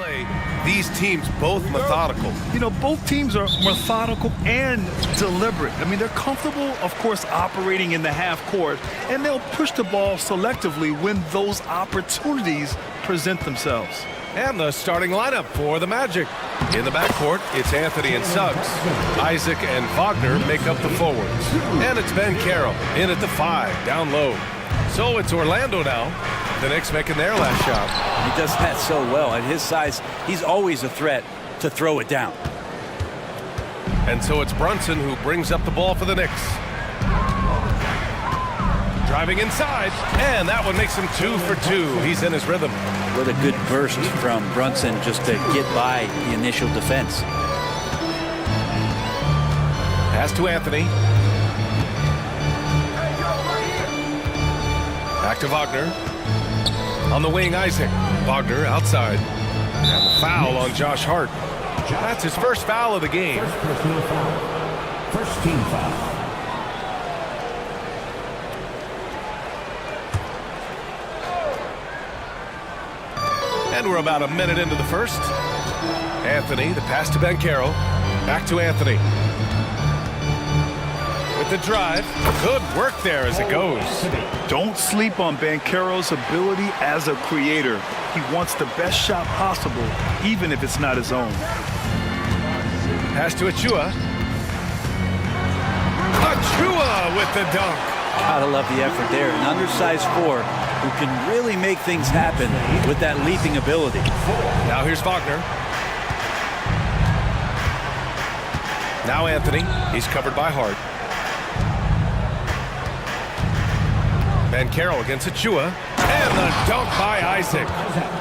play, these teams both methodical. You know, both teams are methodical and deliberate. I mean, they're comfortable, of course, operating in the half court, and they'll push the ball selectively when those opportunities present themselves. And the starting lineup for the Magic. In the backcourt, it's Anthony and Suggs. Isaac and Wagner make up the forwards. And it's Ben Carroll in at the 5, down low. So it's Orlando now. The Knicks making their last shot. He does that so well. At his size, he's always a threat to throw it down. And so it's Brunson who brings up the ball for the Knicks. Driving inside, and that one makes him 2 for 2. He's in his rhythm. What a good burst from Brunson just to get by the initial defense. Pass to Anthony. Back to Wagner. On the wing, Isaac. Wagner outside. And the foul on Josh Hart. That's his first foul of the game. First team foul. And we're about a minute into the first. Anthony, the pass to Ben Carroll. Back to Anthony. With the drive. Good work there as it goes. Don't sleep on Ben Carroll's ability as a creator. He wants the best shot possible, even if it's not his own. Pass to Achua. Achua with the dunk. Gotta love the effort there. An undersized 4 who can really make things happen with that leaping ability. Now here's Wagner. Now Anthony. He's covered by Hart. Ben Carroll against Achua. And the dunk by Isaac.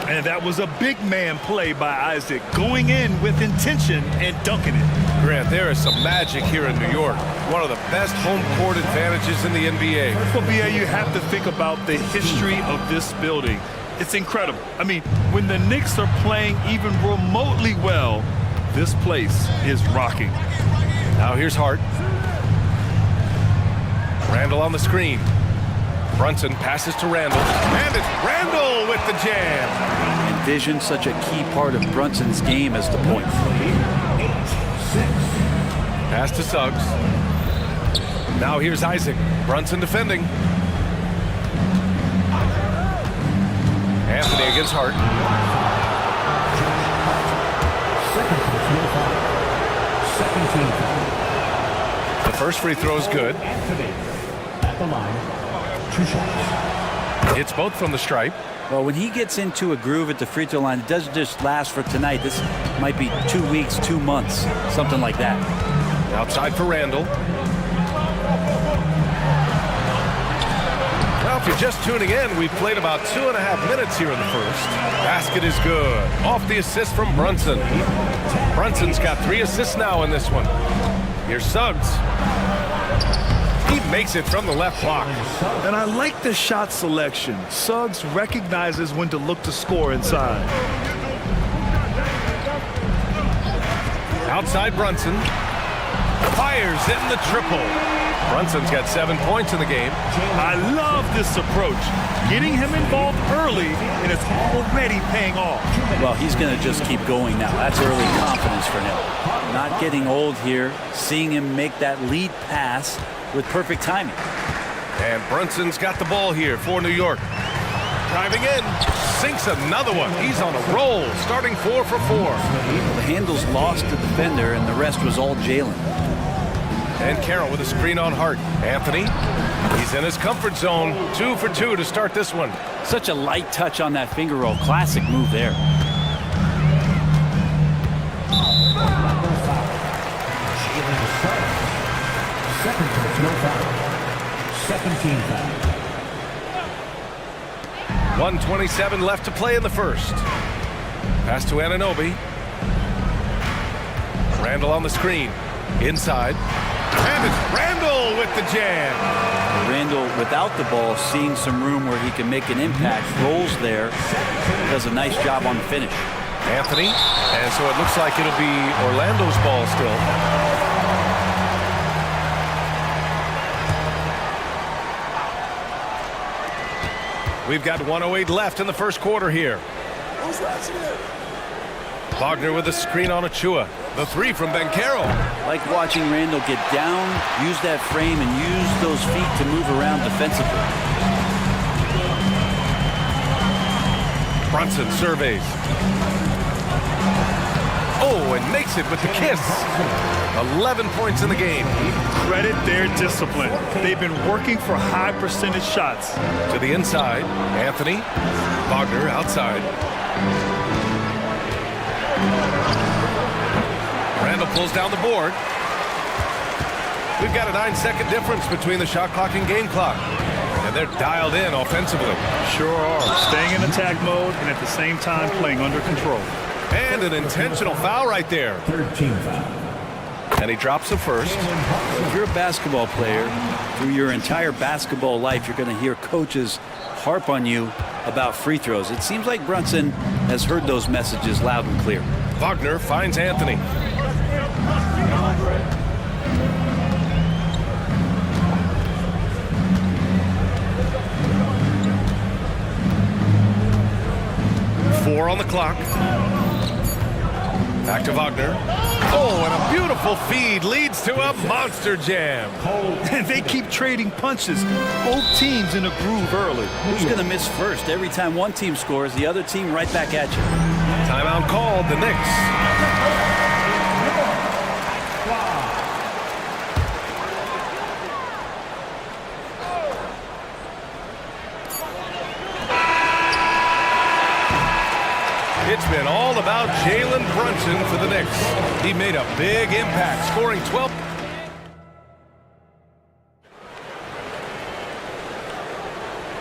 And that was a big man play by Isaac, going in with intention and dunking it. Grant, there is some magic here in New York. One of the best home court advantages in the NBA. Well, BA, you have to think about the history of this building. It's incredible. I mean, when the Knicks are playing even remotely well, this place is rocking. Now here's Hart. Randall on the screen. Brunson passes to Randall. And it's Randall with the jam. Envision such a key part of Brunson's game as the point. Pass to Suggs. Now here's Isaac. Brunson defending. Anthony against Hart. Second team foul. The first free throw is good. Anthony at the line. 2 shots. It's both from the stripe. Well, when he gets into a groove at the free throw line, it doesn't just last for tonight. This might be 2 weeks, 2 months, something like that. Outside for Randall. Well, if you're just tuning in, we've played about 2.5 minutes here in the first. Basket is good. Off the assist from Brunson. Brunson's got 3 assists now in this one. Here's Suggs. He makes it from the left block. And I like the shot selection. Suggs recognizes when to look to score inside. Outside Brunson. Fires in the triple. Brunson's got 7 points in the game. I love this approach. Getting him involved early, and it's already paying off. Well, he's going to just keep going now. That's early confidence for him. Not getting old here. Seeing him make that lead pass with perfect timing. And Brunson's got the ball here for New York. Driving in. Sinks another one. He's on a roll, starting 4 for 4. The handles lost the defender, and the rest was all Jalen. And Carroll with a screen on Hart. Anthony, he's in his comfort zone. 2 for 2 to start this one. Such a light touch on that finger roll. Classic move there. Second personal foul. Second team foul. 1:27 left to play in the first. Pass to Anunoby. Randall on the screen. Inside. And it's Randall with the jam. Randall, without the ball, seeing some room where he can make an impact. Rolls there. Does a nice job on the finish. Anthony. And so it looks like it'll be Orlando's ball still. We've got 1:08 left in the first quarter here. Wagner with a screen on Achua. The three from Banchero. Like watching Randall get down, use that frame, and use those feet to move around defensively. Brunson surveys. Oh, and makes it with the kiss. 11 points in the game. Credit their discipline. They've been working for high percentage shots. To the inside, Anthony. Wagner outside. Randall pulls down the board. We've got a 9-second difference between the shot clock and game clock. And they're dialed in offensively. Sure are. Staying in attack mode and at the same time playing under control. And an intentional foul right there. Third team foul. And he drops the first. If you're a basketball player, through your entire basketball life, you're going to hear coaches harp on you about free throws. It seems like Brunson has heard those messages loud and clear. Wagner finds Anthony. Four on the clock. Back to Wagner. Oh, and a beautiful feed leads to a monster jam. And they keep trading punches. Both teams in a groove early. Who's going to miss first? Every time one team scores, the other team right back at you. Timeout called, the Knicks. It's been all about Jalen Brunson for the Knicks. He made a big impact, scoring 12.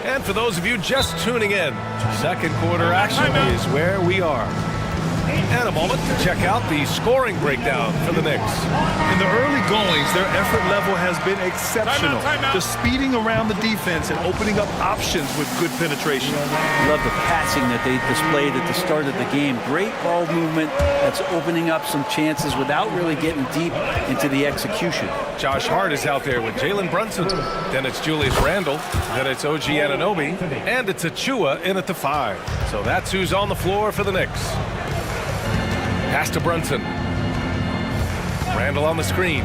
And for those of you just tuning in, second quarter action is where we are. And a moment to check out the scoring breakdown for the Knicks. In the early goings, their effort level has been exceptional. Just speeding around the defense and opening up options with good penetration. Love the passing that they displayed at the start of the game. Great ball movement that's opening up some chances without really getting deep into the execution. Josh Hart is out there with Jalen Brunson. Then it's Julius Randle. Then it's OG Anunoby. And it's Achua in at the 5. So that's who's on the floor for the Knicks. Pass to Brunson. Randle on the screen.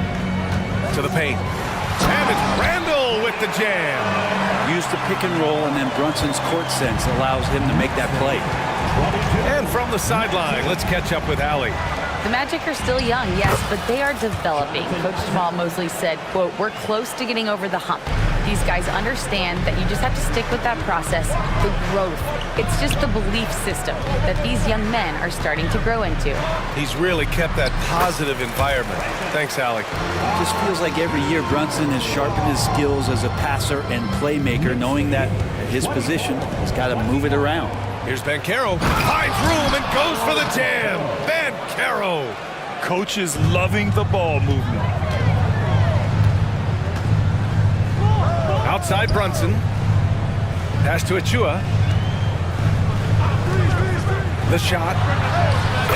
To the paint. And it's Randle with the jam. Use the pick and roll, and then Brunson's court sense allows him to make that play. And from the sideline, let's catch up with Allie. The Magic are still young, yes, but they are developing. Coach Jamal Mosley said, quote, "We're close to getting over the hump." These guys understand that you just have to stick with that process, the growth. It's just the belief system that these young men are starting to grow into. He's really kept that positive environment. Thanks, Allie. It just feels like every year Brunson has sharpened his skills as a passer and playmaker, knowing that at his position, he's got to move it around. Here's Banchero. Finds room and goes for the jam. Banchero. Coach is loving the ball movement. Outside Brunson. Pass to Achua. The shot.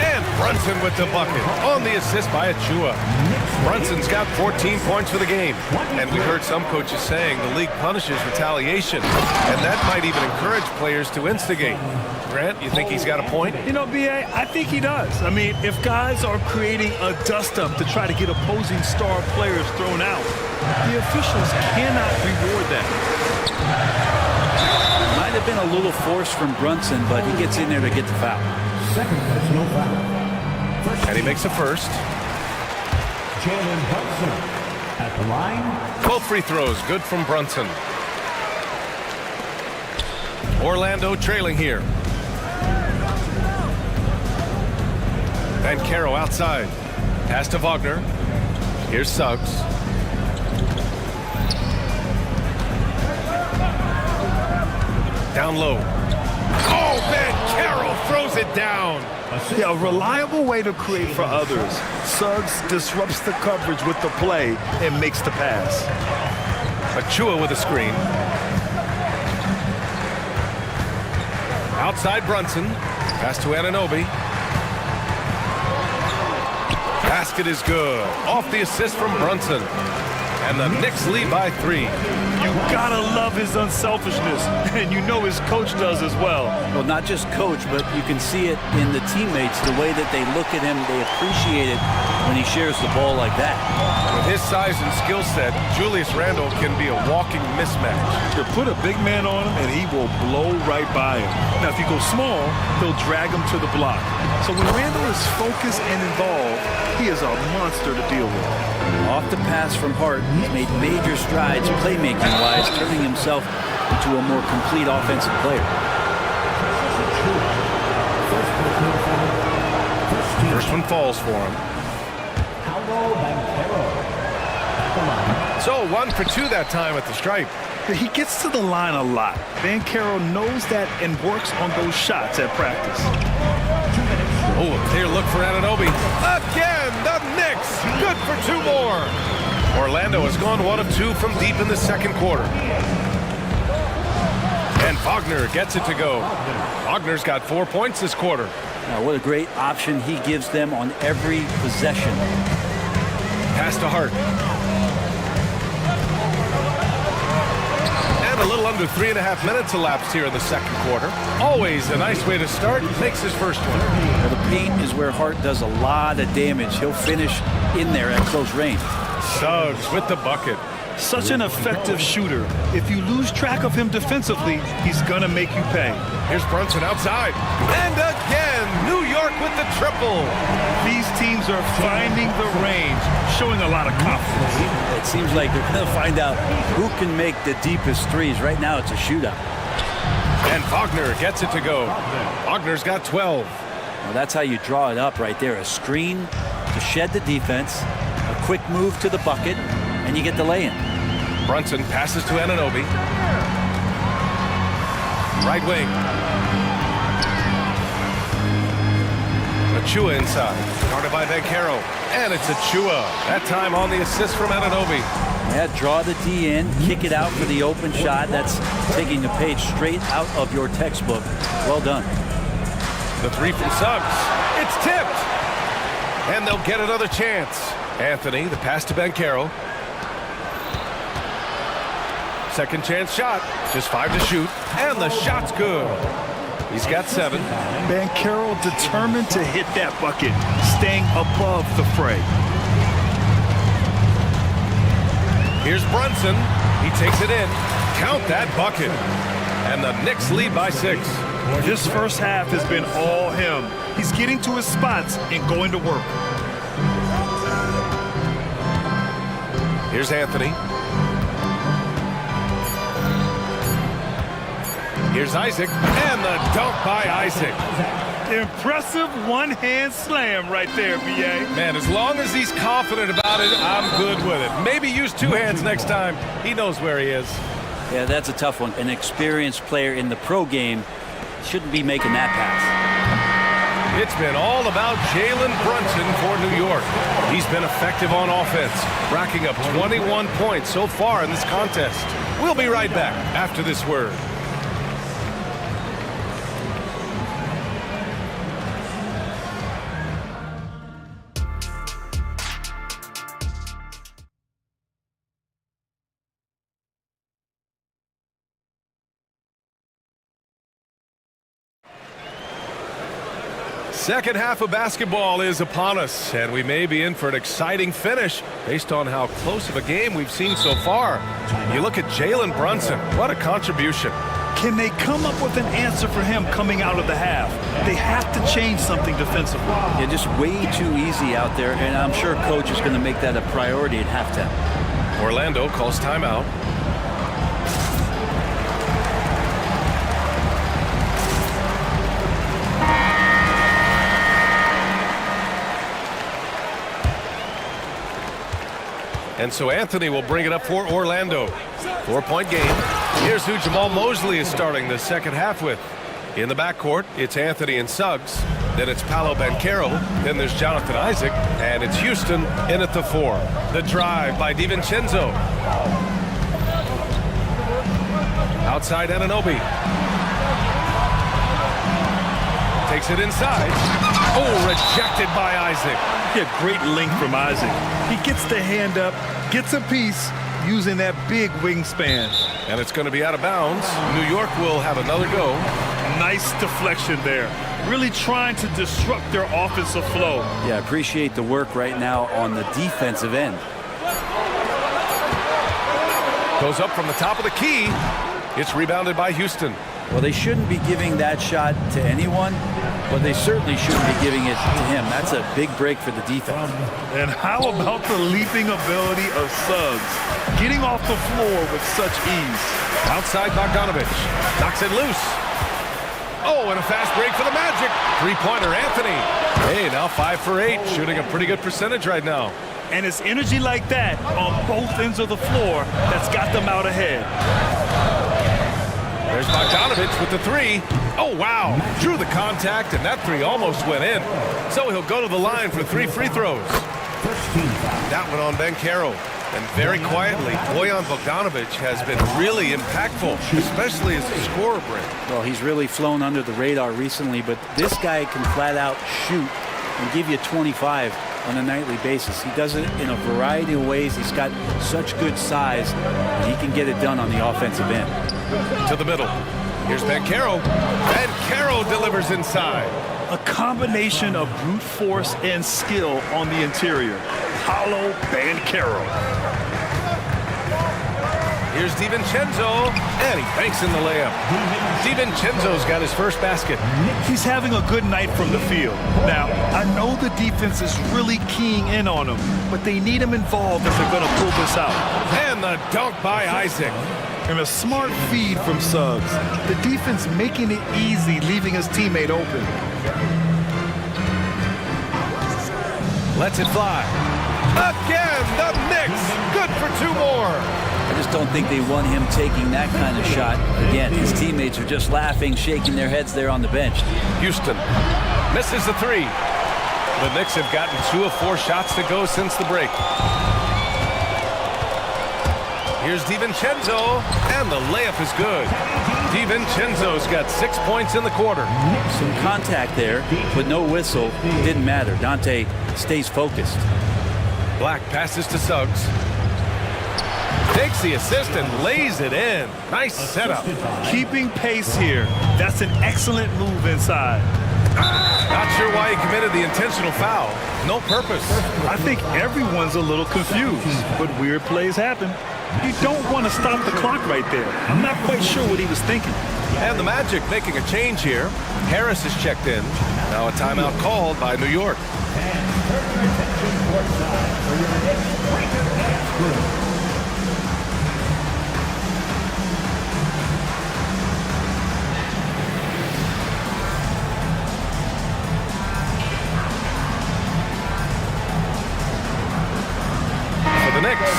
And Brunson with the bucket on the assist by Achua. Brunson's got 14 points for the game. And we heard some coaches saying the league punishes retaliation. And that might even encourage players to instigate. Grant, you think he's got a point? You know, B.A., I think he does. I mean, if guys are creating a dust-up to try to get opposing star players thrown out, the officials cannot reward that. Might have been a little force from Brunson, but he gets in there to get the foul. Second, that's no foul. And he makes a first. Jalen Brunson at the line. Both free throws, good from Brunson. Orlando trailing here. Banchero outside. Pass to Wagner. Here's Suggs. Down low. Oh, Banchero throws it down. Yeah, a reliable way to create for others. Suggs disrupts the coverage with the play and makes the pass. Achua with a screen. Outside Brunson. Pass to Anunoby. Basket is good. Off the assist from Brunson. And the Knicks lead by 3. You gotta love his unselfishness, and you know his coach does as well. Well, not just coach, but you can see it in the teammates, the way that they look at him, they appreciate it when he shares the ball like that. With his size and skill set, Julius Randle can be a walking mismatch. You put a big man on him, and he will blow right by him. Now, if you go small, he'll drag him to the block. So when Randle is focused and involved, he is a monster to deal with. Off the pass from Hart, he's made major strides playmaking-wise, turning himself into a more complete offensive player. First one falls for him. So 1 for 2 that time at the stripe. He gets to the line a lot. Banchero knows that and works on those shots at practice. Oh, a clear look for Anunoby. Again, the Knicks. Good for 2 more. Orlando has gone 1 of 2 from deep in the second quarter. And Wagner gets it to go. Wagner's got 4 points this quarter. Now, what a great option he gives them on every possession. Pass to Hart. And a little under 3.5 minutes elapsed here in the second quarter. Always a nice way to start. Makes his first one. Well, the paint is where Hart does a lot of damage. He'll finish in there at close range. Suggs with the bucket. Such an effective shooter. If you lose track of him defensively, he's gonna make you pay. Here's Brunson outside. And again, New York with the triple. These teams are finding the range, showing a lot of confidence. It seems like they're going to find out who can make the deepest threes. Right now, it's a shootout. And Wagner gets it to go. Wagner's got 12. Well, that's how you draw it up right there. A screen to shed the defense, a quick move to the bucket, and you get the lay-in. Brunson passes to Anunoby. Right wing. Achua inside. Guarded by Banchero. And it's Achua. That time on the assist from Anunoby. Yeah, draw the D in, kick it out for the open shot. That's taking the page straight out of your textbook. Well done. The 3 from Suggs. It's tipped. And they'll get another chance. Anthony, the pass to Banchero. Second chance shot. Just 5 to shoot. And the shot's good. He's got 7. Banchero determined to hit that bucket, staying above the fray. Here's Brunson. He takes it in. Count that bucket. And the Knicks lead by 6. This first half has been all him. He's getting to his spots and going to work. Here's Anthony. Here's Isaac, and the dunk by Isaac. Impressive one-hand slam right there, B.A. Man, as long as he's confident about it, I'm good with it. Maybe use 2 hands next time. He knows where he is. Yeah, that's a tough one. An experienced player in the pro game shouldn't be making that pass. It's been all about Jalen Brunson for New York. He's been effective on offense, racking up 21 points so far in this contest. We'll be right back after this word. Second half of basketball is upon us, and we may be in for an exciting finish based on how close of a game we've seen so far. You look at Jalen Brunson, what a contribution. Can they come up with an answer for him coming out of the half? They have to change something defensively. Yeah, just way too easy out there, and I'm sure coach is going to make that a priority at halftime. Orlando calls timeout. And so Anthony will bring it up for Orlando. 4-point game. Here's who Jamal Mosley is starting the second half with. In the backcourt, it's Anthony and Suggs. Then it's Paolo Banchero. Then there's Jonathan Isaac. And it's Houston in at the 4. The drive by DiVincenzo. Outside Anunoby. Takes it inside. Oh, rejected by Isaac. Yeah, great length from Isaac. He gets the hand up, gets a piece, using that big wingspan. And it's going to be out of bounds. New York will have another go. Nice deflection there. Really trying to disrupt their offensive flow. Yeah, appreciate the work right now on the defensive end. Goes up from the top of the key. It's rebounded by Houston. Well, they shouldn't be giving that shot to anyone, but they certainly shouldn't be giving it to him. That's a big break for the defense. And how about the leaping ability of Suggs? Getting off the floor with such ease. Outside Bogdanovich. Knocks it loose. Oh, and a fast break for the Magic. Three-pointer, Anthony. Hey, now 5 for 8. Shooting a pretty good percentage right now. And it's energy like that on both ends of the floor that's got them out ahead. There's Bogdanovich with the three. Oh, wow. Drew the contact, and that three almost went in. So he'll go to the line for 3 free throws. That one on Banchero. And very quietly, Bojan Bogdanović has been really impactful, especially as a scorer, Brent. Well, he's really flown under the radar recently, but this guy can flat out shoot and give you 25 on a nightly basis. He does it in a variety of ways. He's got such good size, and he can get it done on the offensive end. To the middle. Here's Banchero. Banchero delivers inside. A combination of brute force and skill on the interior. Paulo Banchero. Here's DiVincenzo, and he banks in the layup. DiVincenzo's got his first basket. He's having a good night from the field. Now, I know the defense is really keying in on him, but they need him involved if they're going to pull this out. And the dunk by Isaac. And a smart feed from Suggs. The defense making it easy, leaving his teammate open. Lets it fly. Again, the Knicks. Good for 2 more. I just don't think they want him taking that kind of shot. Again, his teammates are just laughing, shaking their heads there on the bench. Houston misses the 3. The Knicks have gotten 2 of 4 shots to go since the break. Here's DiVincenzo, and the layup is good. DiVincenzo's got 6 points in the quarter. Some contact there, but no whistle. Didn't matter. Dante stays focused. Black passes to Suggs. Takes the assist and lays it in. Nice setup. Keeping pace here. That's an excellent move inside. Not sure why he committed the intentional foul. No purpose. I think everyone's a little confused, but weird plays happen. You don't want to stop the clock right there. I'm not quite sure what he was thinking. And the Magic making a change here. Harris is checked in. Now a timeout called by New York. For the Knicks,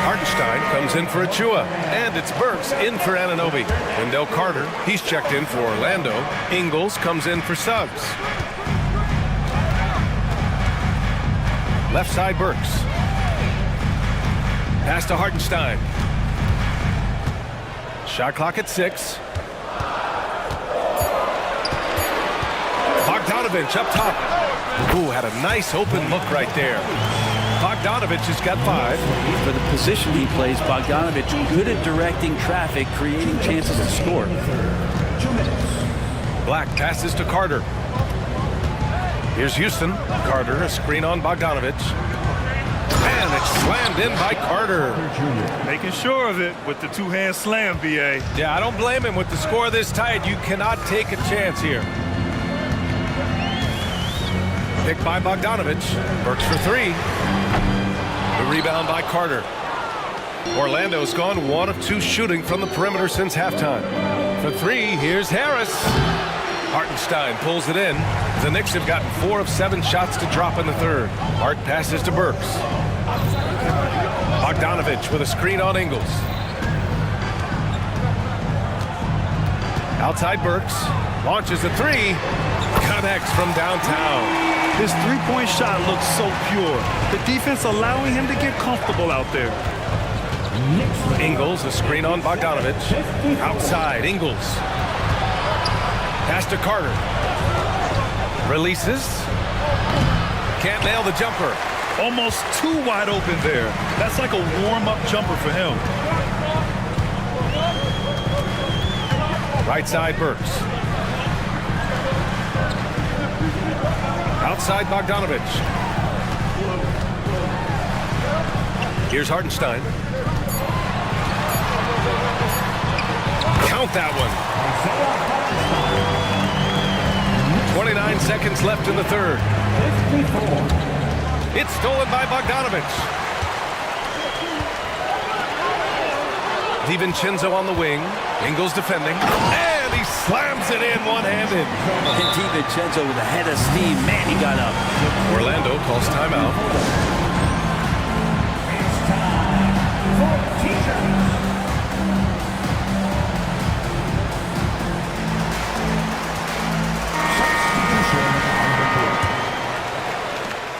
Hartenstein comes in for Achua, and it's Burks in for Anunoby. Wendell Carter, he's checked in for Orlando. Ingles comes in for Suggs. Left side Burks. Pass to Hartenstein. Shot clock at 6. Bogdanovich up top. Ooh, had a nice open look right there. Bogdanovich has got 5. For the position he plays, Bogdanovich good at directing traffic, creating chances to score. Black passes to Carter. Here's Houston. Carter, a screen on Bogdanovich. And it's slammed in by Carter. Making sure of it with the 2-hand slam, B.A. Yeah, I don't blame him. With the score this tight, you cannot take a chance here. Picked by Bogdanovich. Burks for 3. The rebound by Carter. Orlando's gone 1 of 2 shooting from the perimeter since halftime. For 3, here's Harris. Hartenstein pulls it in. The Knicks have gotten 4 of 7 shots to drop in the third. Hart passes to Burks. Bogdanovich with a screen on Ingles. Outside Burks. Launches a 3. Connects from downtown. His three-point shot looks so pure. The defense allowing him to get comfortable out there. Ingles, a screen on Bogdanovich. Outside, Ingles. Pass to Carter. Releases. Can't nail the jumper. Almost too wide open there. That's like a warm-up jumper for him. Right side, Burks. Outside, Bogdanovich. Here's Hartenstein. Count that one. 29 seconds left in the third. It's stolen by Bogdanovich. DiVincenzo on the wing. Ingles defending. And he slams it in one-handed. And DiVincenzo with a head of steam. Man, he got up. Orlando calls timeout.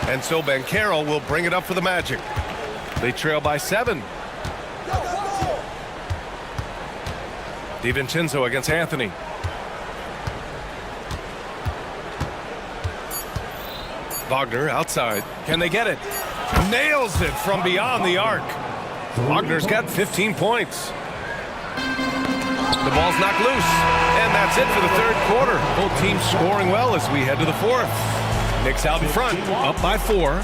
And so Banchero will bring it up for the Magic. They trail by 7. DiVincenzo against Anthony. Wagner outside. Can they get it? Nails it from beyond the arc. Wagner's got 15 points. The ball's knocked loose. And that's it for the third quarter. Both teams scoring well as we head to the fourth. Knicks out in front, up by 4.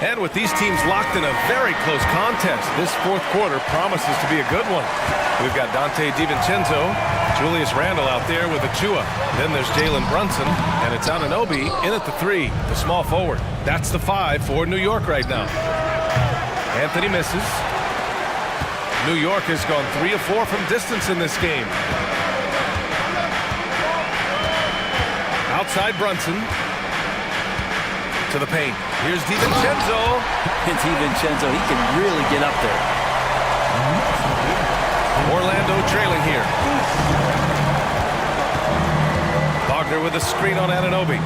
And with these teams locked in a very close contest, this fourth quarter promises to be a good one. We've got Dante DiVincenzo, Julius Randle out there with Achua. Then there's Jalen Brunson, and it's Anunoby in at the 3, the small forward. That's the 5 for New York right now. Anthony misses. New York has gone 3 of 4 from distance in this game. Outside Brunson. To the paint. Here's DiVincenzo. And DiVincenzo, he can really get up there. Orlando trailing here. Wagner with a screen on Anunoby.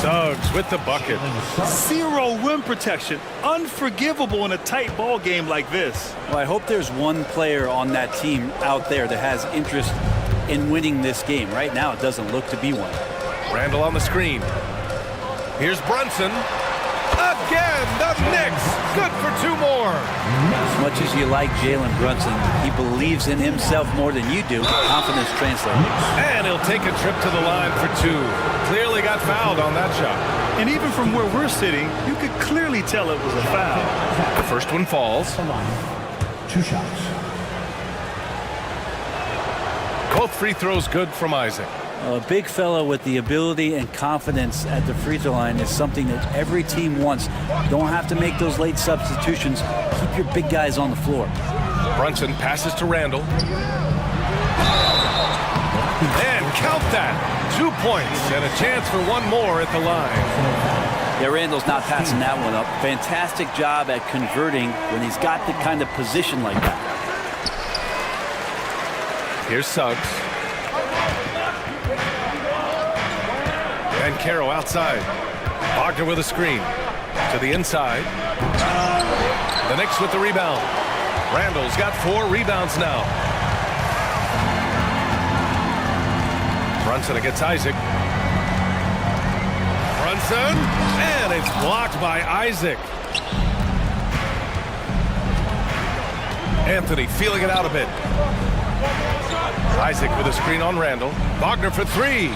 Suggs with the bucket. 0 rim protection. Unforgivable in a tight ball game like this. Well, I hope there's one player on that team out there that has interest in winning this game. Right now, it doesn't look to be one. Randle on the screen. Here's Brunson. Again, the Knicks. Good for 2 more. As much as you like Jalen Brunson, he believes in himself more than you do. Confidence translates. And he'll take a trip to the line for 2. Clearly got fouled on that shot. And even from where we're sitting, you could clearly tell it was a foul. The first one falls. 2 shots. Both free throws good from Isaac. A big fella with the ability and confidence at the free throw line is something that every team wants. You don't have to make those late substitutions. Keep your big guys on the floor. Brunson passes to Randle. And count that. 2 points and a chance for 1 more at the line. Yeah, Randle's not passing that one up. Fantastic job at converting when he's got the kind of position like that. Here's Suggs. And Caro outside. Wagner with a screen. To the inside. The Knicks with the rebound. Randle's got 4 rebounds now. Brunson against Isaac. Brunson. And it's blocked by Isaac. Anthony feeling it out a bit. Isaac with a screen on Randle. Wagner for 3.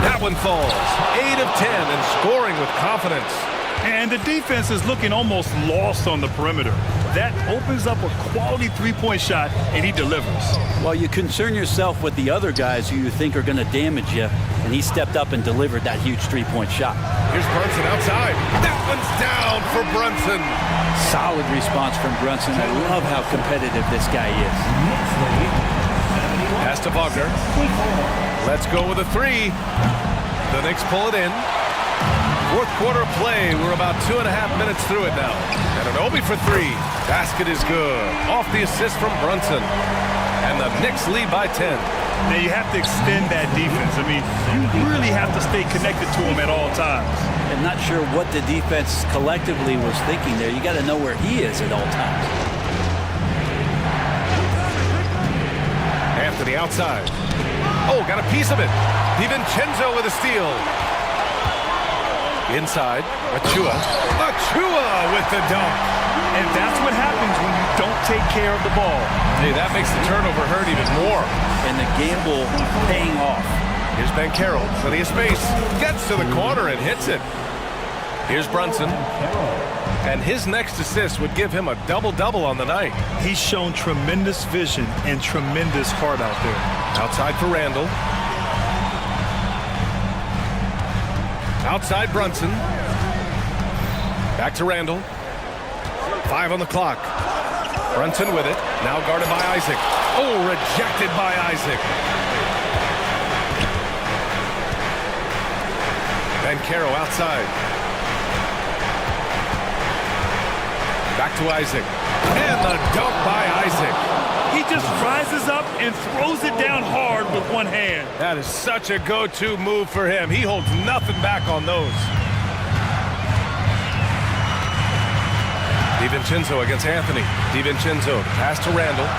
That one falls. 8 of 10 and scoring with confidence. And the defense is looking almost lost on the perimeter. That opens up a quality 3-point shot, and he delivers. Well, you concern yourself with the other guys who you think are going to damage you, and he stepped up and delivered that huge 3-point shot. Here's Brunson outside. That one's down for Brunson. Solid response from Brunson. I love how competitive this guy is. Pass to Wagner. Let's go with a 3. The Knicks pull it in. Fourth quarter play. We're about 2.5 minutes through it now. And Anunoby for 3. Basket is good. Off the assist from Brunson. And the Knicks lead by 10. Now you have to extend that defense. I mean, you really have to stay connected to him at all times. I'm not sure what the defense collectively was thinking there. You got to know where he is at all times. Anthony outside. Oh, got a piece of it. DiVincenzo with a steal. Inside, Achua. Achua with the dunk. And that's what happens when you don't take care of the ball. Hey, that makes the turnover hurt even more. And the gamble paying off. Here's Banchero, plenty of space. Gets to the corner and hits it. Here's Brunson. And his next assist would give him a double-double on the night. He's shown tremendous vision and tremendous heart out there. Outside for Randall. Outside Brunson. Back to Randall. 5 on the clock. Brunson with it. Now guarded by Isaac. Oh, rejected by Isaac. Banchero outside. Back to Isaac. And the dunk by Isaac. He just rises up and throws it down hard with one hand. That is such a go-to move for him. He holds nothing back on those. DiVincenzo against Anthony. DiVincenzo, pass to Randall.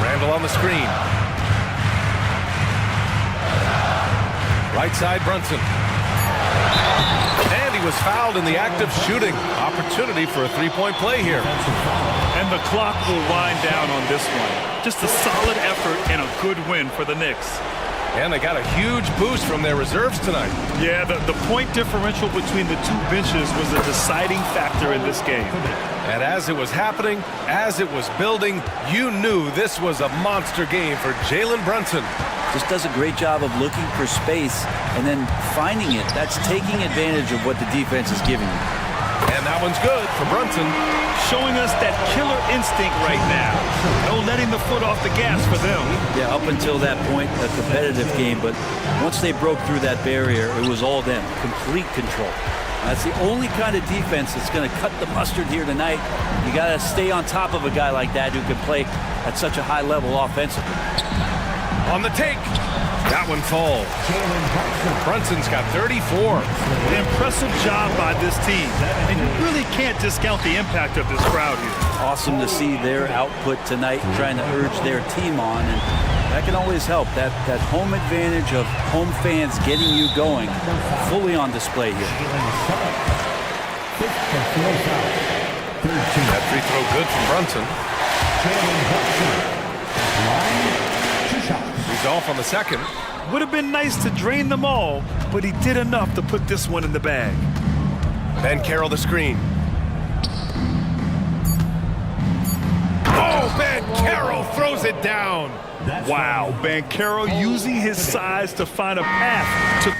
Randall on the screen. Right side, Brunson. And he was fouled in the act of shooting. Opportunity for a three-point play here. And the clock will wind down on this one. Just a solid effort and a good win for the Knicks. And they got a huge boost from their reserves tonight. Yeah, the point differential between the two benches was a deciding factor in this game. And as it was happening, as it was building, you knew this was a monster game for Jalen Brunson. Just does a great job of looking for space and then finding it. That's taking advantage of what the defense is giving you. And that one's good for Brunson. Showing us that killer instinct right now. No letting the foot off the gas for them. Yeah, up until that point, a competitive game, but once they broke through that barrier, it was all them. Complete control. That's the only kind of defense that's going to cut the mustard here tonight. You got to stay on top of a guy like that who can play at such a high level offensively. On the take. That one falls. Brunson's got 34. An impressive job by this team. And you really can't discount the impact of this crowd here. Awesome to see their output tonight, trying to urge their team on. And that can always help. That home advantage of home fans getting you going, fully on display here. That free throw good from Brunson. He's off on the second. Would have been nice to drain them all, but he did enough to put this one in the bag. Banchero the screen. Oh, Banchero throws it down. Wow, Banchero using his size to find a path to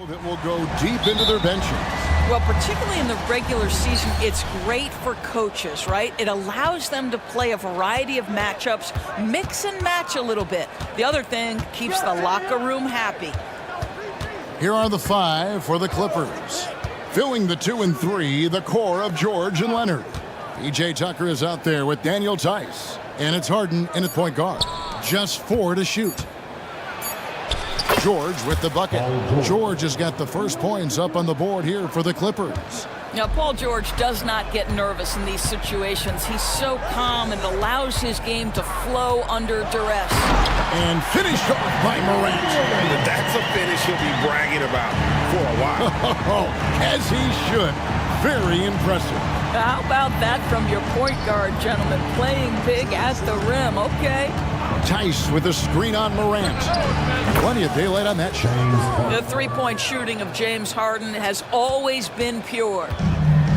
That will go deep into their benches. Well, particularly in the regular season, it's great for coaches, right? It allows them to play a variety of matchups, mix and match a little bit. The other thing keeps the locker room happy. Here are the 5 for the Clippers. Filling the 2 and 3, the core of George and Leonard. PJ Tucker is out there with Daniel Tice. And it's Harden in at point guard. Just 4 to shoot. George with the bucket. George has got the first points up on the board here for the Clippers. Now, Paul George does not get nervous in these situations. He's so calm and allows his game to flow under duress. And finished off by Morant. That's a finish he'll be bragging about for a while. As he should. Very impressive. How about that from your point guard, gentlemen? Playing big at the rim. Okay. Tice with a screen on Morant. Plenty of daylight on that shot. The three-point shooting of James Harden has always been pure.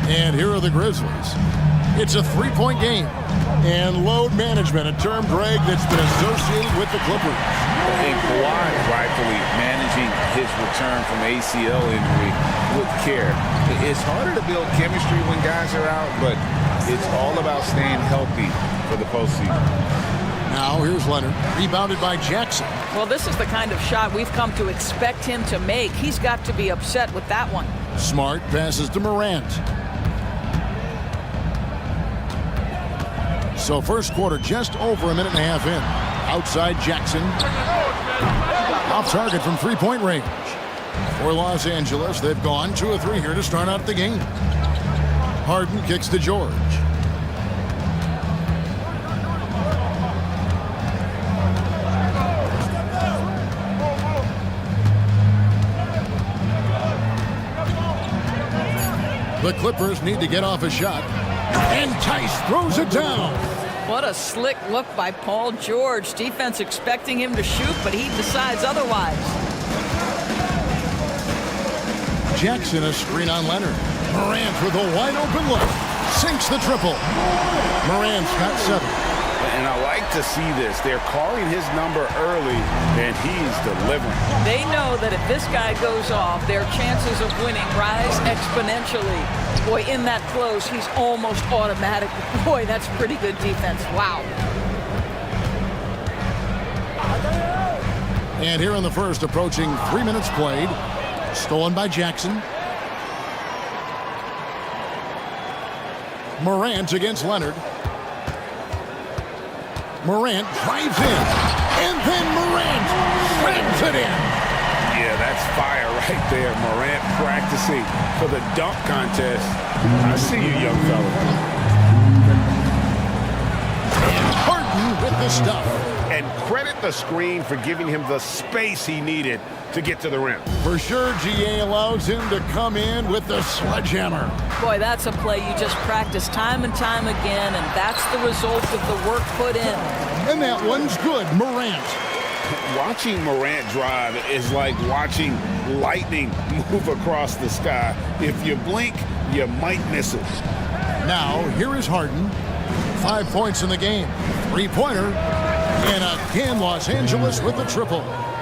And here are the Grizzlies. It's a 3-point game. And load management, a term, Greg, that's been associated with the Clippers. And Kawhi rightfully managing his return from ACL injury with care. It's harder to build chemistry when guys are out, but it's all about staying healthy for the postseason. Now here's Leonard, rebounded by Jackson. Well, this is the kind of shot we've come to expect him to make. He's got to be upset with that one. Smart passes to Morant. So first quarter just over a minute and a half in. Outside Jackson. Off target from 3-point range. For Los Angeles, they've gone 2 of 3 here to start out the game. Harden kicks to George. The Clippers need to get off a shot. And Tice throws it down. What a slick look by Paul George. Defense expecting him to shoot, but he decides otherwise. Jackson a screen on Leonard. Morant with a wide open look. Sinks the triple. Morant's got 7. And I like to see this. They're calling his number early, and he's delivering. They know that if this guy goes off, their chances of winning rise exponentially. Boy, in that close, he's almost automatic. Boy, that's pretty good defense. Wow. And here in the first, approaching 3 minutes played. Stolen by Jackson. Morant against Leonard. Morant drives in. And then Morant slams it in. Yeah, that's fire right there. Morant practicing for the dunk contest. I see you, young fella. And Harden with the stuff. And credit the screen for giving him the space he needed to get to the rim. For sure, GA allows him to come in with the sledgehammer. Boy, that's a play you just practice time and time again, and that's the result of the work put in. And that one's good, Morant. Watching Morant drive is like watching lightning move across the sky. If you blink, you might miss it. Now, here is Harden. 5 points in the game. 3-pointer. And again, Los Angeles with the triple.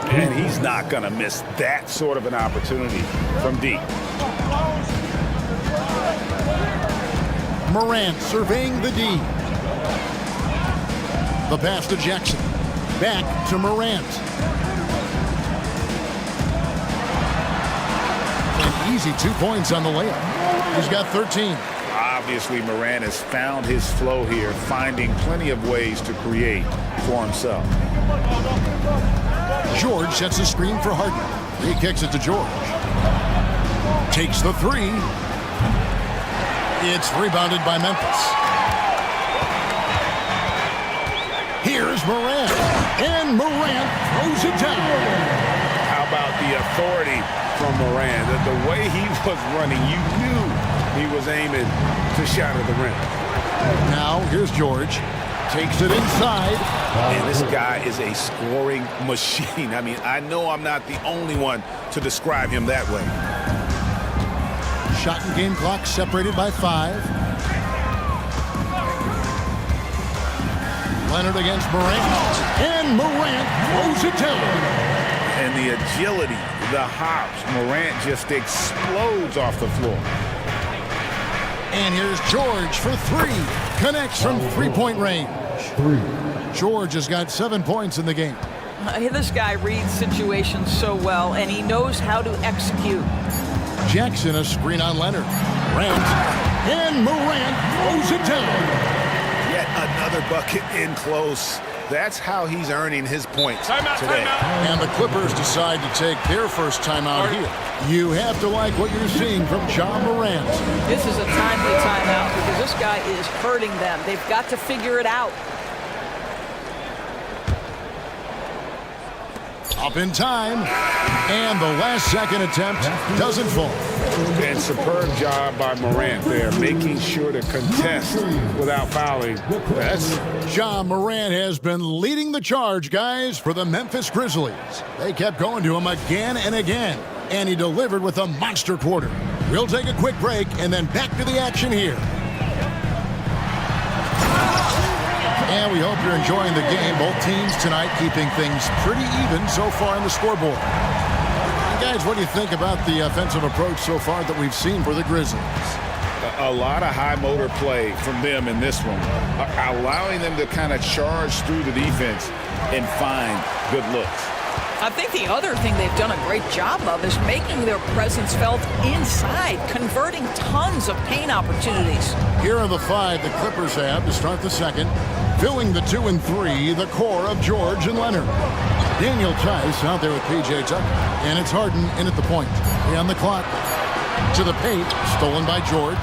And he's not going to miss that sort of an opportunity from deep. Morant surveying the D. The pass to Jackson. Back to Morant. An easy 2 points on the layup. He's got 13. Obviously, Morant has found his flow here, finding plenty of ways to create for himself. George sets a screen for Harden. He kicks it to George. Takes the 3. It's rebounded by Memphis. Here's Morant. And Morant throws it down. How about the authority from Morant? The way he was running, you knew he was aiming to shatter the rim. Now, here's George. Takes it inside. And this guy is a scoring machine. I mean, I know I'm not the only one to describe him that way. Shot and game clock separated by 5. Leonard against Morant. And Morant throws it down. And the agility the hops. Morant just explodes off the floor. And here's George for three. Connects from three-point range. George has got 7 points in the game. This guy reads situations so well, and he knows how to execute. Jackson, a screen on Leonard. Morant. And Morant throws it down. Yet another bucket in close. That's how he's earning his points today. And the Clippers decide to take their first timeout here. You have to like what you're seeing from Ja Morant. This is a timely timeout because this guy is hurting them. They've got to figure it out. Up in time. And the last second attempt doesn't fall. And superb job by Morant there, making sure to contest without fouling. That's Ja Morant has been leading the charge, guys, for the Memphis Grizzlies. They kept going to him again and again, and he delivered with a monster quarter. We'll take a quick break and then back to the action here. And we hope you're enjoying the game. Both teams tonight keeping things pretty even so far on the scoreboard. Guys, what do you think about the offensive approach so far that we've seen for the Grizzlies? a lot of high motor play from them in this one, allowing them to kind of charge through the defense and find good looks. I think the other thing they've done a great job of is making their presence felt inside, converting tons of paint opportunities. Here are the five the Clippers have to start the second. Filling the 2 and 3, the core of George and Leonard. Daniel Tice out there with P.J. Tucker. And it's Harden in at the point. On the clock. To the paint. Stolen by George.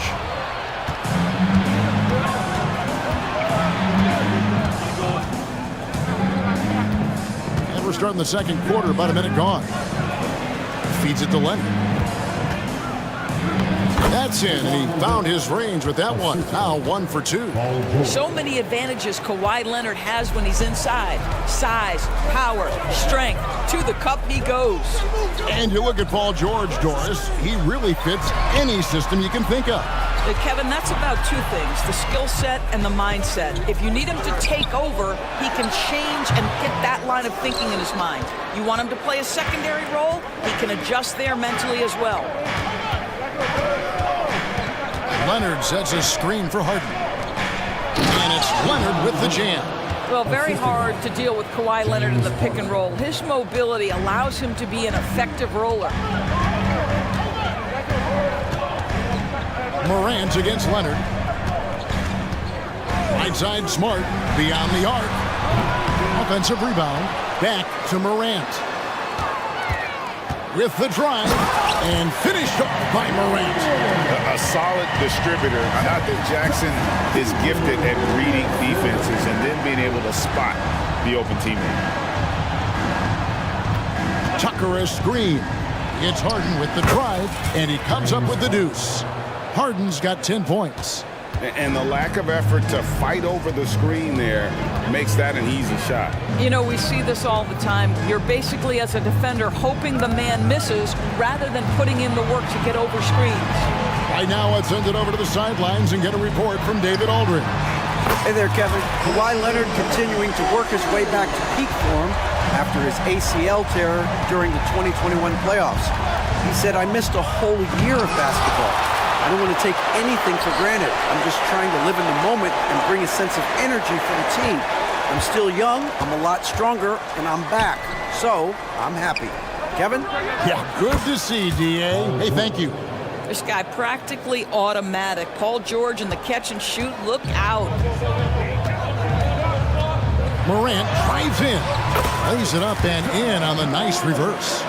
And we're starting the second quarter. About a minute gone. Feeds it to Leonard. That's in, and he found his range with that one. Now 1 for 2. So many advantages Kawhi Leonard has when he's inside. Size, power, strength. To the cup he goes. And you look at Paul George, Doris. He really fits any system you can think of. Kevin, that's about two things, the skill set and the mindset. If you need him to take over, he can change and get that line of thinking in his mind. You want him to play a secondary role, he can adjust there mentally as well. Leonard sets a screen for Harden. And it's Leonard with the jam. Well, very hard to deal with Kawhi Leonard in the pick and roll. His mobility allows him to be an effective roller. Morant against Leonard. Right side Smart, beyond the arc. Offensive rebound, back to Morant. With the drive, and finished off by Morant. A solid distributor. Not that Jackson is gifted at reading defenses and then being able to spot the open teammate. Tucker a screen. It's Harden with the drive, and he comes up with the deuce. Harden's got 10 points. And the lack of effort to fight over the screen there makes that an easy shot. You know, we see this all the time. You're basically, as a defender, hoping the man misses rather than putting in the work to get over screens. Right now, let's send it over to the sidelines and get a report from David Aldridge. Hey there, Kevin. Kawhi Leonard continuing to work his way back to peak form after his ACL tear during the 2021 playoffs. He said, "I missed a whole year of basketball. I don't want to take anything for granted. I'm just trying to live in the moment and bring a sense of energy for the team. I'm still young, I'm a lot stronger, and I'm back. So, I'm happy." Kevin? Yeah, good to see, D.A. Hey, thank you. This guy practically automatic. Paul George in the catch and shoot. Look out. Morant drives in. Lays it up and in on the nice reverse.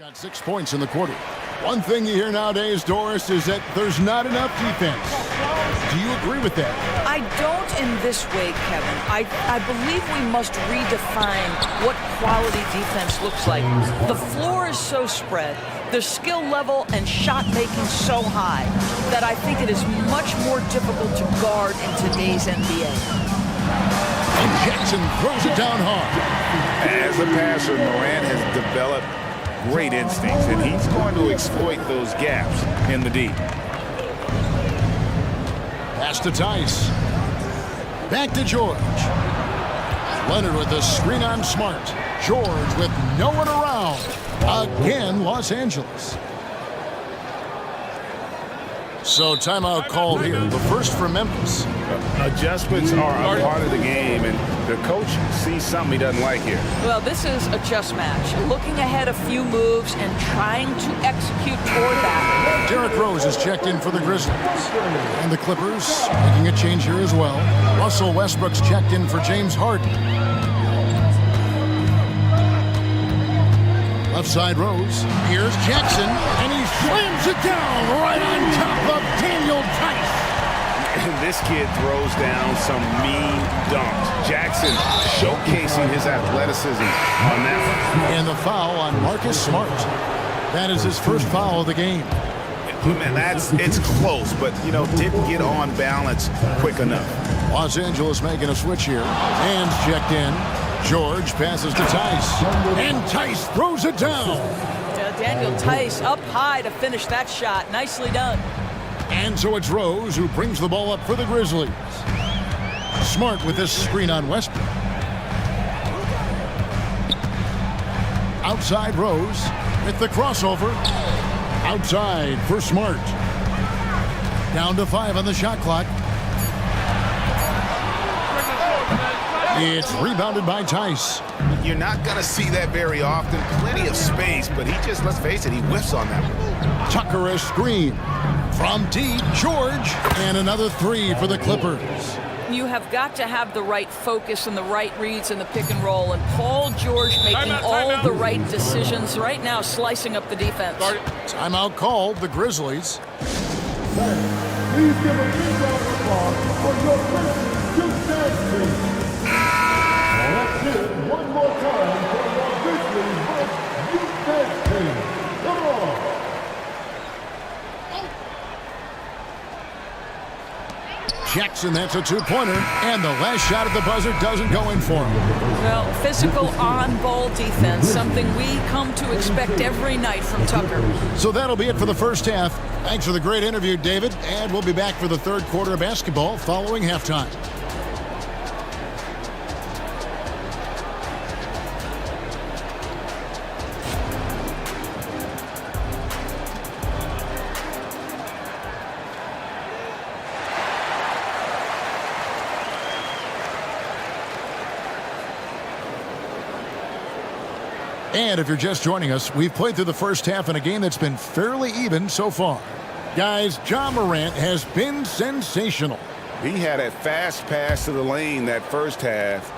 Got 6 points in the quarter. One thing you hear nowadays, Doris, is that there's not enough defense. Do you agree with that? I don't in this way, Kevin. I believe we must redefine what quality defense looks like. The floor is so spread, the skill level and shot making so high that I think it is much more difficult to guard in today's NBA. And Jackson throws it down hard. As a passer, Morant has developed great instincts, and he's going to exploit those gaps in the D. Pass to Tice. Back to George. Leonard with the screen on Smart. George with no one around. Again, Los Angeles. So timeout called here. The first for Memphis. Adjustments are a part of the game, and the coach sees something he doesn't like here. Well, this is a chess match. Looking ahead a few moves and trying to execute toward that. Derrick Rose is checked in for the Grizzlies. And the Clippers making a change here as well. Russell Westbrook's checked in for James Harden. Left side Rose. Here's Jackson, and he slams it down right on top of Daniel Tice. This kid throws down some mean dunks. Jackson showcasing his athleticism on that one. And the foul on Marcus Smart. That is his first foul of the game. And it's close, but, didn't get on balance quick enough. Los Angeles making a switch here. Hands checked in. George passes to Tice. And Tice throws it down. Daniel Tice up high to finish that shot. Nicely done. And so it's Rose who brings the ball up for the Grizzlies. Smart with this screen on Westbrook. Outside Rose with the crossover. Outside for Smart. Down to 5 on the shot clock. It's rebounded by Tice. You're not going to see that very often. Plenty of space, but he just, let's face it, he whiffs on that one. Tucker a screen. From deep, George. And another 3 for the Clippers. You have got to have the right focus and the right reads in the pick and roll. And Paul George making all the right decisions right now, slicing up the defense. Timeout called, the Grizzlies. Please give a big round of applause for your Grizzlies youth dance team. Let's do it one more time for your Grizzlies youth dance team. Come on. Jackson, that's a 2-pointer, and the last shot at the buzzer doesn't go in for him. Well, physical on-ball defense, something we come to expect every night from Tucker. So that'll be it for the first half. Thanks for the great interview, David, and we'll be back for the third quarter of basketball following halftime. And if you're just joining us, we've played through the first half in a game that's been fairly even so far. Guys, Ja Morant has been sensational. He had a fast pass to the lane that first half,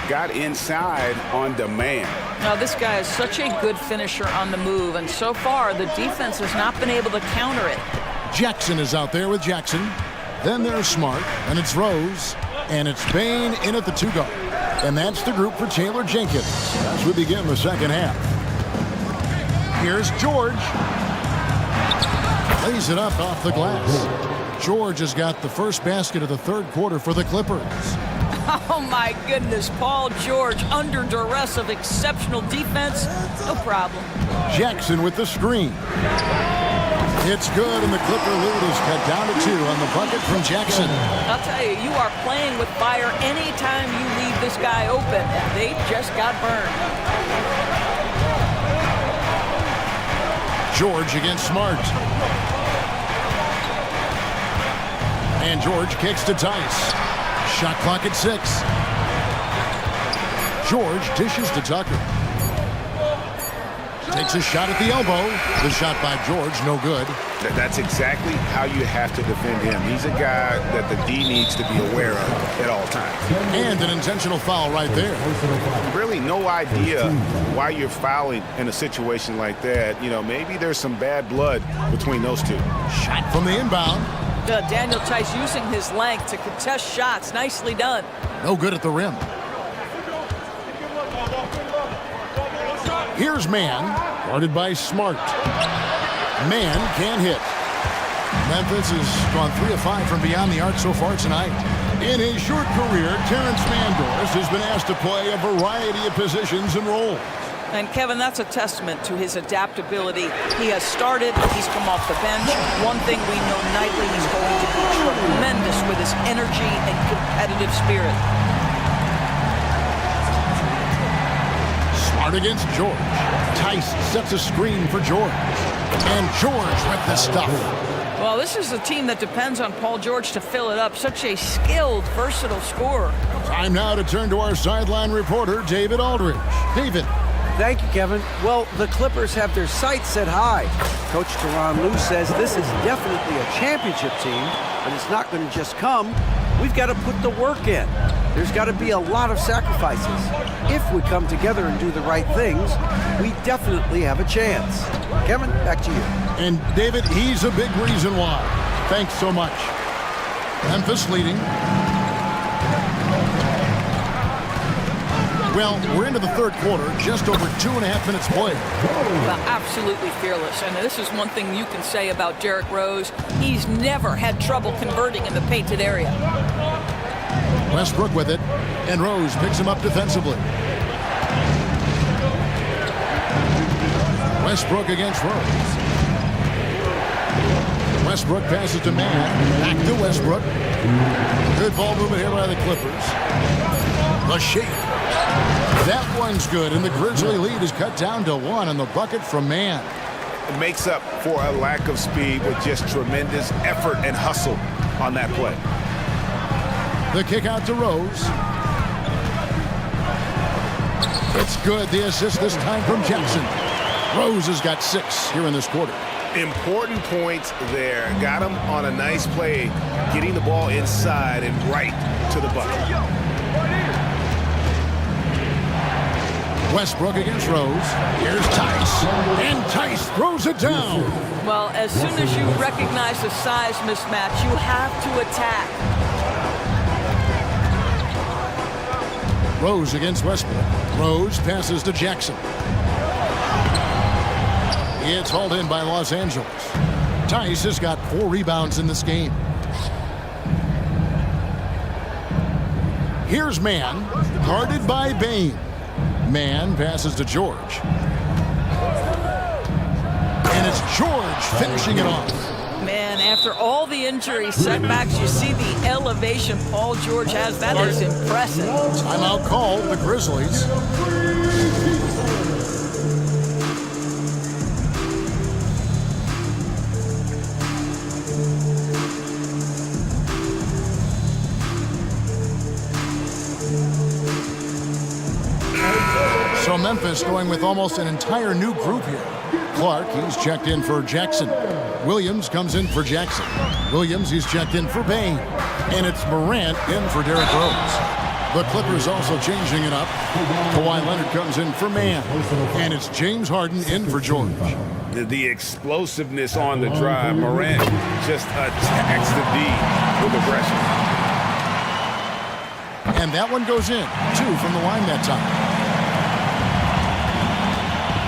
got inside on demand. Now, this guy is such a good finisher on the move, and so far the defense has not been able to counter it. Jackson is out there with Jackson. Then there's Smart, and it's Rose, and it's Bain in at the 2-guard. And that's the group for Taylor Jenkins as we begin the second half. Here's George. Lays it up off the glass. George has got the first basket of the third quarter for the Clippers. Oh, my goodness. Paul George under duress of exceptional defense. No problem. Jackson with the screen. It's good, and the Clipper lead is cut down to 2 on the bucket from Jackson. I'll tell you, you are playing with fire anytime you leave this guy open. They just got burned. George against Smart. And George kicks to Tice. Shot clock at 6. George dishes to Tucker. Takes a shot at the elbow. The shot by George, no good. That's exactly how you have to defend him. He's a guy that the D needs to be aware of at all times. And an intentional foul right there. Really no idea why you're fouling in a situation like that. You know, maybe there's some bad blood between those two. Shot from the inbound. Daniel Tice using his length to contest shots. Nicely done. No good at the rim. Here's Mann, guarded by Smart. Mann can't hit. Memphis has gone 3 of 5 from beyond the arc so far tonight. In his short career, Terrence Mandors has been asked to play a variety of positions and roles. And Kevin, that's a testament to his adaptability. He has started, he's come off the bench. One thing we know nightly, he's going to be tremendous with his energy and competitive spirit. Smart against George. Tice sets a screen for George. And George with the stuff. Well, this is a team that depends on Paul George to fill it up. Such a skilled, versatile scorer. Time now to turn to our sideline reporter, David Aldridge. David. Thank you, Kevin. Well, the Clippers have their sights set high. Coach Tyronn Lue says this is definitely a championship team, but it's not going to just come. We've got to put the work in. There's got to be a lot of sacrifices. If we come together and do the right things, we definitely have a chance. Kevin, back to you. And David, he's a big reason why. Thanks so much. Memphis leading. Well, we're into the third quarter, just over 2.5 minutes played. Well, absolutely fearless. And this is one thing you can say about Derrick Rose. He's never had trouble converting in the painted area. Westbrook with it, and Rose picks him up defensively. Westbrook against Rose. Westbrook passes to Mann. Back to Westbrook. Good ball movement here by the Clippers. The shake. That one's good, and the Grizzly lead is cut down to 1 on the bucket from Mann. It makes up for a lack of speed with just tremendous effort and hustle on that play. The kick out to Rose. It's good. The assist this time from Jackson. Rose has got 6 here in this quarter. Important points there. Got him on a nice play, getting the ball inside and right to the bucket. Westbrook against Rose. Here's Tice. And Tice throws it down. Well, as soon as you recognize the size mismatch, you have to attack. Rose against Westbrook. Rose passes to Jackson. It's hauled in by Los Angeles. Tice has got 4 rebounds in this game. Here's Mann, guarded by Bane. Mann passes to George. And it's George finishing it off. Man, after all the injury setbacks, you see the elevation Paul George has. That is impressive. Timeout called the Grizzlies. So Memphis going with almost an entire new group here. Clark, he's checked in for Jackson. Williams comes in for Jackson. Williams, he's checked in for Bane. And it's Morant in for Derrick Rose. The Clippers also changing it up. Kawhi Leonard comes in for Mann. And it's James Harden in for George. The explosiveness on the drive. Morant just attacks the D with aggression. And that one goes in. 2 from the line that time.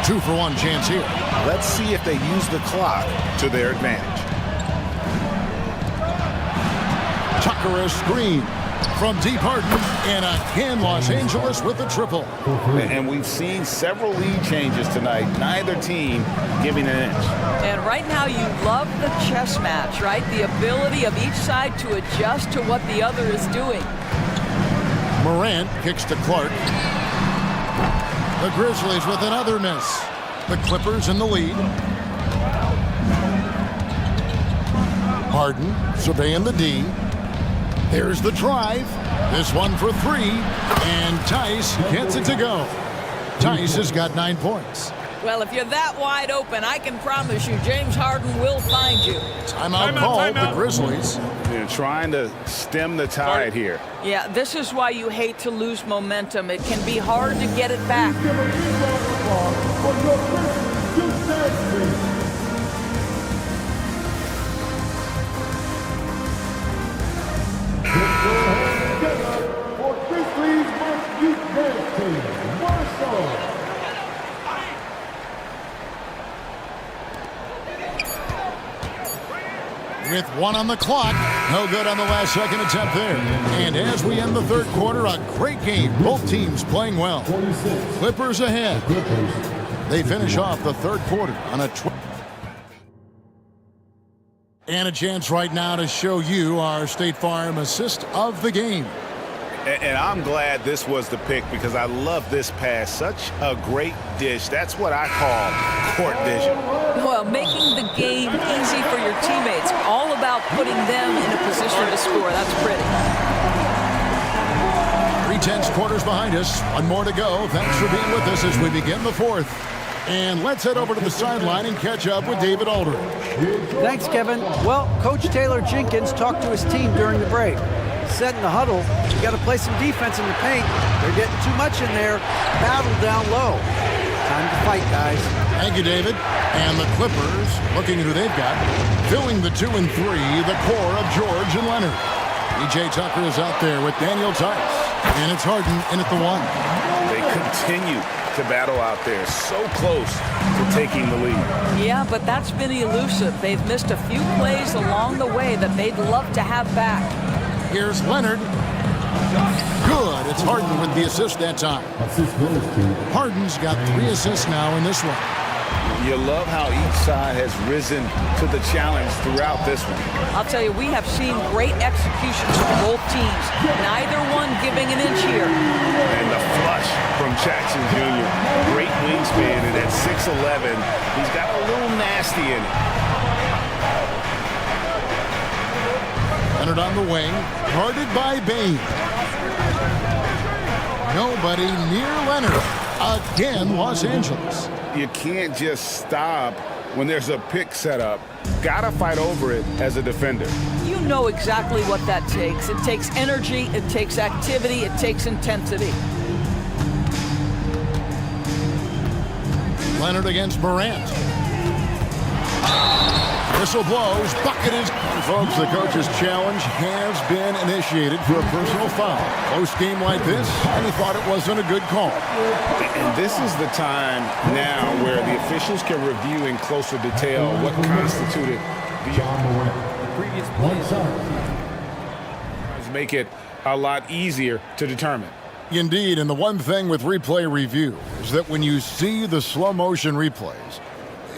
2-for-1 chance here. Let's see if they use the clock to their advantage. Tucker a screen from deep Harden, and again Los Angeles with the triple. And we've seen several lead changes tonight. Neither team giving an inch. And right now you love the chess match, right? The ability of each side to adjust to what the other is doing. Morant kicks to Clark. The Grizzlies with another miss. The Clippers in the lead. Harden surveying the D. There's the drive. This one for 3. And Tice gets it to go. Tice has got 9 points. Well, if you're that wide open, I can promise you James Harden will find you. Timeout called the Grizzlies. They're trying to stem the tide here. Yeah, this is why you hate to lose momentum. It can be hard to get it back. Give a big round of applause for your Grizzlies Youth Team. For Grizzlies Youth Dance Team, Marshall. With one on the clock. No good on the last second attempt there. And as we end the third quarter, a great game. Both teams playing well. Clippers ahead. They finish off the third quarter on a and a chance right now to show you our State Farm assist of the game. And I'm glad this was the pick because I love this pass. Such a great dish. That's what I call court vision. Well, making the game easy for your teammates. All about putting them in a position to score. That's pretty. 3/10 quarters behind us. One more to go. Thanks for being with us as we begin the fourth. And let's head over to the sideline and catch up with David Aldridge. Thanks, Kevin. Well, Coach Taylor Jenkins talked to his team during the break. Said in the huddle, you got to play some defense in the paint. They're getting too much in there. Battle down low. Time to fight, guys. Thank you, David. And the Clippers, looking at who they've got, filling the 2 and 3, the core of George and Leonard. E.J. Tucker is out there with Daniel Tice. And it's Harden in at the 1. They continue to battle out there, so close to taking the lead. Yeah, but that's been elusive. They've missed a few plays along the way that they'd love to have back. Here's Leonard. Good. It's Harden with the assist that time. Harden's got 3 assists now in this one. You love how each side has risen to the challenge throughout this one. I'll tell you, we have seen great executions from both teams. Neither one giving an inch here. And the flush from Jackson Jr. Great wingspan, and at 6'11", he's got a little nasty in it. Leonard on the wing, guarded by Bain. Nobody near Leonard. Again, Los Angeles. You can't just stop when there's a pick set up. Gotta fight over it as a defender. You know exactly what that takes. It takes energy, it takes activity, it takes intensity. Leonard against Morant. Whistle blows, bucket is... Folks, the coach's challenge has been initiated for a personal foul. Close game like this, and he thought it wasn't a good call. And this is the time now where the officials can review in closer detail what constituted the previous plays. Make it a lot easier to determine. Indeed, and the one thing with replay review is that when you see the slow motion replays,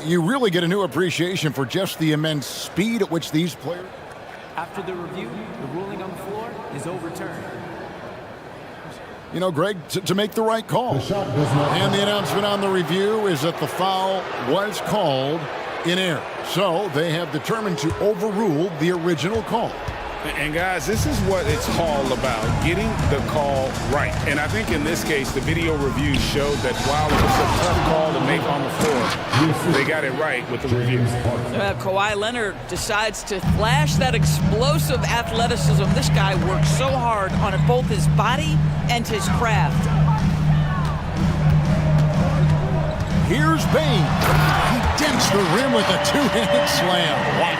you really get a new appreciation for just the immense speed at which these players... After the review, the ruling on the floor is overturned. You know, Greg, to make the right call. And the announcement on the review is that the foul was called in error. So they have determined to overrule the original call. And guys, this is what it's all about, getting the call right. And I think in this case, the video review showed that while it was a tough call to make on the floor, they got it right with the review. Kawhi Leonard decides to flash that explosive athleticism. This guy works so hard on both his body and his craft. Here's Bain. He dents the rim with a two-handed slam. Wow.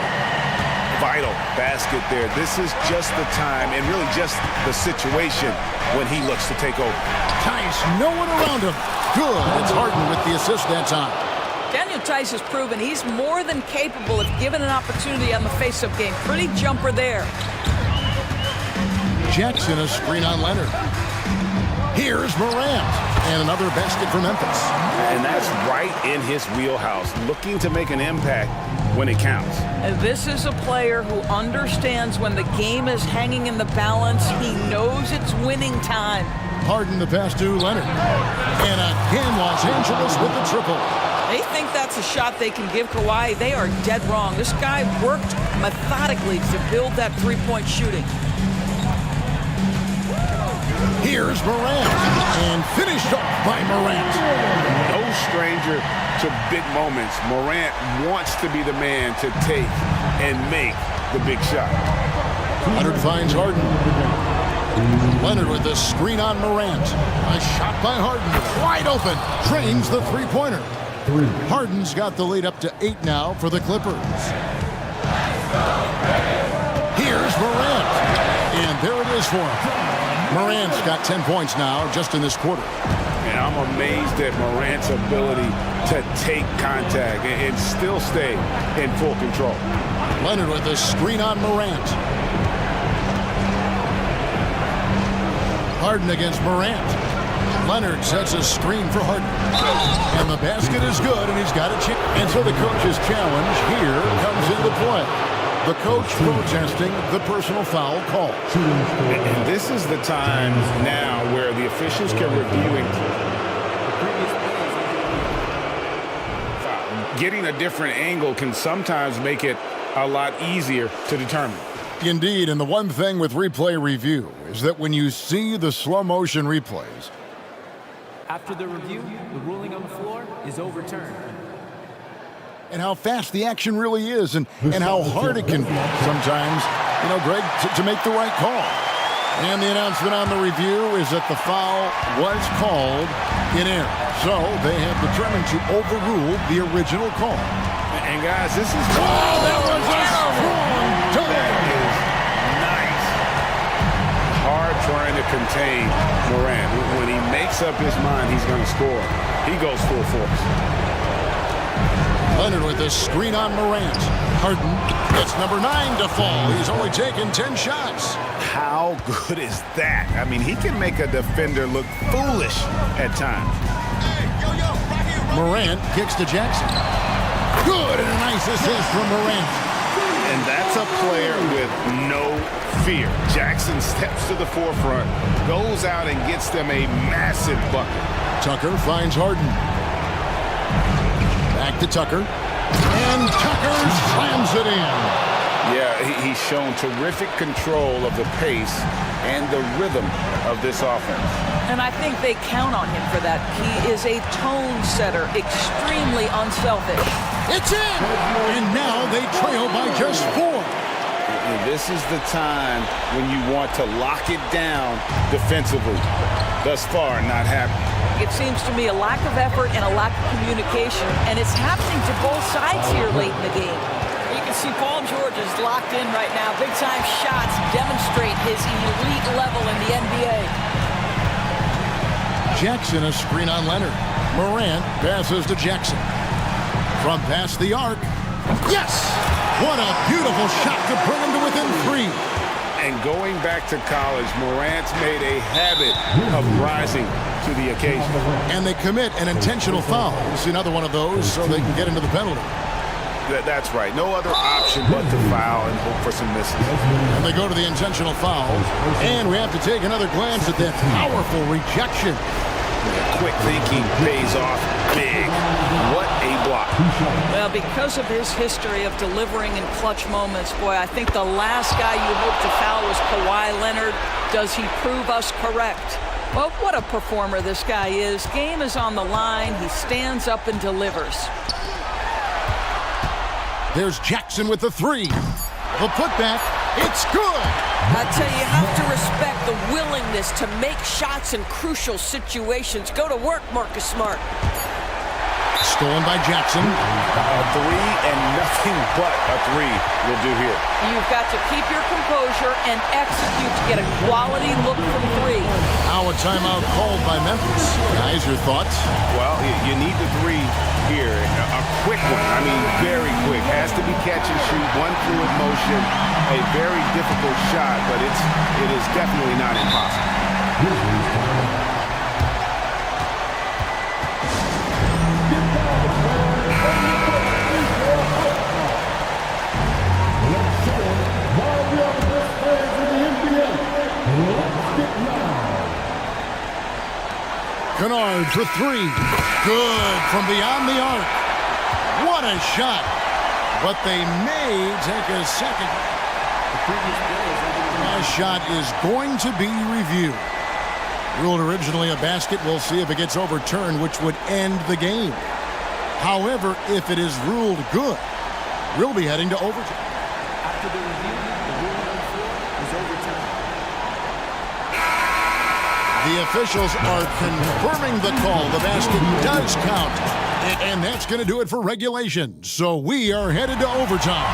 Vital basket there. This is just the time and really just the situation when he looks to take over. Tice, no one around him. Good. It's Harden with the assist that time. Daniel Tice has proven he's more than capable if given an opportunity on the face-up game. Pretty jumper there. Jackson, a screen on Leonard. Here's Morant. And another basket for Memphis. And that's right in his wheelhouse, looking to make an impact when it counts. And this is a player who understands when the game is hanging in the balance. He knows it's winning time. Harden the pass to Leonard. And again, Los Angeles with the triple. They think that's a shot they can give Kawhi. They are dead wrong. This guy worked methodically to build that three-point shooting. Here's Morant, and finished off by Morant. No stranger to big moments. Morant wants to be the man to take and make the big shot. Leonard finds Harden. Leonard with the screen on Morant. A shot by Harden, wide open, drains the three-pointer. Harden's got the lead up to 8 now for the Clippers. Here's Morant, and there it is for him. Morant's got 10 points now just in this quarter. And I'm amazed at Morant's ability to take contact and still stay in full control. Leonard with the screen on Morant. Harden against Morant. Leonard sets a screen for Harden. And the basket is good, and he's got a chip. And so the coach's challenge here comes into play. The coach protesting the personal foul call. And this is the time now where the officials can review and getting a different angle can sometimes make it a lot easier to determine. Indeed, and the one thing with replay review is that when you see the slow motion replays, After the review, the ruling on the floor is overturned. and how fast the action really is, and how hard it can be sometimes, Greg, to make the right call. And the announcement on the review is that the foul was called in error. So they have determined to overrule the original call. And guys, this is that was a strong dunk. Nice. Hard trying to contain Morant. When he makes up his mind he's going to score, he goes full force. Leonard with the screen on Morant. Harden gets number 9 to fall. He's only taken 10 shots. How good is that? I mean, he can make a defender look foolish at times. Morant kicks to Jackson. Good, and a nice assist from Morant. And that's a player with no fear. Jackson steps to the forefront, goes out and gets them a massive bucket. Tucker finds Harden. Back to Tucker. And Tucker slams it in. Yeah, he's shown terrific control of the pace and the rhythm of this offense. And I think they count on him for that. He is a tone setter, extremely unselfish. It's in! And now they trail by just 4. And this is the time when you want to lock it down defensively. Thus far, not happening. It seems to me a lack of effort and a lack of communication, and it's happening to both sides here late in the game. You can see Paul George is locked in right now. Big-time shots demonstrate his elite level in the NBA. Jackson a screen on Leonard. Morant passes to Jackson. From past the arc. Yes! What a beautiful shot to bring him to within 3. And going back to college, Morant's made a habit of rising to the occasion. And they commit an intentional foul. It's another one of those so they can get into the penalty. That's right. No other option but to foul and hope for some misses. And they go to the intentional foul. And we have to take another glance at that powerful rejection. Quick thinking pays off big. What a block. Well, because of his history of delivering in clutch moments, boy, I think the last guy you hope to foul was Kawhi Leonard. Does he prove us correct? Well, what a performer this guy is. Game is on the line. He stands up and delivers. There's Jackson with the 3. The putback, it's good. I tell you have to respect the willingness to make shots in crucial situations. Go to work, Marcus Smart. Stolen by Jackson. A 3 and nothing but a 3 will do here. You've got to keep your composure and execute to get a quality look from 3. Now a timeout called by Memphis. Guys, your thoughts? Well, you need the 3 here. A quick one. I mean, very quick. Has to be catch and shoot. One fluid motion. A very difficult shot, but it is definitely not impossible. Kennard for 3. Good from beyond the arc. What a shot. But they may take a second. The shot is going to be reviewed. Ruled originally a basket, we'll see if it gets overturned, which would end the game. However, if it is ruled good, we'll be heading to overtime. After the review, the ruling on the floor is overturned. The officials are confirming the call. The basket does count. And that's going to do it for regulation. So we are headed to overtime.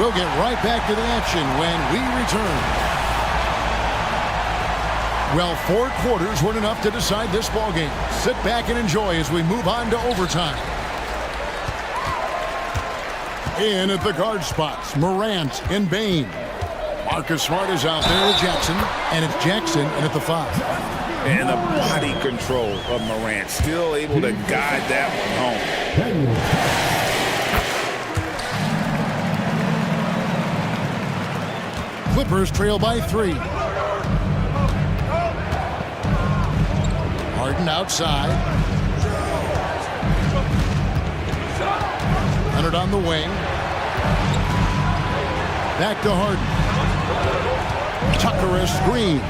We'll get right back to the action when we return. Well, 4 quarters weren't enough to decide this ball game. Sit back and enjoy as we move on to overtime. In at the guard spots, Morant and Bain. Marcus Smart is out there with Jackson, and it's Jackson in at the 5. And the body control of Morant, still able to guide that one home. Clippers trail by 3. Harden outside. Leonard on the wing. Back to Harden. Tucker a screen.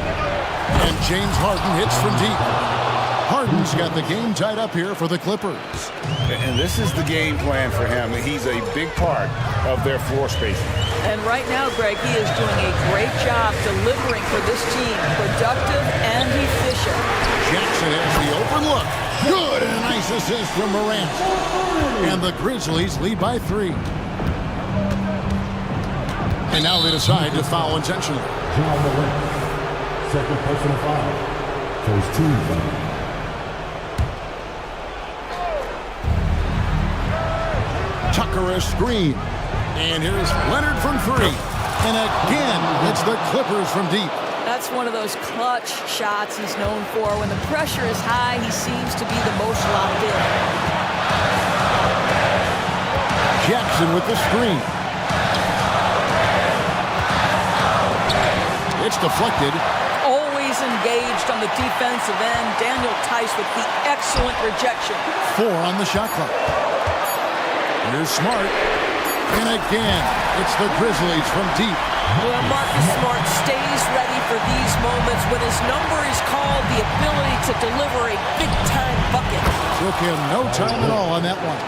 And James Harden hits from deep. Harden's got the game tied up here for the Clippers. And this is the game plan for him. He's a big part of their floor spacing. And right now, Greg, he is doing a great job delivering for this team. Productive and efficient. Jackson has the open look. Good, and a nice assist from Morant. And the Grizzlies lead by 3. And now they decide to foul intentionally. Second personal foul. First team foul. Tucker a screen. And here's Leonard from 3. And again, it's the Clippers from deep. That's one of those clutch shots he's known for. When the pressure is high, he seems to be the most locked in. Jackson with the screen. It's deflected. Always engaged on the defensive end. Daniel Tice with the excellent rejection. 4 on the shot clock. Here's Smart. And again, it's the Grizzlies from deep. Well, Marcus Smart stays ready for these moments. When his number is called, the ability to deliver a big-time bucket. Took him no time at all on that one.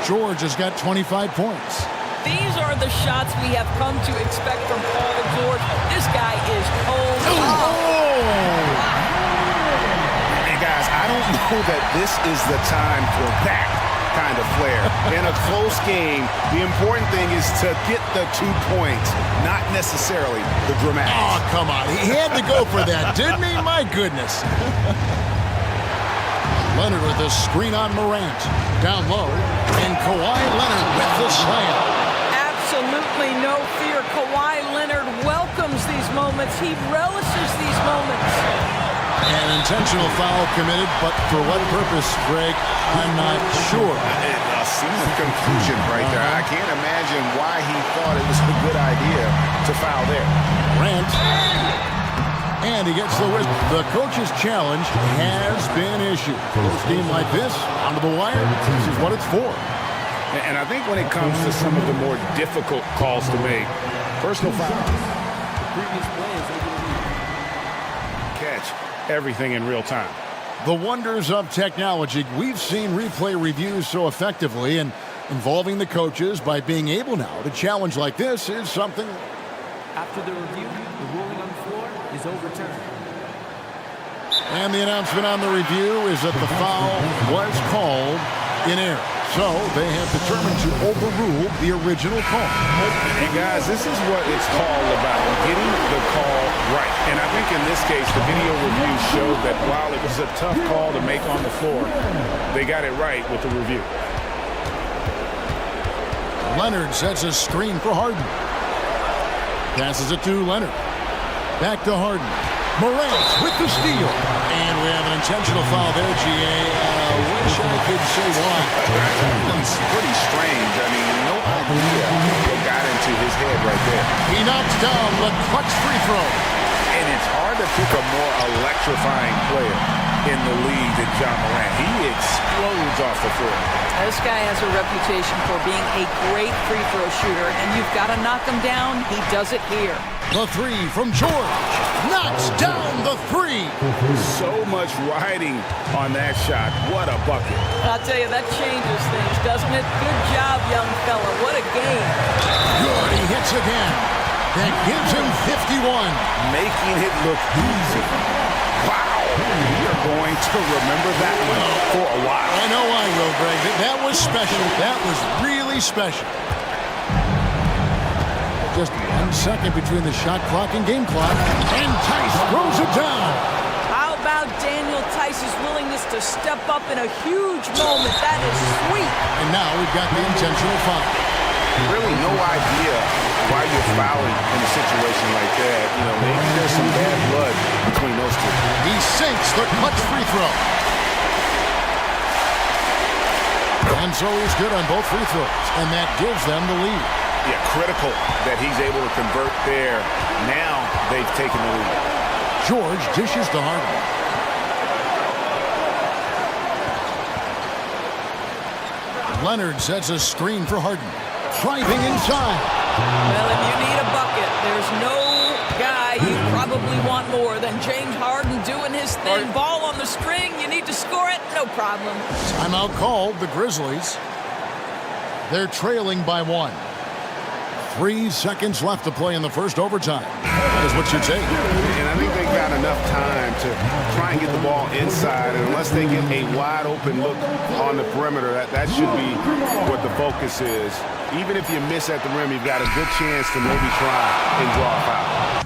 George has got 25 points. These are the shots we have come to expect from Paul George. This guy is home. And guys, I don't know that this is the time for that kind of flair. In a close game, the important thing is to get the 2 points, not necessarily the dramatics. Oh, come on. He had to go for that, didn't he? My goodness. Leonard with a screen on Morant. Down low. And Kawhi Leonard with the slam. Absolutely no fear. Kawhi Leonard welcomes these moments. He relishes these moments. An intentional foul committed, but for what purpose, Greg? I'm not sure. A scene of confusion right there. I can't imagine why he thought it was a good idea to foul there. Grant. And he gets the whistle. The coach's challenge has been issued. Close game like this, onto the wire, this is what it's for. And I think when it comes to some of the more difficult calls to make, personal foul. The previous play is over the lead. Catch everything in real time. The wonders of technology. We've seen replay reviews so effectively, and involving the coaches by being able now to challenge like this is something. After the review, the ruling on the floor is overturned. And the announcement on the review is that the foul was called in error. So they have determined to overrule the original call. And guys, this is what it's all about, getting the call right. And I think in this case, the video review showed that while it was a tough call to make on the floor, they got it right with the review. Leonard sets a screen for Harden. Passes it to Leonard. Back to Harden. Morant with the steal. And we have an intentional foul there, G.A. Wish I could say why. It's pretty strange. I mean, no idea what got into his head right there. He knocks down the clutch free throw. And it's hard to pick a more electrifying player in the league than John Morant. He explodes off the floor. This guy has a reputation for being a great free throw shooter, and you've got to knock him down. He does it here. The 3 from George. knocks down the three. So much riding on that shot. What a bucket. I'll tell you, that changes things, doesn't it? Good job, young fella. What a game. Good, he hits again. That gives him 51. Making it look easy. Wow. You're going to remember that one for a while. I know I will, Greg. That was special. That was really special. Just 1 second between the shot clock and game clock. And Tice throws it down. How about Daniel Tice's willingness to step up in a huge moment? That is sweet. And now we've got the intentional foul. Really no idea why you're fouling in a situation like that. You know, maybe there's some bad blood between those two. He sinks the clutch free throw. And so he's good on both free throws. And that gives them the lead. Yeah, critical that he's able to convert there. Now they've taken the lead. George dishes to Harden. Leonard sets a screen for Harden. Driving inside. Well, if you need a bucket, there's no guy you probably want more than James Harden doing his thing. Ball on the string, you need to score it, no problem. Timeout called, the Grizzlies. They're trailing by 1. 3 seconds left to play in the first overtime. That is what you take. And I think they've got enough time to try and get the ball inside. And unless they get a wide open look on the perimeter, that should be what the focus is. Even if you miss at the rim, you've got a good chance to maybe try and draw a foul.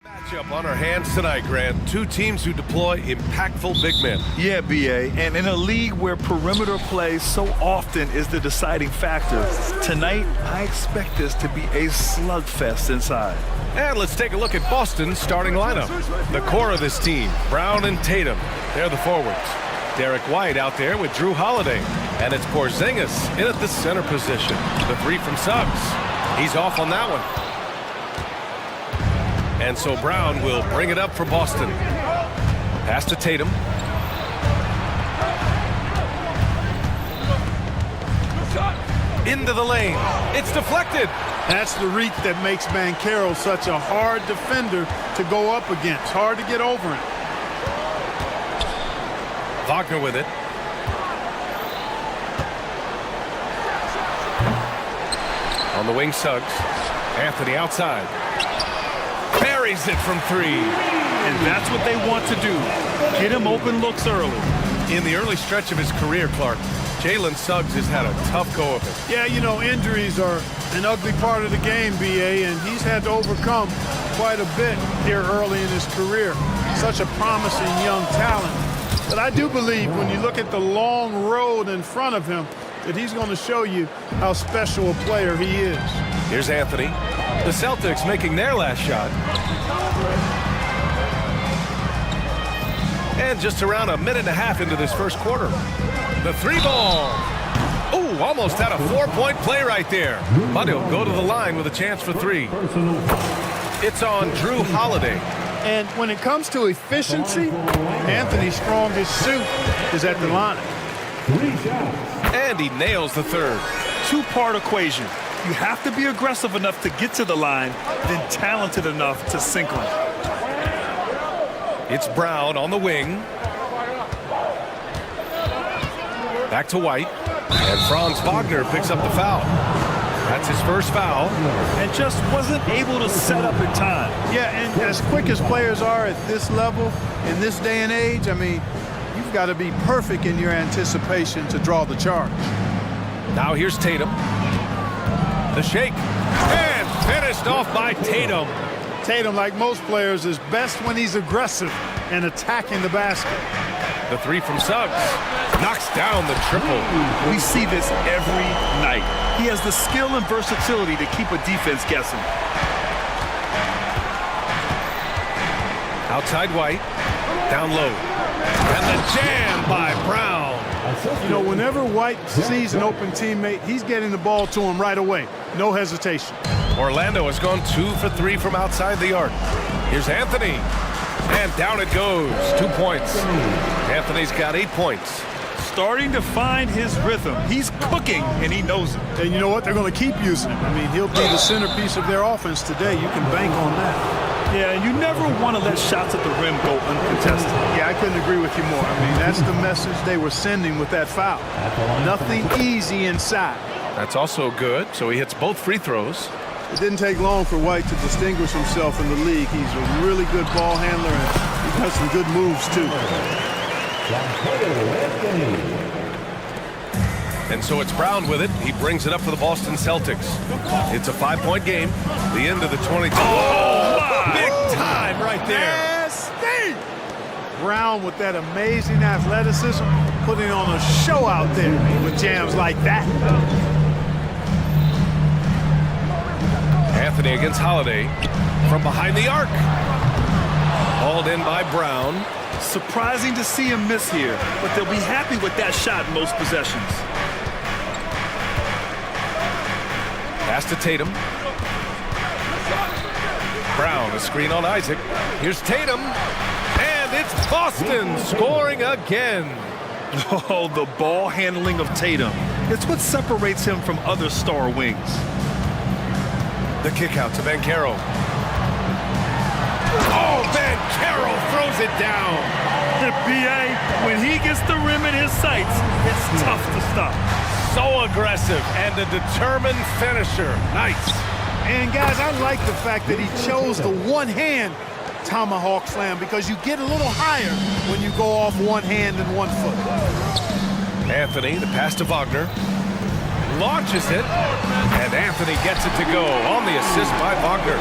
Matchup on our hands tonight, Grant. Two teams who deploy impactful big men. Yeah, BA. And in a league where perimeter play so often is the deciding factor, tonight I expect this to be a slugfest inside. And let's take a look at Boston's starting lineup. The core of this team, Brown and Tatum. They're the forwards. Derek White out there with Drew Holiday. And it's Porzingis in at the center position. The three from Suggs. He's off on that one. And so Brown will bring it up for Boston. Pass to Tatum. Into the lane. It's deflected. That's the reach that makes Banchero such a hard defender to go up against. Hard to get over him. Wagner with it. On the wing, Suggs. Anthony outside. Buries it from 3. And that's what they want to do. Get him open looks early. In the early stretch of his career, Clark, Jalen Suggs has had a tough go of it. Yeah, you know, injuries are an ugly part of the game, B.A., and he's had to overcome quite a bit here early in his career. Such a promising young talent. But I do believe when you look at the long road in front of him, that he's going to show you how special a player he is. Here's Anthony. The Celtics making their last shot. And just around a minute and a half into this first quarter. The 3-ball. Ooh, almost had a 4-point play right there. But he'll go to the line with a chance for 3. It's on Drew Holiday. And when it comes to efficiency, Anthony's strongest suit is at the line. And he nails the third. Two-part equation. You have to be aggressive enough to get to the line, then talented enough to sink them. It's Brown on the wing. Back to White. And Franz Wagner picks up the foul. That's his first foul. And just wasn't able to set up in time. Yeah, and as quick as players are at this level, in this day and age, I mean, you've got to be perfect in your anticipation to draw the charge. Now here's Tatum. The shake. And finished off by Tatum. Tatum, like most players, is best when he's aggressive and attacking the basket. The 3 from Suggs. Knocks down the triple. We see this every night. He has the skill and versatility to keep a defense guessing. Outside White. Down low. And the jam by Brown. You know, whenever White sees an open teammate, he's getting the ball to him right away. No hesitation. Orlando has gone 2 for 3 from outside the arc. Here's Anthony. And down it goes. 2 points. Anthony's got 8 points. Starting to find his rhythm. He's cooking, and he knows it. And you know what? They're going to keep using him. I mean, he'll be the centerpiece of their offense today. You can bank on that. Yeah, and you never want to let shots at the rim go uncontested. Yeah, I couldn't agree with you more. I mean, that's the message they were sending with that foul. Nothing easy inside. That's also good. So he hits both free throws. It didn't take long for White to distinguish himself in the league. He's a really good ball handler, and he has some good moves, too. And so it's Brown with it. He brings it up for the Boston Celtics. It's a 5-point game. The end of the 22. Oh, big time right there. Nasty! Brown with that amazing athleticism, putting on a show out there with jams like that. Anthony against Holiday from behind the arc. Hauled in by Brown. Surprising to see him miss here, but they'll be happy with that shot in most possessions. Pass to Tatum. Brown, a screen on Isaac. Here's Tatum. And it's Boston scoring again. Oh, the ball handling of Tatum. It's what separates him from other star wings. The kick out to Banchero. Oh, Banchero throws it down. The BA, when he gets the rim in his sights, it's tough to stop. So aggressive and a determined finisher. Nice. And guys, I like the fact that he chose the one-hand tomahawk slam because you get a little higher when you go off one hand and 1 foot. Anthony, the pass to Wagner. Launches it, and Anthony gets it to go on the assist by Wagner.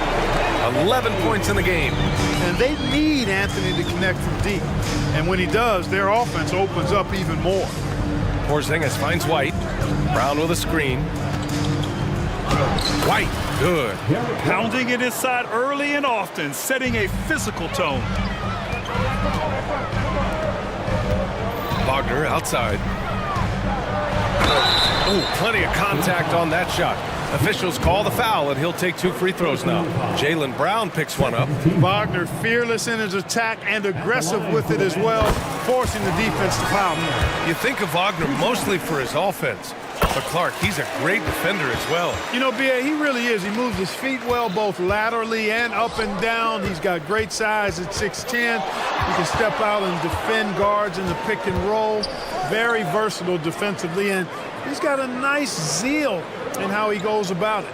11 points in the game. And they need Anthony to connect from deep. And when he does, their offense opens up even more. Porzingis finds White. Brown with a screen. White, good. Pounding it inside early and often, setting a physical tone. Wagner outside. Oh, plenty of contact on that shot. Officials call the foul, and he'll take 2 free throws now. Jaylen Brown picks one up. Wagner fearless in his attack and aggressive with it as well, forcing the defense to foul him. You think of Wagner mostly for his offense, But Clark, he's a great defender as well. You know, B.A., he really is. He moves his feet well, both laterally and up and down. He's got great size at 6'10". He can step out and defend guards in the pick and roll. Very versatile defensively, and he's got a nice zeal in how he goes about it.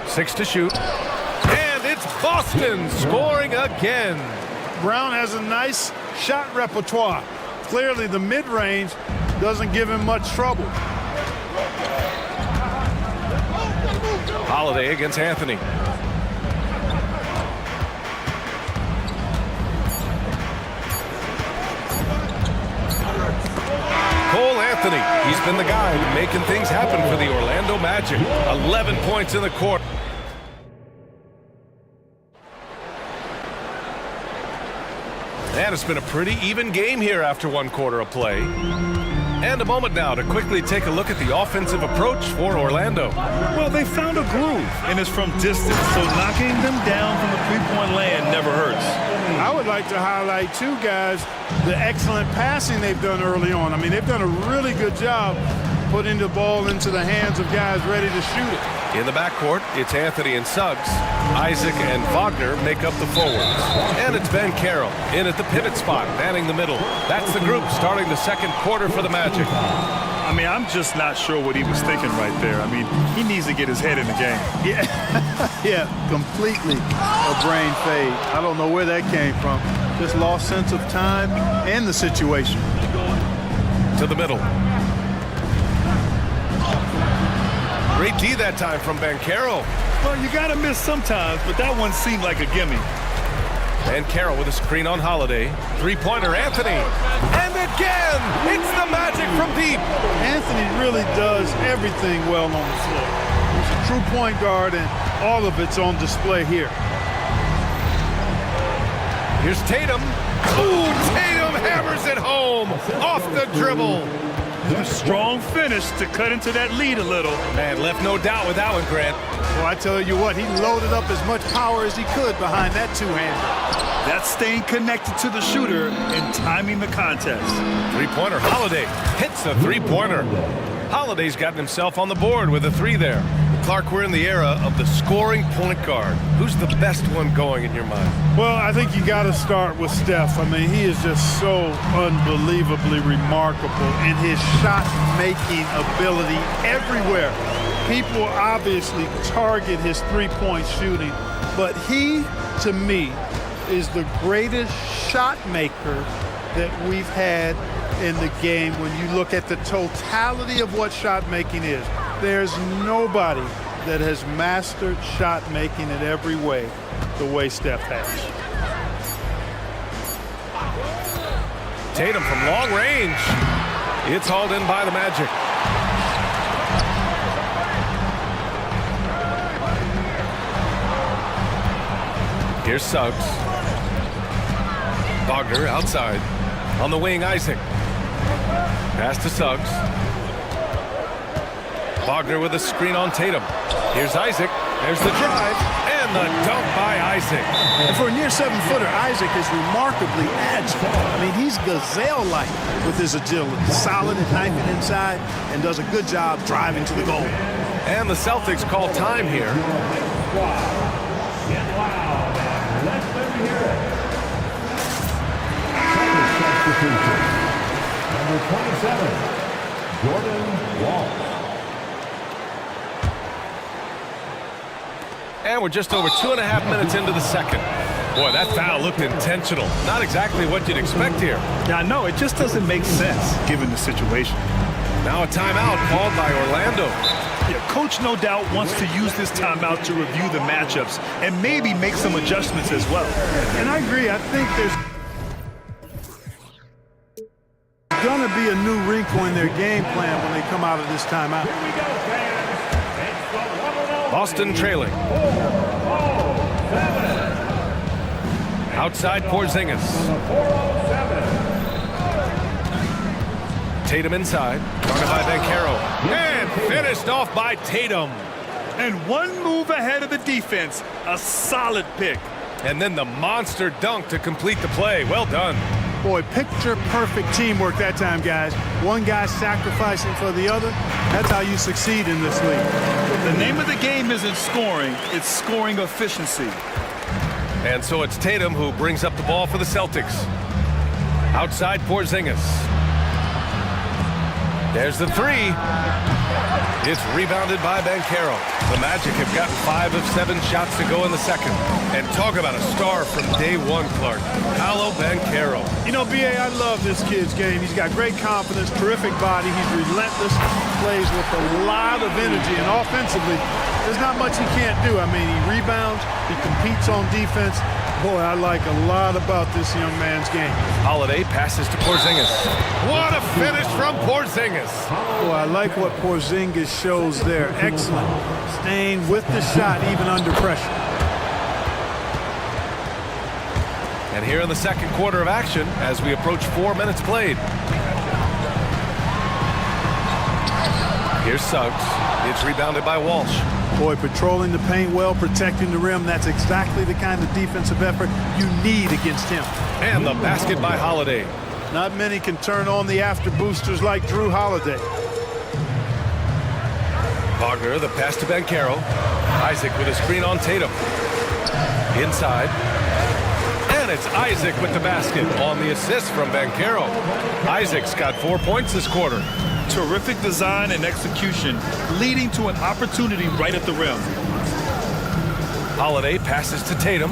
6 to shoot. And it's Boston scoring again. Brown has a nice shot repertoire. Clearly, the mid-range doesn't give him much trouble. Holiday against Anthony. Cole Anthony, he's been the guy making things happen for the Orlando Magic. 11 points in the quarter. And it's been a pretty even game here after 1 quarter of play. And a moment now to quickly take a look at the offensive approach for Orlando. Well, they found a groove, and it's from distance, so knocking them down from the three-point land never hurts. I would like to highlight, too, guys, the excellent passing they've done early on. I mean, they've done a really good job putting the ball into the hands of guys ready to shoot it. In the backcourt, it's Anthony and Suggs. Isaac and Wagner make up the forwards. And it's Ben Carroll in at the pivot spot, manning the middle. That's the group starting the second quarter for the Magic. I mean, I'm just not sure what he was thinking right there. I mean, he needs to get his head in the game. Yeah, completely a brain fade. I don't know where that came from. Just lost sense of time and the situation. To the middle. Great D that time from Ben Carroll. Well, you got to miss sometimes, but that one seemed like a gimme. Ben Carroll with a screen on Holiday. Three-pointer, Anthony. And again, it's the Magic from deep. Anthony really does everything well on the floor. He's a true point guard, and all of it's on display here. Here's Tatum. Ooh, Tatum hammers it home. Off the dribble. A strong finish to cut into that lead a little. Man, left no doubt with that one, Grant. Well, I tell you what, he loaded up as much power as he could behind that two-hander. That's staying connected to the shooter and timing the contest. Three-pointer, Holiday hits a three-pointer. Holiday's gotten himself on the board with a 3 there. Clark, we're in the era of the scoring point guard. Who's the best one going in your mind? Well, I think you got to start with Steph. I mean, he is just so unbelievably remarkable in his shot-making ability everywhere. People obviously target his three-point shooting, but he, to me, is the greatest shot maker that we've had in the game when you look at the totality of what shot making is. There's nobody that has mastered shot making in every way the way Steph has. Tatum from long range. It's hauled in by the Magic. Here's Suggs. Wagner outside. On the wing, Isaac. Pass to Suggs. Wagner with a screen on Tatum. Here's Isaac. There's the drive. And the dunk by Isaac. And for a near 7-footer, Isaac is remarkably agile. I mean, he's gazelle-like with his agility. Solid at knifing inside and does a good job driving to the goal. And the Celtics call time here. Number 27, Jordan Wall. And we're just over 2.5 minutes into the second. Boy, that foul looked intentional. Not exactly what you'd expect here. Yeah, I know. It just doesn't make sense given the situation. Now a timeout called by Orlando. Yeah, coach no doubt wants to use this timeout to review the matchups and maybe make some adjustments as well. And I agree. I think there's going to be a new wrinkle in their game plan when they come out of this timeout. Boston trailing. Outside Porzingis. Tatum inside. Guarded by Bankero. And finished off by Tatum. And one move ahead of the defense. A solid pick. And then the monster dunk to complete the play. Well done. Boy, picture-perfect teamwork that time, guys. One guy sacrificing for the other. That's how you succeed in this league. The name of the game isn't scoring, it's scoring efficiency. And so it's Tatum who brings up the ball for the Celtics. Outside Porzingis. There's the three. It's rebounded by Banchero. The Magic have gotten 5 of 7 shots to go in the second. And talk about a star from day one, Clark. Paolo Banchero. You know, B.A., I love this kid's game. He's got great confidence, terrific body. He's relentless, plays with a lot of energy. And offensively, there's not much he can't do. I mean, he rebounds, he competes on defense. Boy, I like a lot about this young man's game. Holiday passes to Porzingis. What a finish from Porzingis. Boy, I like what Porzingis shows there. Excellent. Staying with the shot even under pressure. And here in the second quarter of action as we approach 4 minutes played. Here's Suggs. It's rebounded by Walsh. Boy, patrolling the paint well, protecting the rim. That's exactly the kind of defensive effort you need against him. And the basket by Holiday. Not many can turn on the after boosters like Drew Holiday. Wagner, the pass to Banchero. Isaac with a screen on Tatum. Inside. And it's Isaac with the basket on the assist from Banchero. Isaac's got 4 points this quarter. Terrific design and execution, leading to an opportunity right at the rim. Holiday passes to Tatum.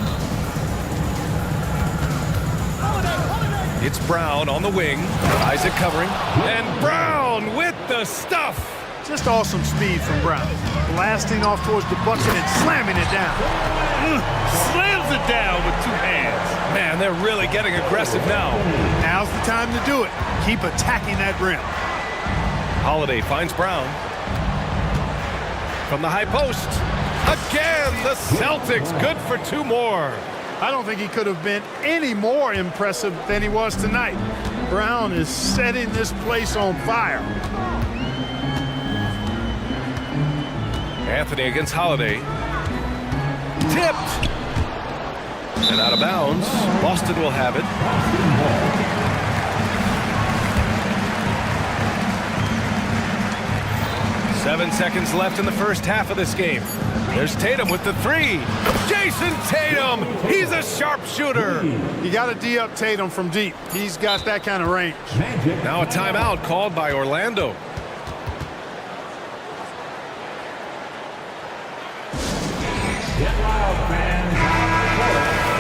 It's Brown on the wing. Isaac covering. And Brown with the stuff. Just awesome speed from Brown. Blasting off towards the bucket and slamming it down. Slams it down with 2 hands. Man, they're really getting aggressive now. Now's the time to do it. Keep attacking that rim. Holiday finds Brown. From the high post. Again, the Celtics good for 2 more. I don't think he could have been any more impressive than he was tonight. Brown is setting this place on fire. Anthony against Holiday. Tipped. And out of bounds. Boston will have it. Seven seconds left in the first half of this game. There's Tatum with the three. Jason Tatum, he's a sharpshooter. You got to D up Tatum from deep. He's got that kind of range. Now a timeout called by Orlando. Get loud, fans.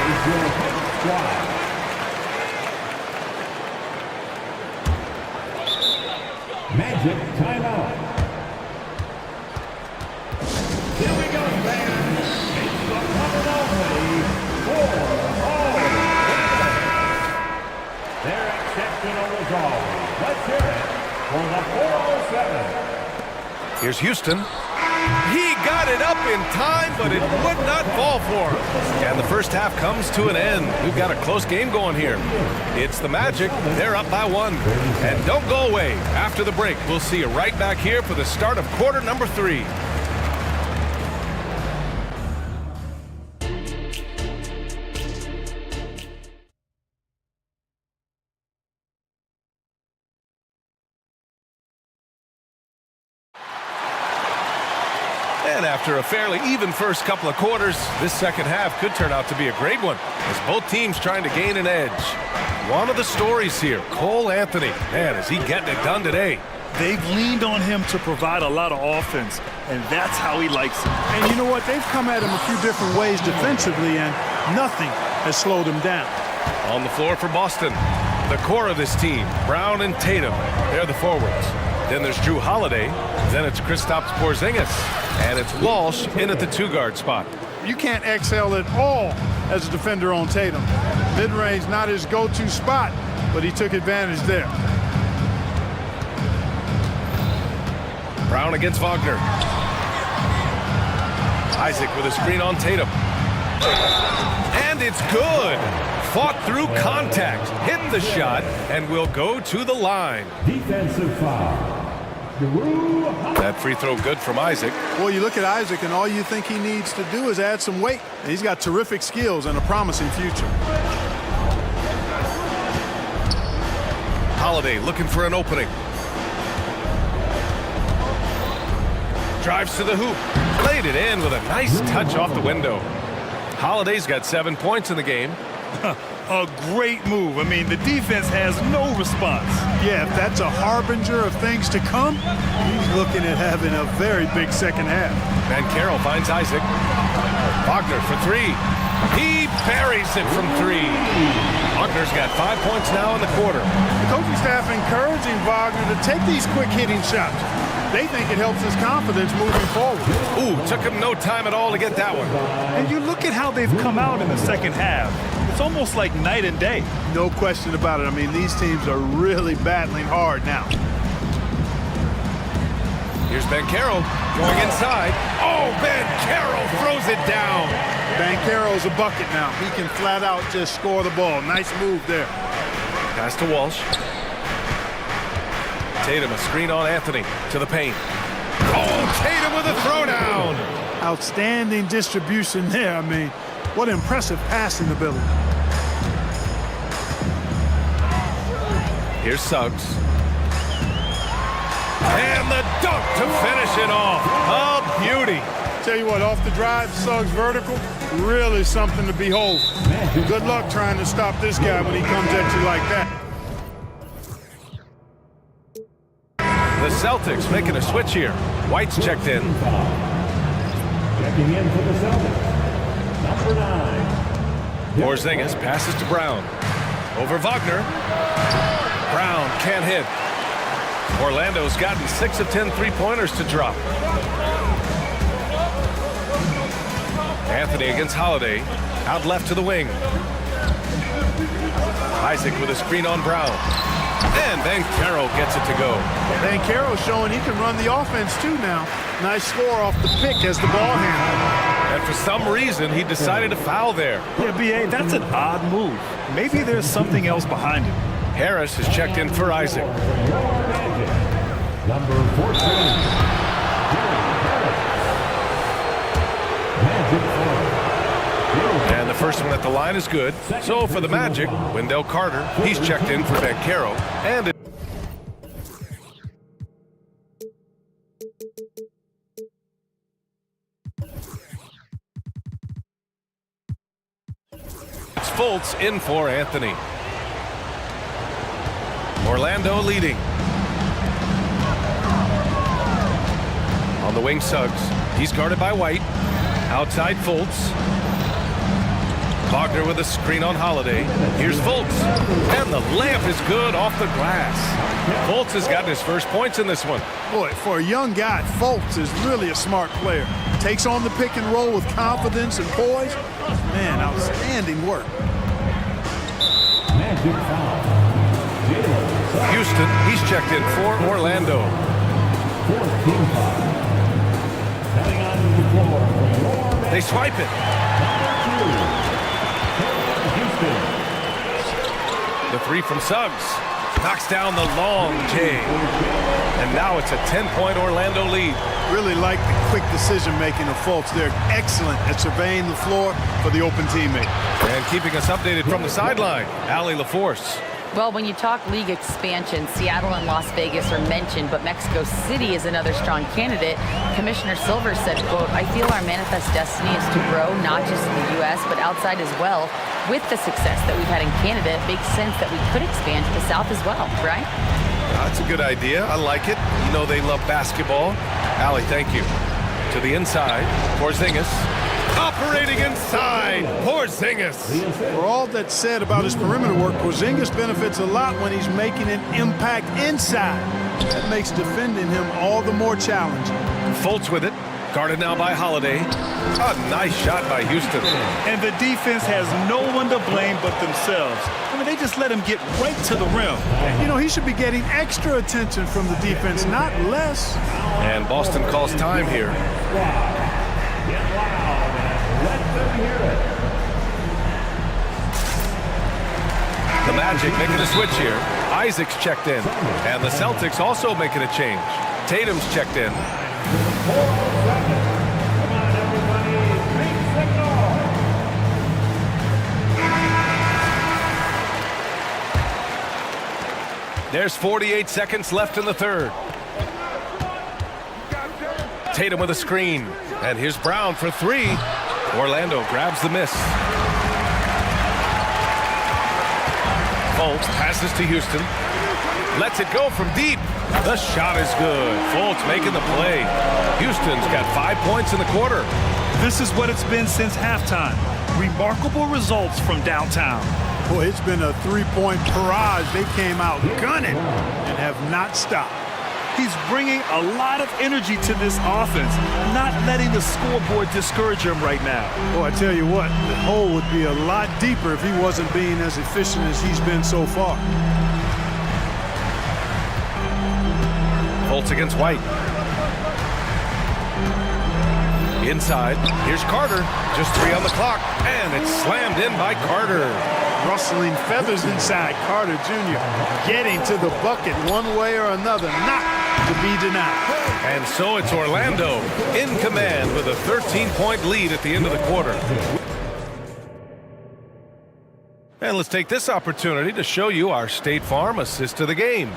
Is your squad. Magic timeout. Here we go, fans. It's the one and only for all. They're exceptional as always. Let's hear it for the 407. Here's Houston. He got it up in time, but it would not fall for him. And the first half comes to an end. We've got a close game going here. It's the Magic. They're up by 1. And don't go away. After the break, we'll see you right back here for the start of quarter number 3. And after a fairly even first couple of quarters, this second half could turn out to be a great one, as both teams trying to gain an edge. One of the stories here, Cole Anthony. Man, is he getting it done today. They've leaned on him to provide a lot of offense, and that's how he likes it. And you know what? They've come at him a few different ways defensively, and nothing has slowed him down. On the floor for Boston, the core of this team, Brown and Tatum, they're the forwards. Then there's Drew Holiday, then it's Kristaps Porzingis, and it's Walsh in at the 2-guard spot. You can't excel at all as a defender on Tatum. Mid-range not his go-to spot, but he took advantage there. Brown against Wagner. Isaac with a screen on Tatum. And it's good. Fought through contact, hit the shot, and will go to the line. Defensive foul. That free throw good from Isaac. Well, you look at Isaac, and all you think he needs to do is add some weight. And he's got terrific skills and a promising future. Holiday looking for an opening. Drives to the hoop. Laid it in with a nice touch off the window. Holiday's got 7 points in the game. A great move. I mean, the defense has no response. Yeah, if that's a harbinger of things to come, he's looking at having a very big second half. Van Carroll finds Isaac. Wagner for three. He buries it from three. Wagner's got 5 points now in the quarter. The coaching staff encouraging Wagner to take these quick hitting shots. They think it helps his confidence moving forward. Ooh, took him no time at all to get that one. And you look at how they've come out in the second half. It's almost like night and day. No question about it. I mean, these teams are really battling hard now. Here's Ben Carroll going inside. Oh, Ben Carroll throws it down. Ben Carroll's a bucket now. He can flat out just score the ball. Nice move there. Pass to Walsh. Tatum, a screen on Anthony to the paint. Oh, Tatum with a throwdown. Outstanding distribution there. I mean, what impressive passing ability. Here's Suggs. And the dunk to finish it off. A beauty. Tell you what, off the drive, Suggs vertical, really something to behold. Good luck trying to stop this guy when he comes at you like that. The Celtics making a switch here. White's checked in. Checking in for the Celtics, number 9. Porzingis passes to Brown. Over Wagner. Brown can't hit. Orlando's gotten 6 of 10 three-pointers to drop. Anthony against Holiday. Out left to the wing. Isaac with a screen on Brown. And Van Carroll gets it to go. Van Carroll showing he can run the offense too now. Nice score off the pick as the ball handler. And for some reason, he decided to foul there. Yeah, B.A., that's an odd move. Maybe there's something else behind it. Harris has checked in for Isaac. Number 14. And the first one at the line is good. So for the Magic, Wendell Carter, he's checked in for Van Carroll. And it's Fultz in for Anthony. Orlando leading. On the wing, Suggs. He's guarded by White. Outside, Fultz. Wagner with a screen on Holiday. Here's Fultz. And the layup is good off the glass. Fultz has gotten his first points in this one. Boy, for a young guy, Fultz is really a smart player. Takes on the pick and roll with confidence and poise. Man, outstanding work. Houston, he's checked in for Orlando. They swipe it. The three from Suggs. Knocks down the long J. And now it's a 10-point Orlando lead. Really like the quick decision-making of Fultz. They're excellent at surveying the floor for the open teammate. And keeping us updated from the sideline, Allie LaForce. Well, when you talk league expansion, Seattle and Las Vegas are mentioned, but Mexico City is another strong candidate. Commissioner Silver said, quote, "I feel our manifest destiny is to grow not just in the U.S., but outside as well. With the success that we've had in Canada, it makes sense that we could expand to the South as well," right? That's a good idea. I like it. You know they love basketball. Allie, thank you. To the inside, Porzingis. Operating inside, Porzingis. For all that's said about his perimeter work, Porzingis benefits a lot when he's making an impact inside. That makes defending him all the more challenging. Fultz with it. Guarded now by Holiday. A nice shot by Houston. And the defense has no one to blame but themselves. I mean, they just let him get right to the rim. You know, he should be getting extra attention from the defense, not less. And Boston calls time here. The Magic making a switch here. Isaac's checked in. And the Celtics also making a change. Tatum's checked in. There's 48 seconds left in the third. Tatum with a screen. And here's Brown for three. Orlando grabs the miss. Fultz passes to Houston. Lets it go from deep. The shot is good. Fultz making the play. Houston's got 5 points in the quarter. This is what it's been since halftime. Remarkable results from downtown. Boy, it's been a three-point barrage. They came out gunning and have not stopped. He's bringing a lot of energy to this offense, not letting the scoreboard discourage him right now. Boy, I tell you what, the hole would be a lot deeper if he wasn't being as efficient as he's been so far. Fultz against White. Inside, here's Carter. Just 3 on the clock, and it's slammed in by Carter. Rustling feathers inside. Carter Jr. getting to the bucket one way or another, not to be denied. And so it's Orlando in command with a 13-point lead at the end of the quarter. And let's take this opportunity to show you our State Farm assist of the game.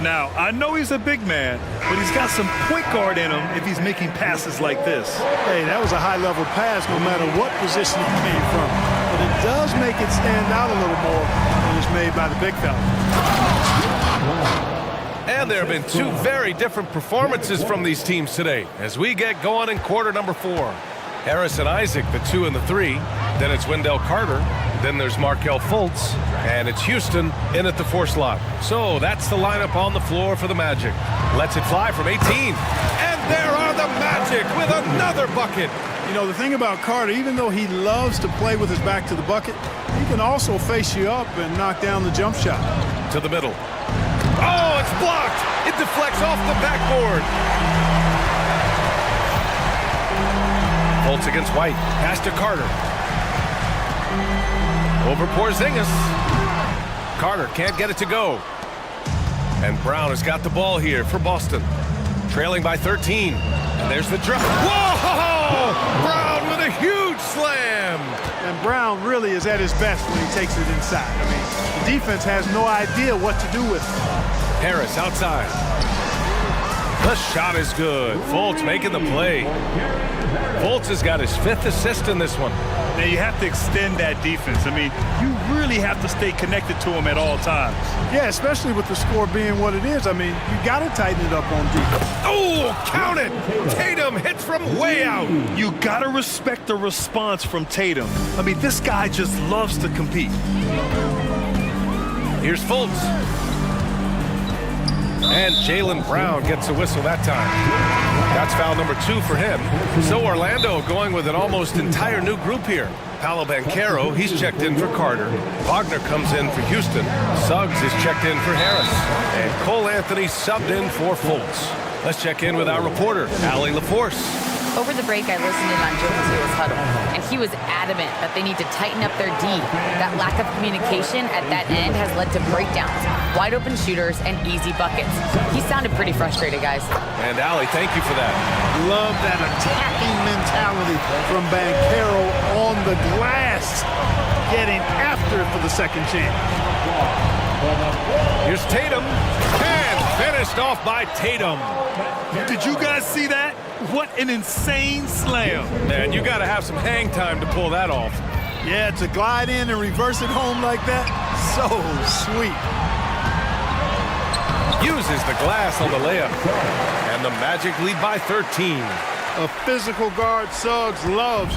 Now, I know he's a big man, but he's got some point guard in him if he's making passes like this. Hey, that was a high-level pass no matter what position it came from. But it does make it stand out a little more when it's made by the big fella. And there have been 2 very different performances from these teams today as we get going in quarter number 4. Harris and Isaac, the 2 and the 3. Then it's Wendell Carter. Then there's Markelle Fultz. And it's Houston in at the 4 slot. So that's the lineup on the floor for the Magic. Lets it fly from 18. And there are the Magic with another bucket. You know, the thing about Carter, even though he loves to play with his back to the bucket, he can also face you up and knock down the jump shot. To the middle. Oh, it's blocked. It deflects off the backboard. Fultz against White. Pass to Carter. Over Porzingis. Carter can't get it to go. And Brown has got the ball here for Boston. Trailing by 13. And there's the drop. Whoa! Brown with a huge slam. And Brown really is at his best when he takes it inside. I mean, the defense has no idea what to do with it. Harris outside. The shot is good. Fultz making the play. Fultz has got his 5th assist in this one. Now, you have to extend that defense. I mean, you really have to stay connected to him at all times. Yeah, especially with the score being what it is. I mean, you got to tighten it up on defense. Oh, count it! Tatum hits from way out. You got to respect the response from Tatum. I mean, this guy just loves to compete. Here's Fultz. And Jaylen Brown gets a whistle that time. That's foul number 2 for him. So Orlando going with an almost entire new group here. Paolo Banchero, he's checked in for Carter. Wagner comes in for Houston. Suggs is checked in for Harris. And Cole Anthony subbed in for Fultz. Let's check in with our reporter, Allie LaForce. Over the break, I listened in on Joe Mazzulla's huddle, and he was adamant that they need to tighten up their D. That lack of communication at that end has led to breakdowns, wide open shooters, and easy buckets. He sounded pretty frustrated, guys. And Allie, thank you for that. Love that attacking mentality from Banchero on the glass, getting after it for the second chance. Here's Tatum, and finished off by Tatum. Did you guys see that? What an insane slam. Man, you got to have some hang time to pull that off. Yeah, to glide in and reverse it home like that, so sweet. Uses the glass on the layup. And the Magic lead by 13. A physical guard, Suggs loves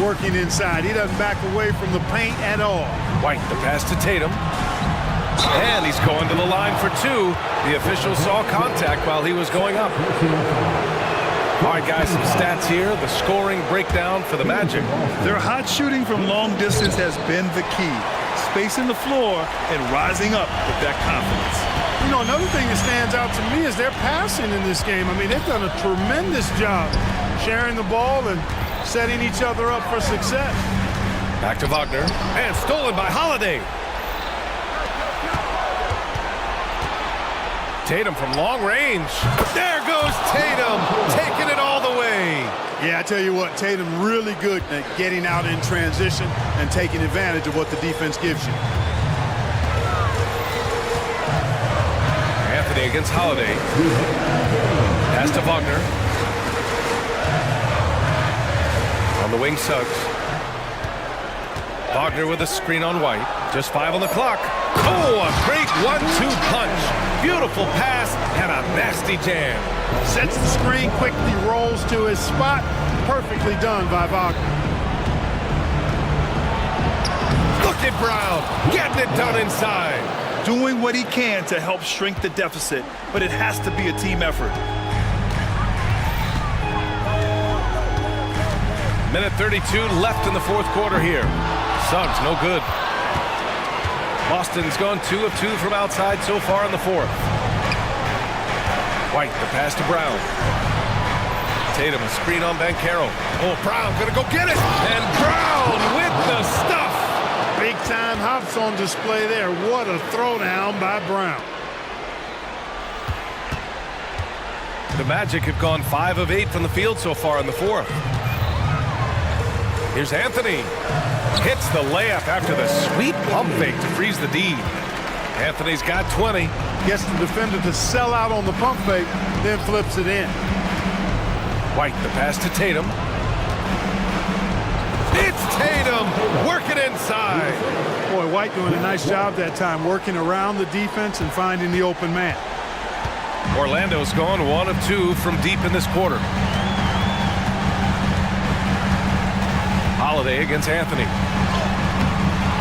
working inside. He doesn't back away from the paint at all. White, the pass to Tatum. And he's going to the line for 2. The official saw contact while he was going up. All right, guys, some stats here. The scoring breakdown for the Magic. Their hot shooting from long distance has been the key. Spacing the floor and rising up with that confidence. You know, another thing that stands out to me is their passing in this game. I mean, they've done a tremendous job sharing the ball and setting each other up for success. Back to Wagner. And stolen by Holiday. Tatum from long range. There goes Tatum, taking it all the way. Yeah, I tell you what, Tatum really good at getting out in transition and taking advantage of what the defense gives you. Holiday against Holiday. Pass to Wagner. On the wing, Suggs. Wagner with a screen on White. Just 5 on the clock. Oh, a great 1-2 punch. Beautiful pass and a nasty jam. Sets the screen, quickly rolls to his spot. Perfectly done by Wagner. Look at Brown, getting it done inside. Doing what he can to help shrink the deficit, but it has to be a team effort. Minute 32 left in the fourth quarter here. Suggs, no good. Boston's gone 2 of 2 from outside so far in the fourth. White, the pass to Brown. Tatum, a screen on Banchero. Oh, Brown gonna go get it! And Brown with the stuff! Big time hops on display there. What a throwdown by Brown. The Magic have gone 5 of 8 from the field so far in the fourth. Here's Anthony. Hits the layup after the sweet pump fake to freeze the D. Anthony's got 20. Gets the defender to sell out on the pump fake, then flips it in. White, the pass to Tatum. It's Tatum working inside. Boy, White doing a nice job that time, working around the defense and finding the open man. Orlando's gone 1 of 2 from deep in this quarter. Holiday against Anthony.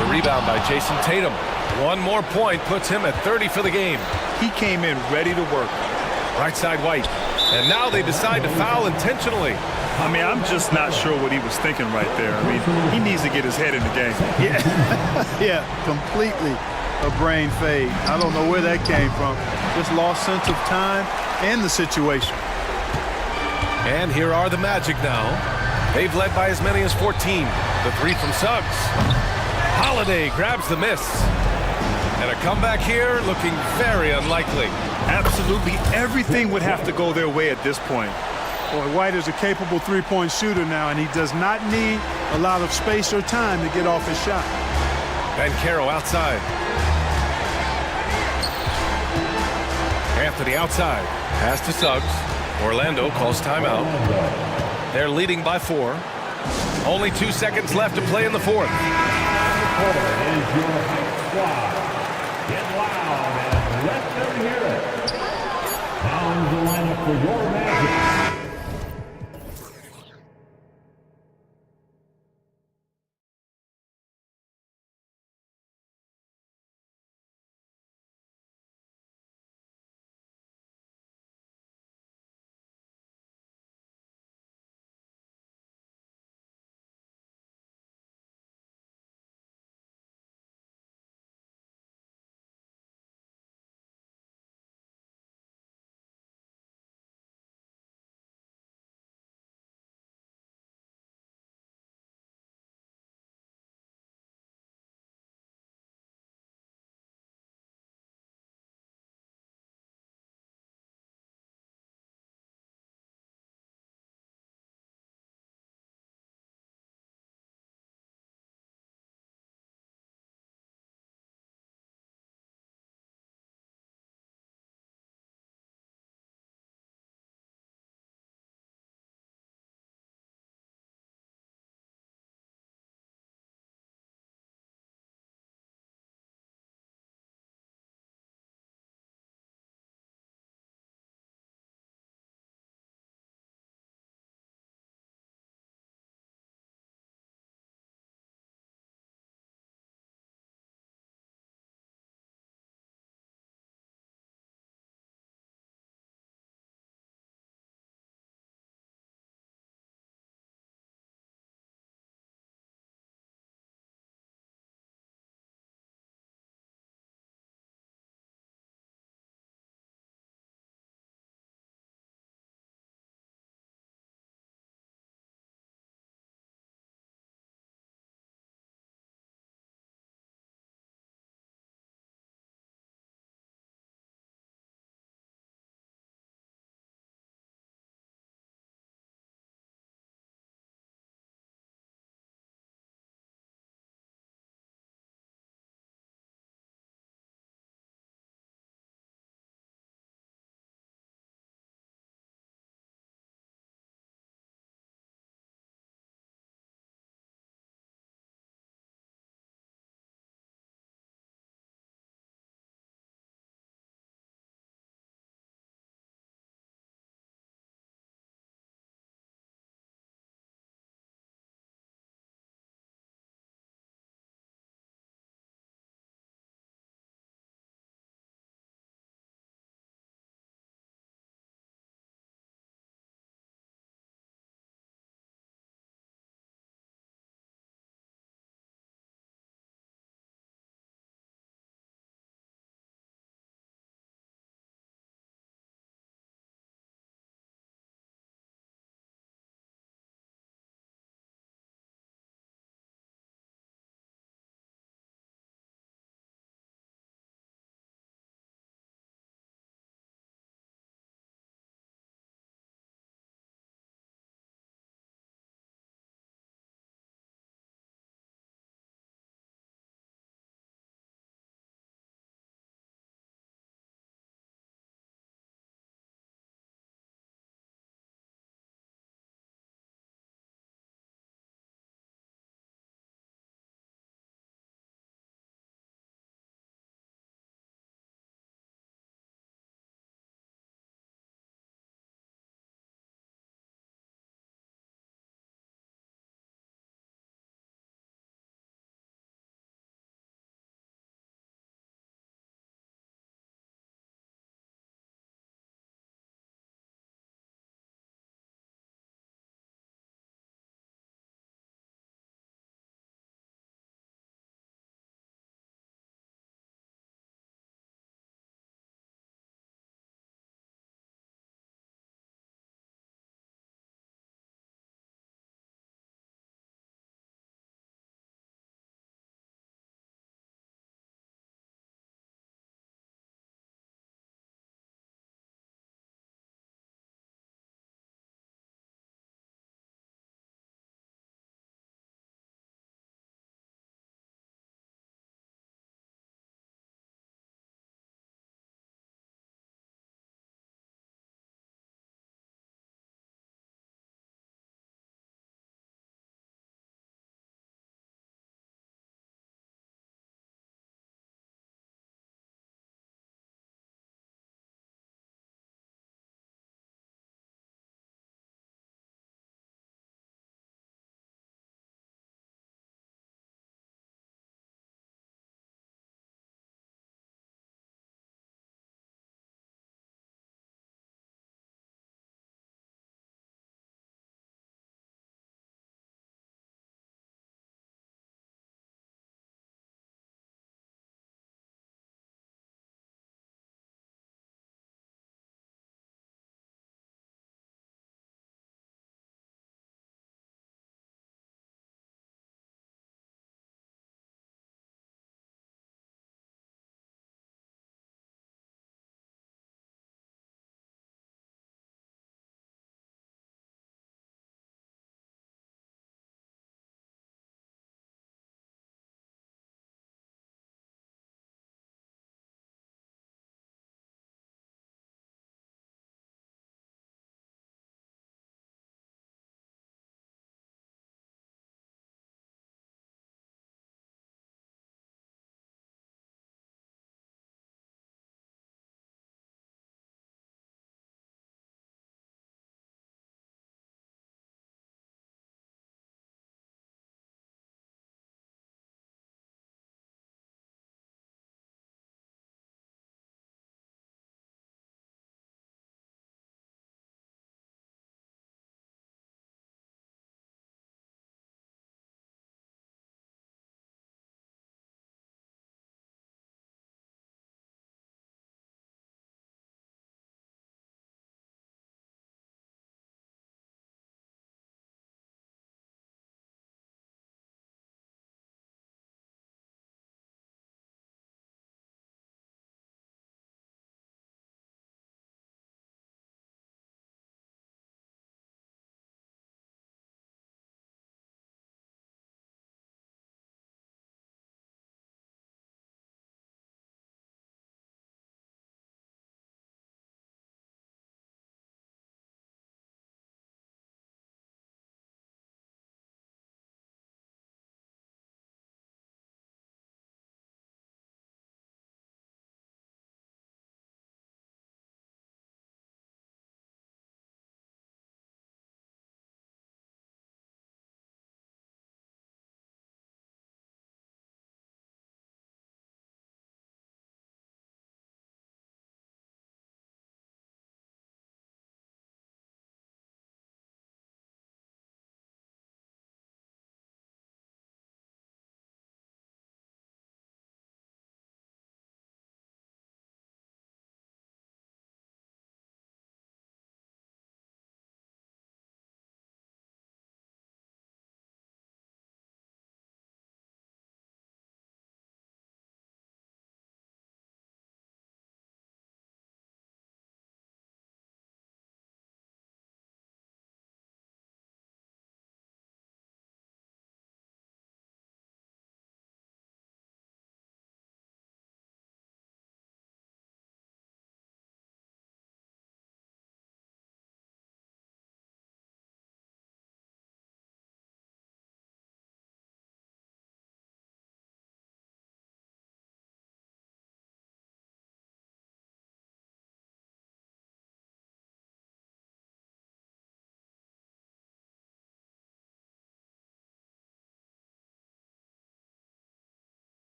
The rebound by Jason Tatum. 1 more point puts him at 30 for the game. He came in ready to work. Right side White. And now they decide to foul intentionally. I mean, I'm just not sure what he was thinking right there. I mean, he needs to get his head in the game. Yeah, yeah, completely a brain fade. I don't know where that came from. Just lost sense of time and the situation. And here are the Magic now. They've led by as many as 14. The 3 from Suggs. Holiday grabs the miss. And a comeback here looking very unlikely. Absolutely everything would have to go their way at this point. Boy, White is a capable three-point shooter now, and he does not need a lot of space or time to get off his shot. Banchero outside. Anthony outside. Pass to Suggs. Orlando calls timeout. They're leading by 4. Only 2 seconds left to play in the fourth. Get loud and let them hear it. Down the lineup for your Magic.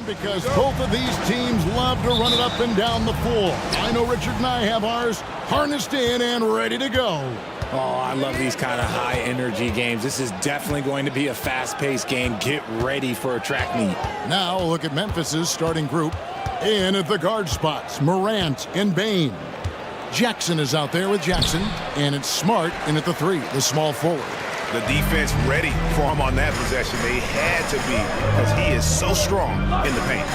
Because both of these teams love to run it up and down the floor. I know Richard and I have ours harnessed in and ready to go. Oh, I love these kind of high-energy games. This is definitely going to be a fast-paced game. Get ready for a track meet. Now look at Memphis's starting group. In at the guard spots, Morant and Bain. Jackson is out there with Jackson, and it's Smart in at the 3, the small forward. The defense ready for him on that possession. They had to be, because he is so strong in the paint.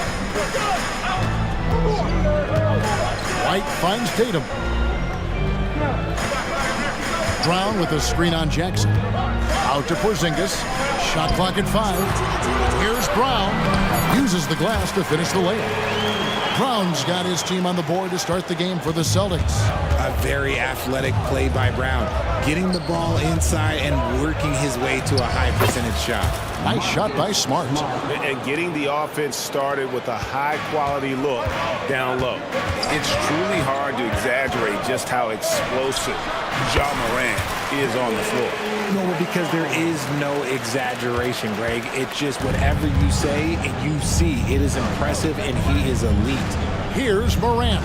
White finds Tatum. Brown with a screen on Jackson. Out to Porzingis. Shot clock at 5. Here's Brown. Uses the glass to finish the layup. Brown's got his team on the board to start the game for the Celtics. A very athletic play by Brown, getting the ball inside and working his way to a high percentage shot. Nice shot by Smart. And getting the offense started with a high-quality look down low. It's truly hard to exaggerate just how explosive Ja Morant is on the floor. No, because there is no exaggeration, Greg. It's just whatever you say and you see. It is impressive, and he is elite. Here's Morant.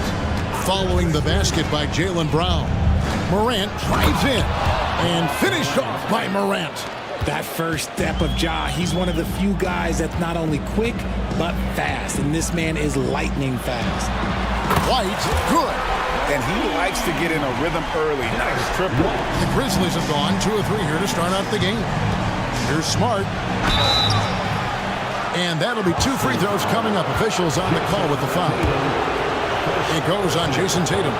Following the basket by Jaylen Brown. Morant drives in and finished off by Morant. That first step of Ja, he's one of the few guys that's not only quick, but fast. And this man is lightning fast. White, good. And he likes to get in a rhythm early. Nice triple. The Grizzlies have gone 2 of 3 here to start out the game. Here's Smart. And that'll be 2 free throws coming up. Officials on the call with the foul. It goes on Jason Tatum.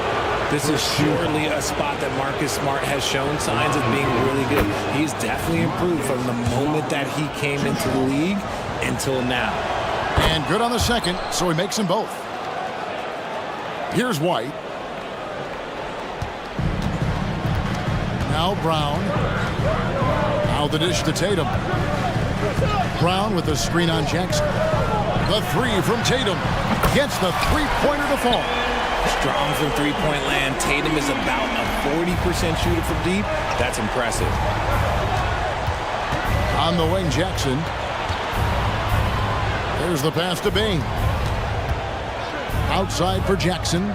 This is surely a spot that Marcus Smart has shown signs of being really good. He's definitely improved from the moment that he came into the league until now. And good on the second, so he makes them both. Here's White. Now Brown. Now the dish to Tatum. Brown with the screen on Jackson. The 3 from Tatum. Gets the three-pointer to fall. Strong from three-point land. Tatum is about a 40% shooter from deep. That's impressive. On the wing, Jackson. There's the pass to Bain. Outside for Jackson.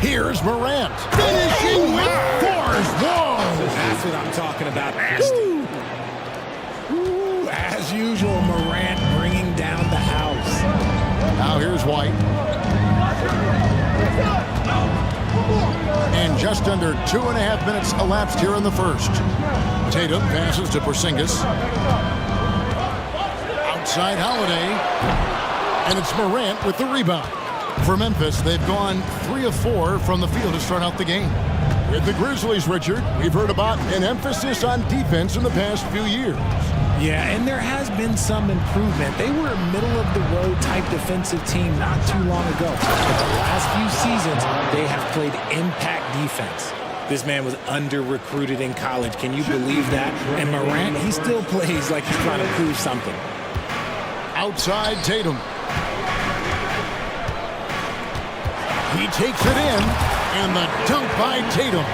Here's Morant. Finishing with force. Whoa! That's what I'm talking about. Woo! Woo! As usual, Morant bringing down the house. Now here's White. And just under 2.5 minutes elapsed here in the first. Tatum passes to Porzingis. Outside Holiday. And it's Morant with the rebound. For Memphis, they've gone 3 of 4 from the field to start out the game. With the Grizzlies, Richard, we've heard about an emphasis on defense in the past few years. Yeah, and there has been some improvement. They were a middle-of-the-road type defensive team not too long ago. But the last few seasons, they have played impact defense. This man was under-recruited in college. Can you believe that? And Morant, he still plays like he's trying to prove something. Outside Tatum. He takes it in, and the dunk by Tatum.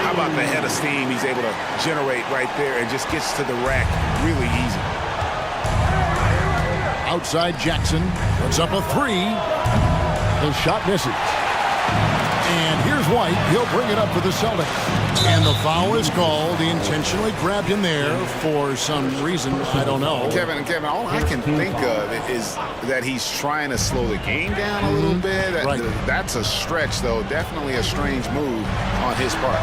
How about the head of steam he's able to generate right there and just gets to the rack really easy. Outside Jackson puts up a 3. The shot misses. And here's White. He'll bring it up for the Celtics. And the foul is called. He intentionally grabbed him there for some reason. I don't know. Kevin, all I can think of is that he's trying to slow the game down a little bit. Right. That's a stretch, though. Definitely a strange move on his part.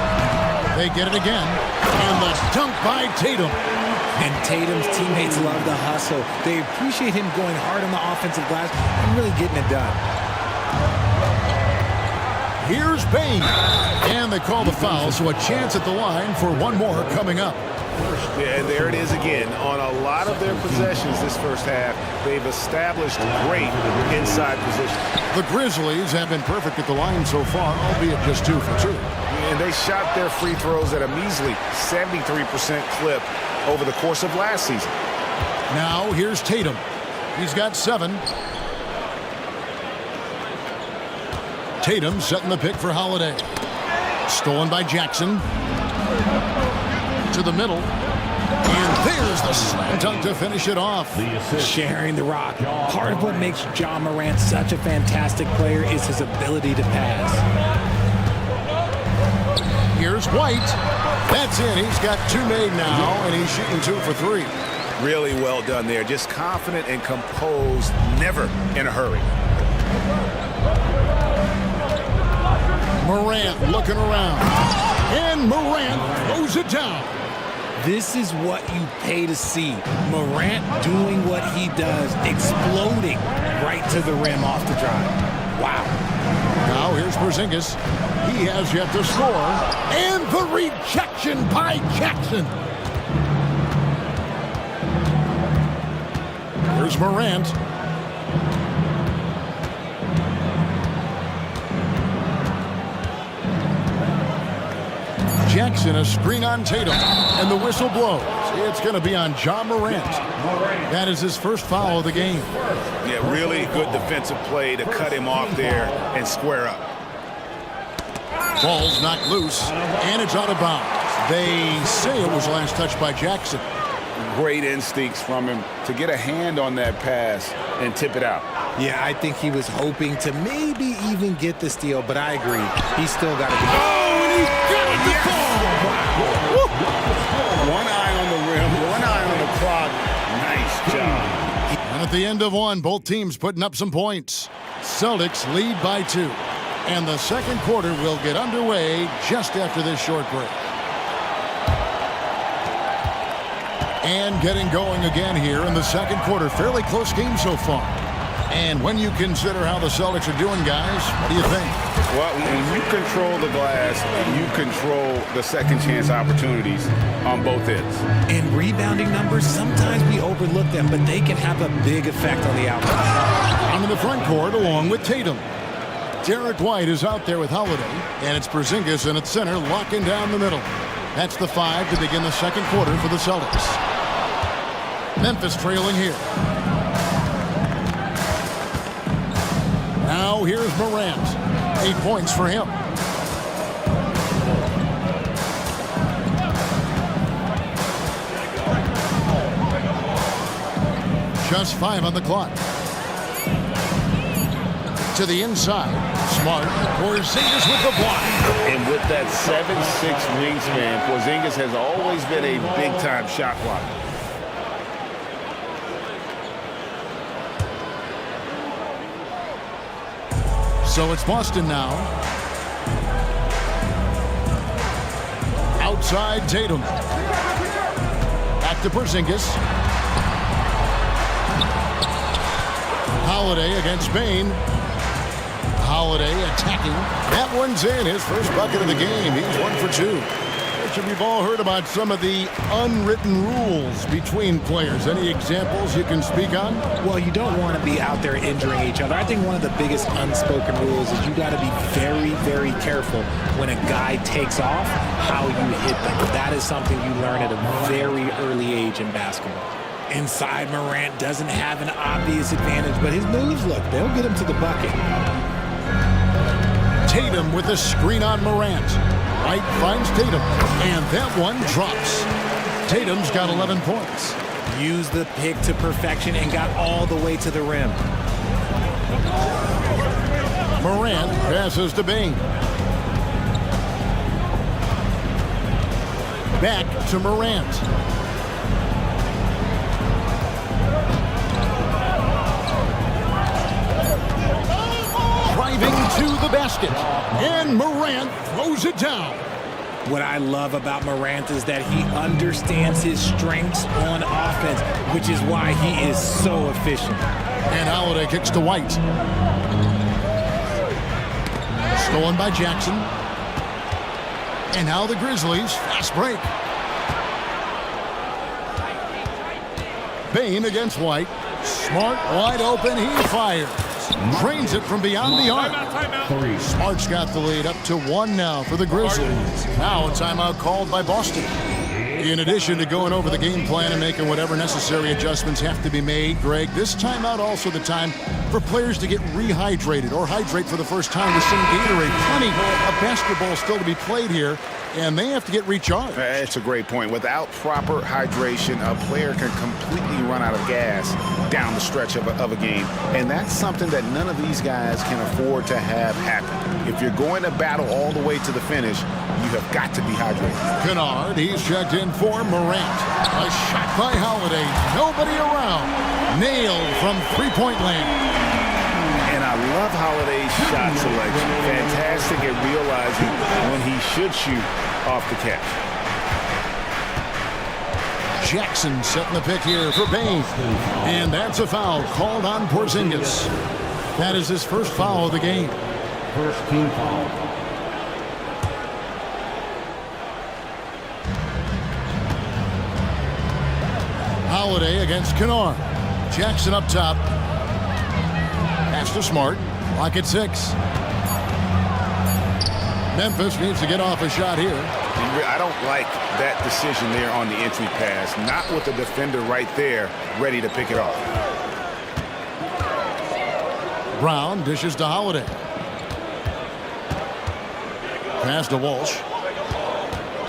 They get it again. And the dunk by Tatum. And Tatum's teammates love the hustle. They appreciate him going hard on the offensive glass and really getting it done. Here's Bain. And they call the foul, so a chance at the line for one more coming up. Yeah, and there it is again. On a lot of their possessions this first half, they've established great inside position. The Grizzlies have been perfect at the line so far, albeit just 2 for 2. And they shot their free throws at a measly 73% clip over the course of last season. Now here's Tatum. He's got 7. Tatum setting the pick for Holiday. Stolen by Jackson. To the middle. And there's the slam dunk to finish it off. Sharing the rock. Part of what makes John Morant such a fantastic player is his ability to pass. Here's White. That's it. He's got 2 made now, and he's shooting 2 for 3. Really well done there. Just confident and composed, never in a hurry. Morant looking around. And Morant throws it down. This is what you pay to see. Morant doing what he does, exploding right to the rim off the drive. Wow. Now here's Porzingis. He has yet to score. And the rejection by Jackson. Here's Morant. Jackson, a screen on Tatum, and the whistle blows. It's going to be on John Morant. That is his first foul of the game. Yeah, really good defensive play to cut him off there and square up. Ball's knocked loose, and it's out of bounds. They say it was last touched by Jackson. Great instincts from him to get a hand on that pass and tip it out. Yeah, I think he was hoping to maybe even get the steal, but I agree. He's still got to be. Oh, and he's got it to fall. One eye on the rim, one eye on the clock. Nice job. And at the end of one, both teams putting up some points. Celtics lead by 2. And the second quarter will get underway just after this short break. And getting going again here in the second quarter. Fairly close game so far. And when you consider how the Celtics are doing, guys, what do you think? Well, when you control the glass, you control the second chance opportunities on both ends. In rebounding numbers, sometimes we overlook them, but they can have a big effect on the outcome. On the front court along with Tatum. Derek White is out there with Holiday, and it's Porzingis in at center, locking down the middle. That's the 5 to begin the second quarter for the Celtics. Memphis trailing here. Now here's Morant. 8 points for him. Just 5 on the clock. To the inside. Smart. Porzingis with the block. And with that 7'6" wingspan, Porzingis has always been a big-time shot blocker. So it's Boston now. Outside Tatum. Back to Porzingis. Holiday against Bain. Holiday attacking. That one's in. His first bucket of the game. He's 1 for 2. We've all heard about some of the unwritten rules between players. Any examples you can speak on? Well, you don't want to be out there injuring each other. I think one of the biggest unspoken rules is you got to be very, very careful when a guy takes off, how you hit them. That is something you learn at a very early age in basketball. Inside, Morant doesn't have an obvious advantage, but his moves, look, they'll get him to the bucket. Tatum with a screen on Morant. White finds Tatum, and that one drops. Tatum's got 11 points. Used the pick to perfection and got all the way to the rim. Morant passes to Bain. Back to Morant. Driving to the basket, and Morant throws it down. What I love about Morant is that he understands his strengths on offense, which is why he is so efficient. And Holiday kicks to White. Stolen by Jackson. And now the Grizzlies, fast break. Bain against White. Smart, wide open, he fires. Drains it from beyond the arc. Smart's got the lead up to 1 now for the Grizzlies. Now a timeout called by Boston. In addition to going over the game plan and making whatever necessary adjustments have to be made, Greg, this timeout also the time for players to get rehydrated or hydrate for the first time with some Gatorade. Plenty of basketball still to be played here. and they have to get recharged. That's a great point. Without proper hydration, a player can completely run out of gas down the stretch of a game. And that's something that none of these guys can afford to have happen. If you're going to battle all the way to the finish, you have got to be hydrated. Kennard, he's checked in for Morant. A shot by Holiday. Nobody around. Nailed from three-point land. And I love Holiday's shot selection. Fantastic at realizing when he should shoot off the catch. Jackson setting the pick here for Bain. And that's a foul called on Porzingis. That is his first foul of the game. First team foul. Holiday against Kennard. Jackson up top. Pass to Smart. Lock at 6. Memphis needs to get off a shot here. I don't like that decision there on the entry pass. Not with the defender right there ready to pick it off. Brown dishes to Holiday. Pass to Walsh.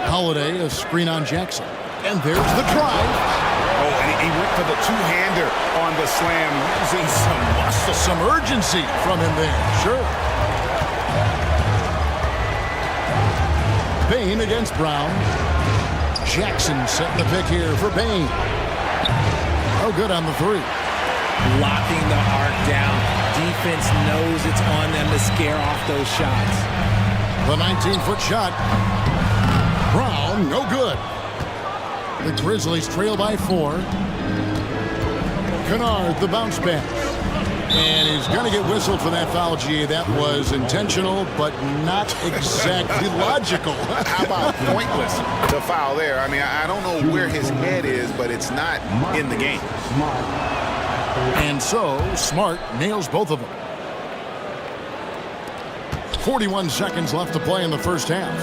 Holiday, a screen on Jackson. And there's the drive. Oh, and he went for the two-hander on the slam, using some muscle. Some urgency from him there. Sure. Bain against Brown. Jackson setting the pick here for Bain. Oh, good on the three. Locking the arc down. Defense knows it's on them to scare off those shots. The 19-foot shot. Brown, no good. The Grizzlies trail by 4. Kennard, the bounce pass. And he's going to get whistled for that foul, G. That was intentional, but not exactly logical. How about pointless to foul there? I mean, I don't know where his head is, but it's not in the game. And so, Smart nails both of them. 41 seconds left to play in the first half.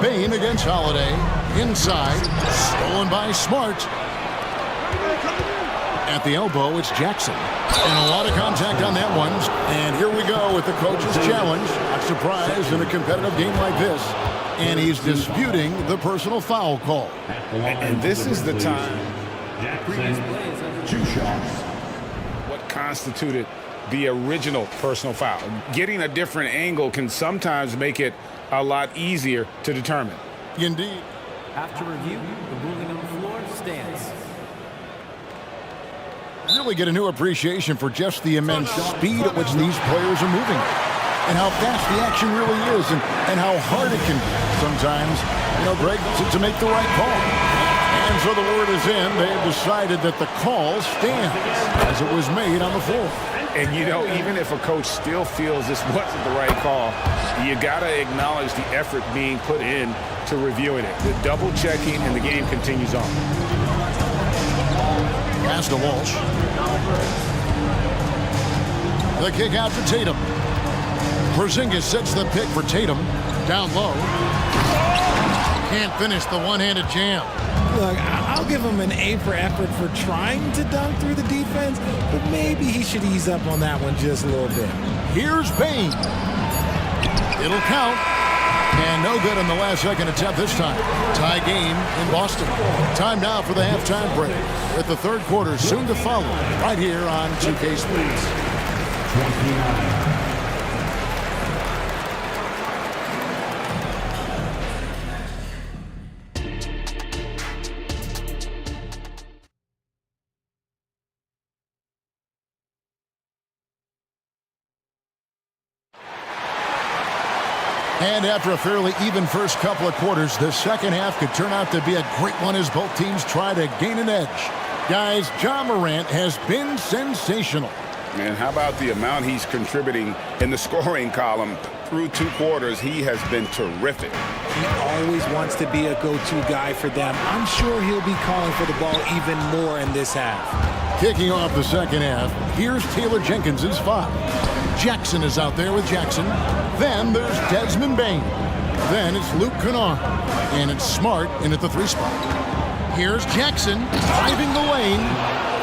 Bain against Holiday. Inside. Stolen by Smart. At the elbow, it's Jackson. And a lot of contact on that one. And here we go with the coach's challenge. Not surprised in a competitive game like this. And he's disputing the personal foul call. And this is the time. Two shots. What constituted the original personal foul? Getting a different angle can sometimes make it a lot easier to determine. Indeed. After review, the ruling on the floor stands. Really get a new appreciation for just the immense speed at which these players are moving. And how fast the action really is, and how hard it can be sometimes, Greg, to make the right call. And so the word is in. They have decided that the call stands as it was made on the floor. And, even if a coach still feels this wasn't the right call, you got to acknowledge the effort being put in to reviewing it. The double checking, and the game continues on. Pass to Walsh. The kick out to Tatum. Porzingis sets the pick for Tatum. Down low. Can't finish the one-handed jam. Look, I'll give him an A for effort for trying to dunk through the defense, but maybe he should ease up on that one just a little bit. Here's Bain. It'll count. And no good on the last second attempt this time. Tie game in Boston. Time now for the halftime break. With the third quarter soon to follow right here on 2K Sports. 29. And after a fairly even first couple of quarters, the second half could turn out to be a great one as both teams try to gain an edge. Guys, Ja Morant has been sensational. And how about the amount he's contributing in the scoring column? Through 2 quarters, he has been terrific. He always wants to be a go-to guy for them. I'm sure he'll be calling for the ball even more in this half. Kicking off the second half, here's Taylor Jenkins' foul. Jackson is out there with Jackson. Then there's Desmond Bain. Then it's Luke Kennard. And it's Smart in at the 3 spot. Here's Jackson driving the lane.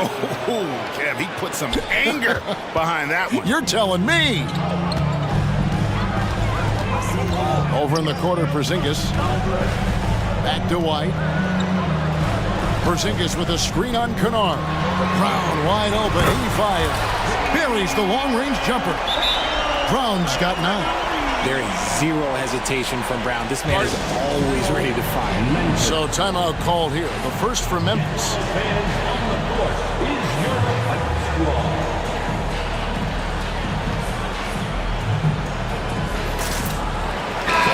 Oh, Kev, he put some anger behind that one. You're telling me. Over in the corner, Porzingis. Back to White. Porzingis with a screen on Kennard. Brown wide open. He fires. Buries the long-range jumper. Brown's got 9. There is zero hesitation from Brown. This man is always ready to fire. So timeout called here. The first for Memphis.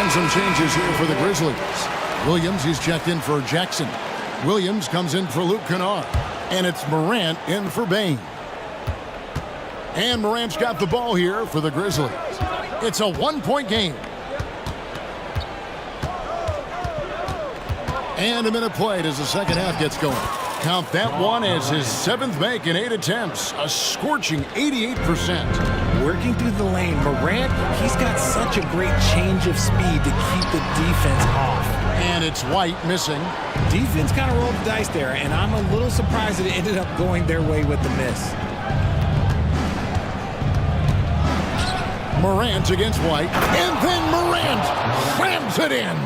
And some changes here for the Grizzlies. Williams, he's checked in for Jackson. Williams comes in for Luke Kennard. And it's Morant in for Bain. And Morant's got the ball here for the Grizzlies. It's a 1-point game. And a minute played as the second half gets going. Count that one as his 7th make in 8 attempts. A scorching 88%. Working through the lane, Morant, he's got such a great change of speed to keep the defense off. And it's White missing. Defense kind of rolled the dice there, and I'm a little surprised that it ended up going their way with the miss. Morant against White, and then Morant slams it in.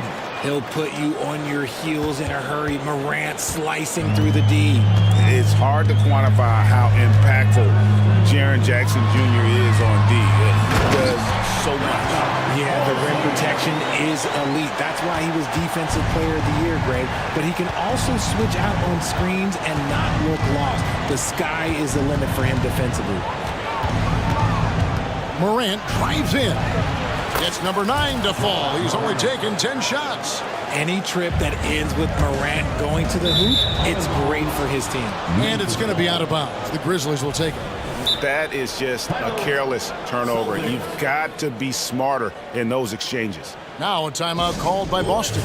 He'll put you on your heels in a hurry. Morant slicing through the D. It's hard to quantify how impactful Jaren Jackson Jr. is on D. He does so much. Yeah, the rim protection is elite. That's why he was Defensive Player of the Year, Greg. But he can also switch out on screens and not look lost. The sky is the limit for him defensively. Morant drives in. It's number 9 to fall. He's only taken 10 shots. Any trip that ends with Morant going to the hoop, it's great for his team. And it's going to be out of bounds. The Grizzlies will take it. That is just a careless turnover. You've got to be smarter in those exchanges. Now a timeout called by Boston.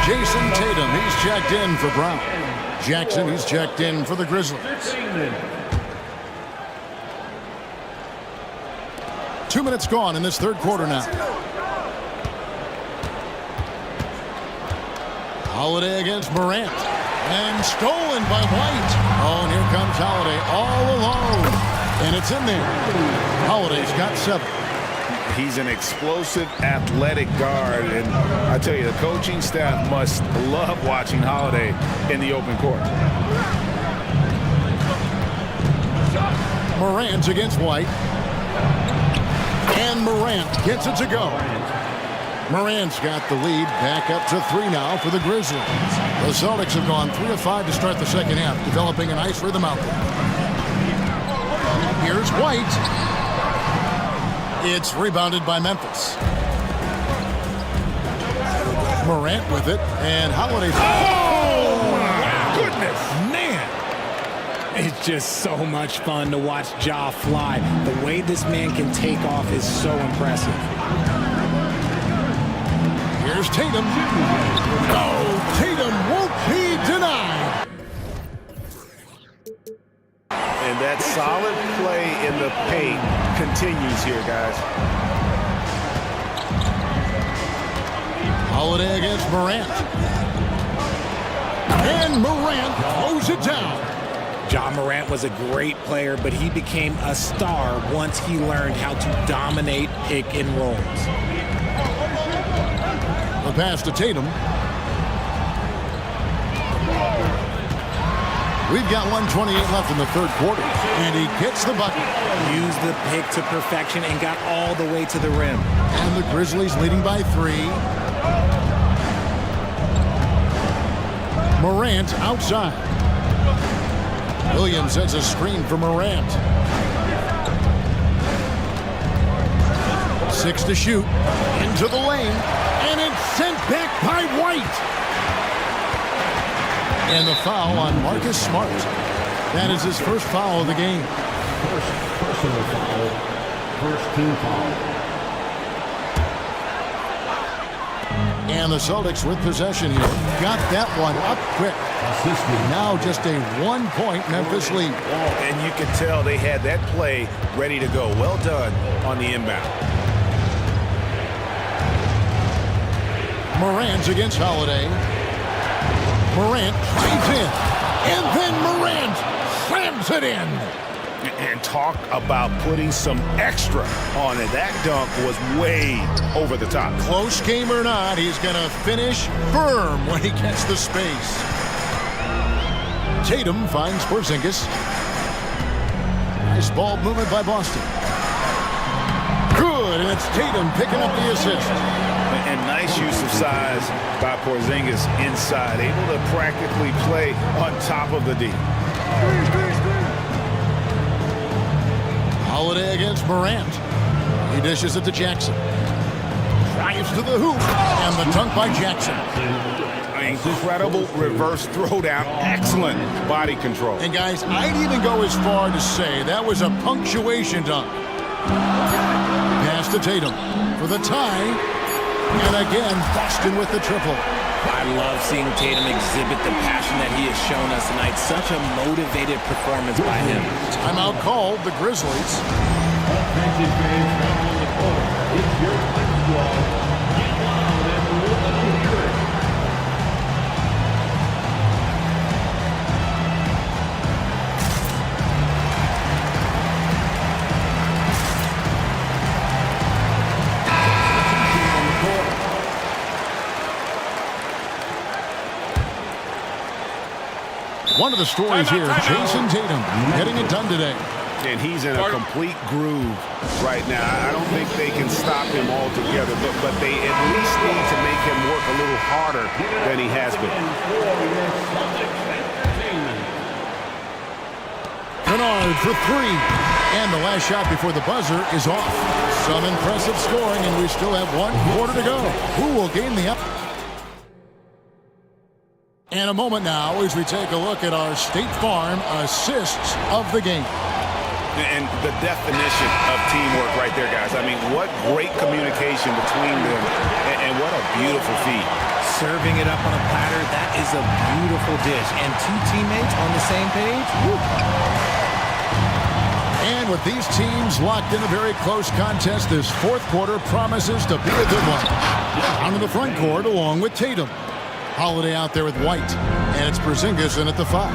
Jason Tatum, he's checked in for Brown. Jackson, he's checked in for the Grizzlies. 2 minutes gone in this third quarter now. Holiday against Morant. And stolen by White. Oh, and here comes Holiday all alone. And it's in there. Holiday's got 7. He's an explosive, athletic guard, and I tell you, the coaching staff must love watching Holiday in the open court. Morant against White. And Morant gets it to go. Morant's got the lead back up to 3 now for the Grizzlies. The Celtics have gone 3 of 5 to start the second half, developing a nice rhythm out there. Here's White. It's rebounded by Memphis. Morant with it, and Holiday. Oh, my goodness, man. It's just so much fun to watch Ja fly. The way this man can take off is so impressive. Here's Tatum. Oh, Tatum won't be denied. And that solid play in the paint continues here, guys. Holiday against Morant. And Morant throws it down. Ja Morant was a great player, but he became a star once he learned how to dominate pick and rolls. The pass to Tatum. We've got 1:28 left in the third quarter, and he gets the bucket. Used the pick to perfection and got all the way to the rim. And the Grizzlies leading by 3. Morant outside. Williams sets a screen for Morant. 6 to shoot. Into the lane. And it's sent back by White. And the foul on Marcus Smart. That is his first foul of the game. First personal foul. First team foul. And the Celtics with possession here. Got that one up quick. Now just a 1-point Memphis lead. And you can tell they had that play ready to go. Well done on the inbound. Morant against Holiday. Morant drives in. And then Morant slams it in. And talk about putting some extra on it. That dunk was way over the top. Close game or not, he's going to finish firm when he gets the space. Tatum finds Porzingis. Nice ball movement by Boston. Good, and it's Tatum picking up the assist. And nice use of size by Porzingis inside, able to practically play on top of the D. Holiday against Morant. He dishes it to Jackson. Drives to the hoop, and the dunk by Jackson. Incredible reverse throwdown. Excellent body control. And guys, I'd even go as far to say that was a punctuation dunk. Pass to Tatum for the tie. And again, Boston with the triple. I love seeing Tatum exhibit the passion that he has shown us tonight. Such a motivated performance by him. Timeout called, the Grizzlies. Attention fans down on the court. It's your time squad. Get loud and let them hear it. One of the stories here, Jason Tatum getting it done today. And he's in a complete groove right now. I don't think they can stop him altogether, but they at least need to make him work a little harder than he has been. Kennard for three. And the last shot before the buzzer is off. Some impressive scoring, and we still have 1 quarter to go. Who will gain the up? And a moment now as we take a look at our State Farm assists of the game. And the definition of teamwork right there, guys. I mean, what great communication between them, and what a beautiful feat. Serving it up on a platter, that is a beautiful dish. And two teammates on the same page. Woo. And with these teams locked in a very close contest, this fourth quarter promises to be a good one. Down to the front court along with Tatum. Holiday out there with White, and it's Porzingis in at the 5.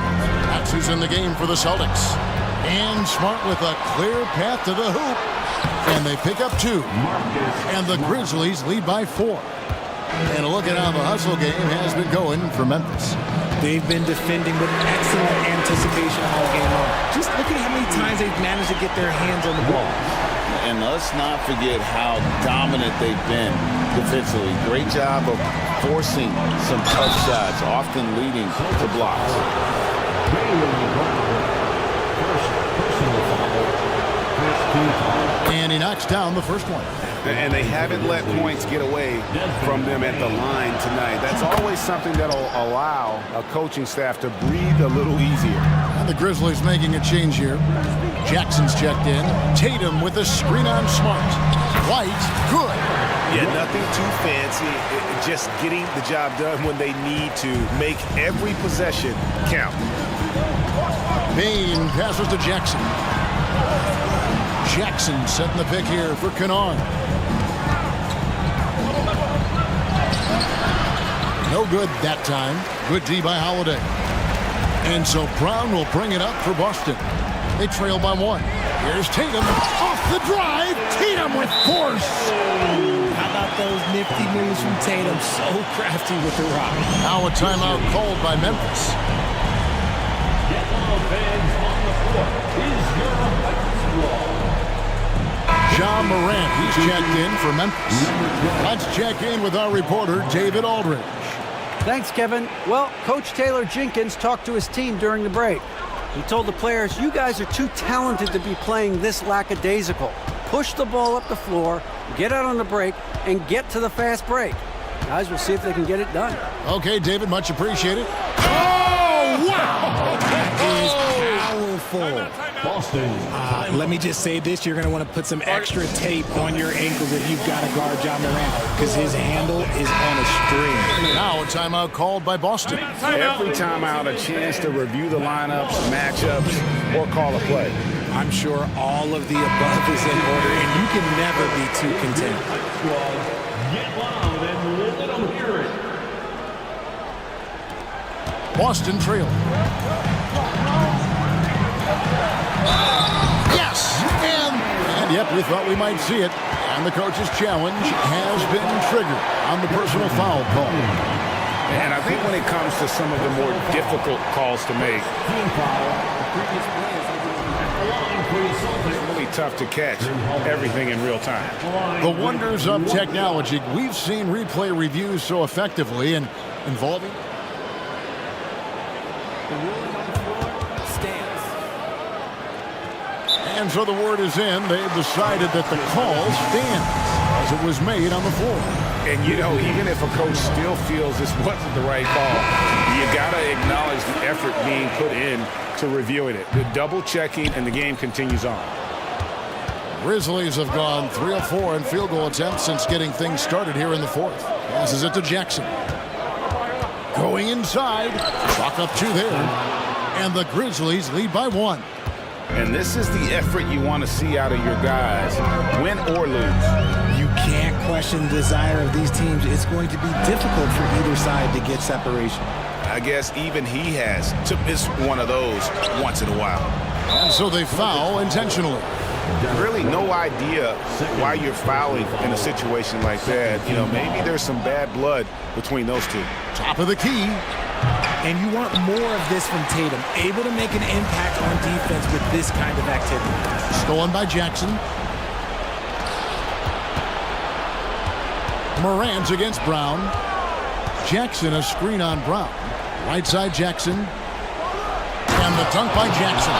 That's who's in the game for the Celtics. And Smart with a clear path to the hoop, and they pick up 2. And the Grizzlies lead by 4. And a look at how the hustle game has been going for Memphis. They've been defending with excellent anticipation all game long. Just look at how many times they've managed to get their hands on the ball. And let's not forget how dominant they've been defensively. Great job of forcing some tough shots, often leading to blocks. And he knocks down the first one. And they haven't let points get away from them at the line tonight. That's always something that'll allow a coaching staff to breathe a little easier. And the Grizzlies making a change here. Jackson's checked in. Tatum with a screen on Smart. White, good. Yeah, nothing too fancy. Just getting the job done when they need to. Make every possession count. Bain passes to Jackson. Jackson setting the pick here for Kennard. No good that time. Good D by Holiday. And so Brown will bring it up for Boston. They trail by 1. Here's Tatum. Off the drive. Tatum with force. How about those nifty moves from Tatum? So crafty with the rock. Now a timeout called by Memphis. Get loud, fans on the floor. Is your squad. John Morant, he's checked in for Memphis. Let's check in with our reporter, David Aldridge. Thanks, Kevin. Well, Coach Taylor Jenkins talked to his team during the break. He told the players, you guys are too talented to be playing this lackadaisical. Push the ball up the floor, get out on the break, and get to the fast break. Guys, we'll see if they can get it done. Okay, David, much appreciated. Oh, wow! That is powerful. Boston. Let me just say this. You're going to want to put some extra tape on your ankles if you've got to guard John Morant, because his handle is on a string. Now a timeout called by Boston. Every timeout, a chance to review the lineups, matchups, or call a play. I'm sure all of the above is in order, and you can never be too content. Get loud and let them hear it. Boston trail. Yes! And yep, we thought we might see it. And the coach's challenge has been triggered on the personal foul call. And I think when it comes to some of the more difficult calls to make, it's really tough to catch everything in real time. The wonders of technology. We've seen replay reviews so effectively and involving. And so the word is in. They've decided that the call stands as it was made on the floor. And, you know, even if a coach still feels this wasn't the right call, you got to acknowledge the effort being put in to reviewing it. The double checking, and the game continues on. Grizzlies have gone 3 of 4 in field goal attempts since getting things started here in the fourth. Passes it to Jackson. Going inside. Clock up 2 there. And the Grizzlies lead by 1. And this is the effort you want to see out of your guys, win or lose. You can't question the desire of these teams. It's going to be difficult for either side to get separation. I guess even he has to miss one of those once in a while. And so they foul intentionally. Really no idea why you're fouling in a situation like that. You know, maybe there's some bad blood between those two. Top of the key. And you want more of this from Tatum, able to make an impact on defense with this kind of activity. Stolen by Jackson. Morant against Brown. Jackson a screen on Brown. Right side Jackson. And the dunk by Jackson.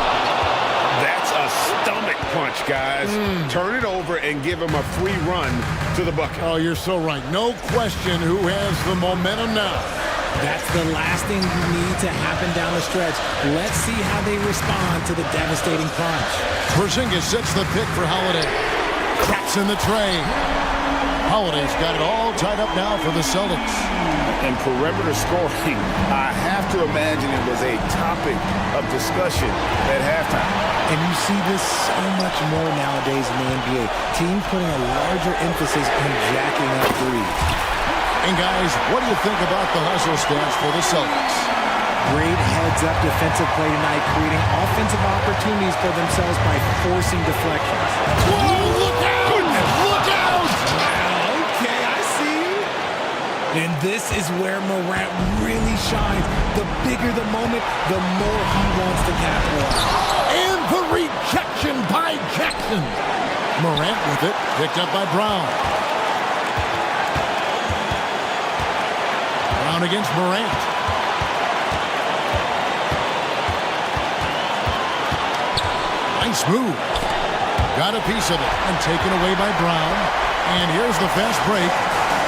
That's a stomach punch, guys. Turn it over and give him a free run to the bucket. Oh, you're so right. No question who has the momentum now. That's the last thing you need to happen down the stretch. Let's see how they respond to the devastating punch. Porzingis sets the pick for Holiday. Cracks in the tray. Holiday's got it all tied up now for the Celtics. And perimeter scoring, I have to imagine it was a topic of discussion at halftime. And you see this so much more nowadays in the NBA. Teams putting a larger emphasis on jacking up threes. And guys, what do you think about the hustle stance for the Celtics? Great heads-up defensive play tonight, creating offensive opportunities for themselves by forcing deflections. Whoa, look out! Look out! Okay, I see you. And this is where Morant really shines. The bigger the moment, the more he wants to capitalize. And the rejection by Jackson. Morant with it, picked up by Brown. Brown against Morant. Nice move. Got a piece of it and taken away by Brown. And here's the fast break.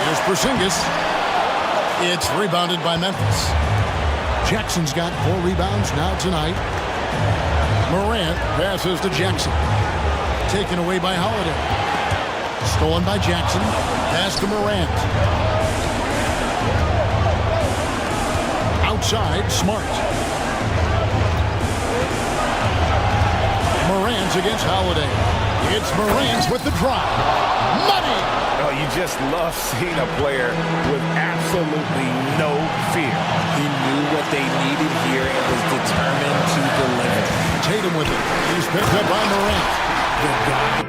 Here's Porzingis. It's rebounded by Memphis. Jackson's got 4 rebounds now tonight. Morant passes to Jackson. Taken away by Holiday. Stolen by Jackson. Pass to Morant. Outside, Smart. Morant's against Holiday. It's Morant's with the drop. Money! Oh, you just love seeing a player with absolutely no fear. He knew what they needed here and was determined to deliver. Tatum with it. He's picked up by Morant. The guy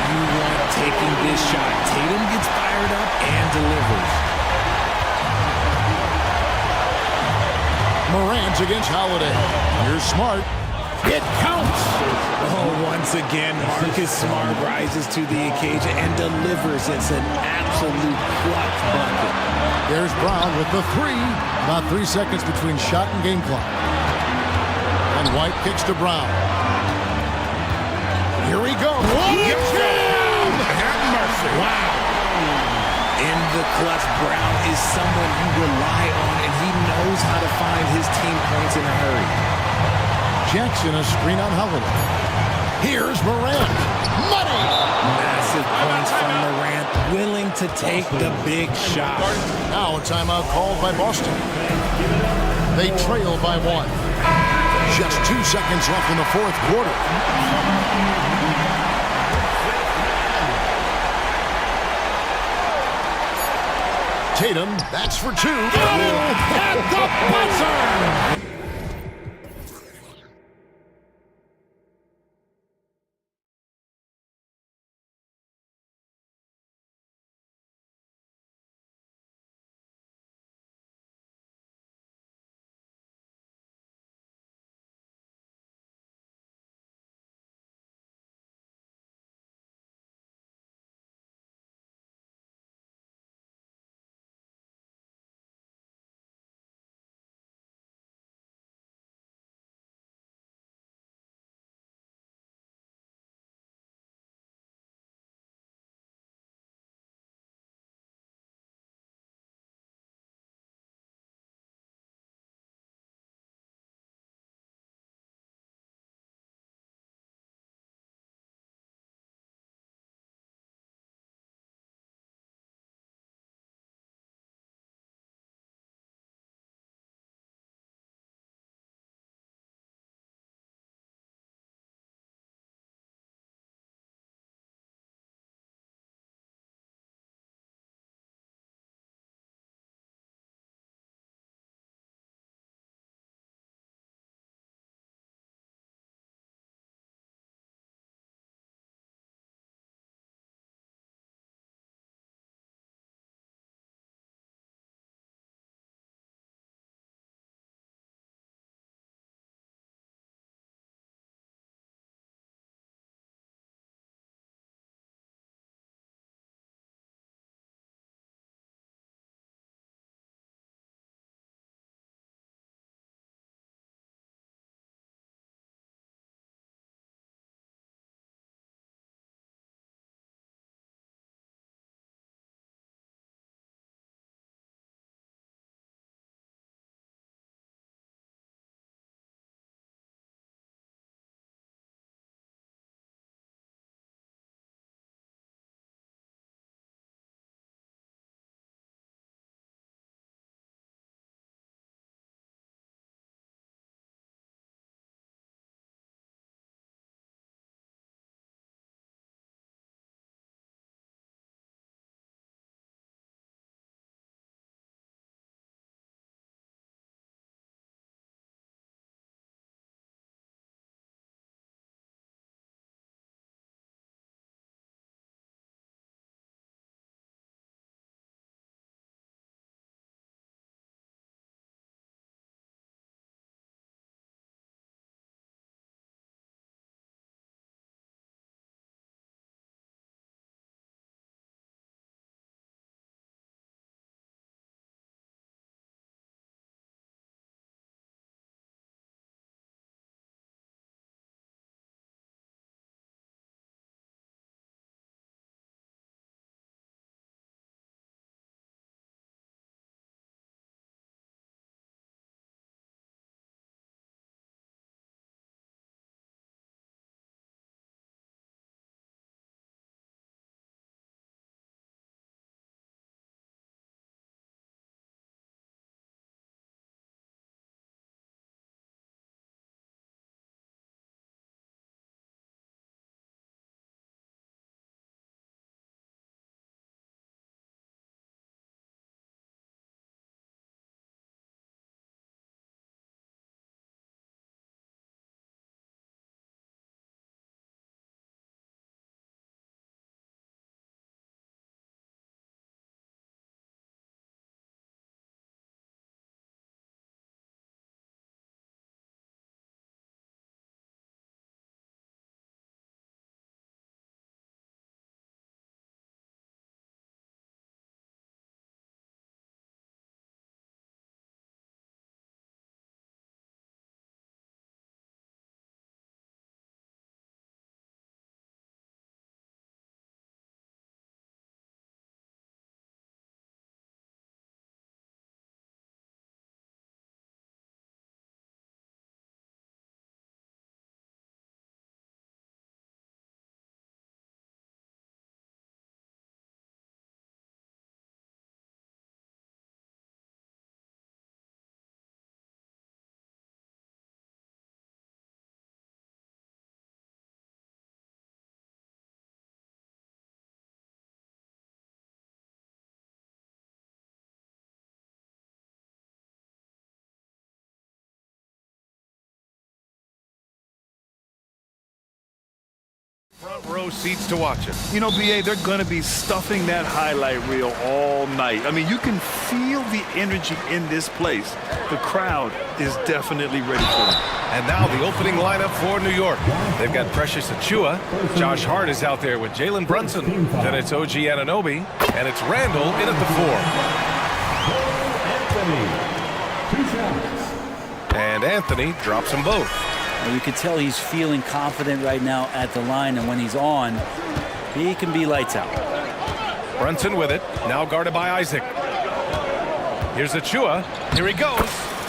you want taking this shot. Tatum gets fired up and delivers. Morant against Holiday. Here's Smart. It counts. Oh, once again, Marcus Smart rises to the occasion and delivers. It's an absolute clutch bucket. There's Brown with the 3. About 3 seconds between shot and game clock. And White kicks to Brown. Here we go. Have mercy. Wow. In the clutch, Brown is someone you rely on, and he knows how to find his team points in a hurry. Jackson a screen on Holiday. Here's Morant. Money! Massive points from Morant, willing to take the big shot. Now a timeout called by Boston. They trail by 1. Just 2 seconds left in the fourth quarter. Tatum, that's for 2. the buzzer! Front row seats to watch it. You know, BA, they're going to be stuffing that highlight reel all night. I mean, you can feel the energy in this place. The crowd is definitely ready for it. And now the opening lineup for New York. They've got Precious Achua. Josh Hart is out there with Jalen Brunson. Then it's OG Anunoby. And it's Randall in at the 4. And Anthony drops them both. Well, you can tell he's feeling confident right now at the line, and when he's on, he can be lights out. Brunson with it, now guarded by Isaac. Here's Achua. Here he goes.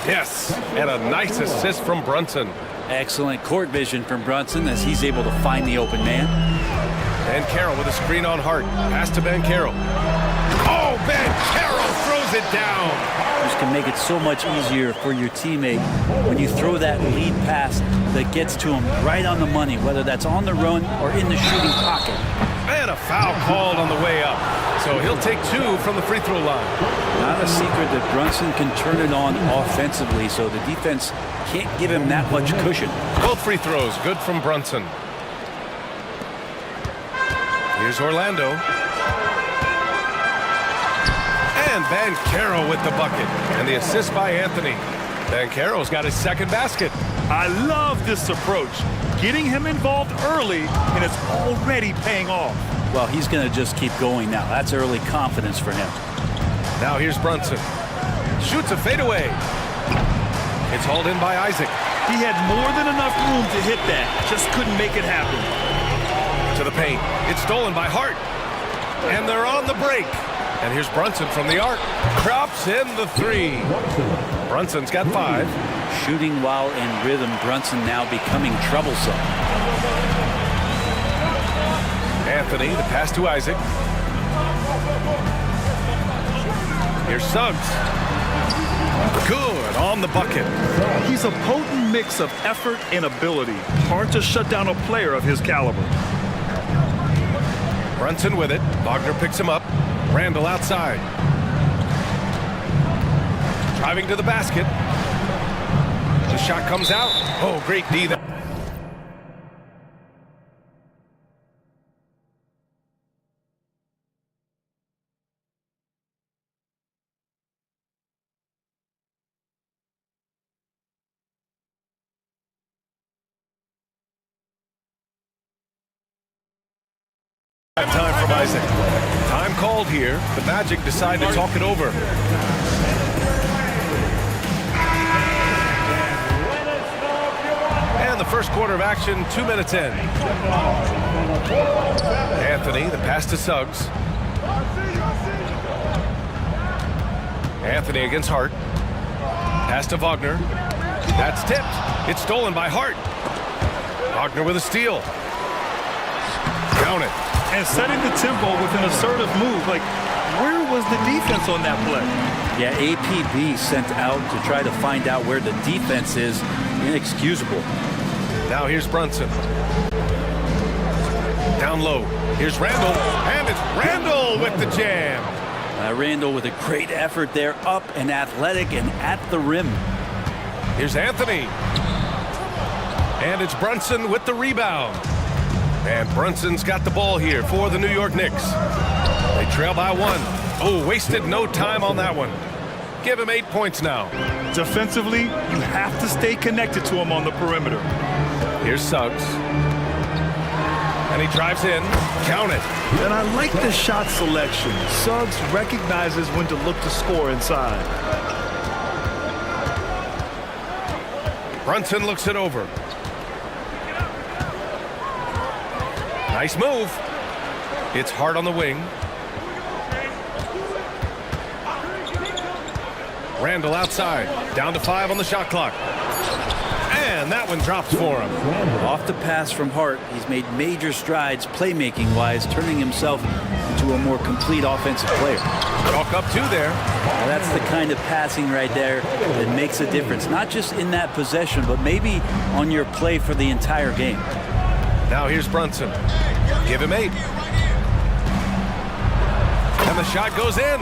Yes, and a nice assist from Brunson. Excellent court vision from Brunson as he's able to find the open man. Banchero with a screen on Hart. Pass to Banchero. Oh, Banchero throws it down. This can make it so much easier for your teammate when you throw that lead pass that gets to him right on the money, whether that's on the run or in the shooting pocket. And a foul called on the way up. So he'll take 2 from the free throw line. Not a secret that Brunson can turn it on offensively, so the defense can't give him that much cushion. Both free throws good from Brunson. Here's Orlando. And Banchero with the bucket. And the assist by Anthony. Banchero's got his second basket. I love this approach. Getting him involved early, and it's already paying off. Well, he's going to just keep going now. That's early confidence for him. Now here's Brunson. Shoots a fadeaway. It's hauled in by Isaac. He had more than enough room to hit that. Just couldn't make it happen. To the paint. It's stolen by Hart. And they're on the break. And here's Brunson from the arc. Drops in the 3. Brunson's got 5. Shooting while in rhythm, Brunson now becoming troublesome. Anthony, the pass to Isaac. Here's Suggs. Good on the bucket. He's a potent mix of effort and ability. Hard to shut down a player of his caliber. Brunson with it. Wagner picks him up. Randall outside. Driving to the basket. The shot comes out. Oh, great D. Time from Isaac. Time called here. The Magic decide to talk it over. And the first quarter of action, 2 minutes in. Anthony, the pass to Suggs. Anthony against Hart. Pass to Wagner. That's tipped. It's stolen by Hart. Wagner with a steal. Count it. And setting the tempo with an assertive move. Like, where was the defense on that play? Yeah, APB sent out to try to find out where the defense is. Inexcusable. Now here's Brunson. Down low. Here's Randall. And it's Randall with the jam. Randall with a great effort there, up and athletic and at the rim. Here's Anthony. And it's Brunson with the rebound. And Brunson's got the ball here for the New York Knicks. They trail by 1. Oh, wasted no time on that one. Give him 8 points now. Defensively, you have to stay connected to him on the perimeter. Here's Suggs. And he drives in. Count it. And I like the shot selection. Suggs recognizes when to look to score inside. Brunson looks it over. Nice move. It's Hart on the wing. Randall outside. Down to 5 on the shot clock. And that one drops for him. Off the pass from Hart, he's made major strides playmaking-wise, turning himself into a more complete offensive player. Chalk up 2 there. Now that's the kind of passing right there that makes a difference, not just in that possession, but maybe on your play for the entire game. Now here's Brunson. Give him 8. And the shot goes in.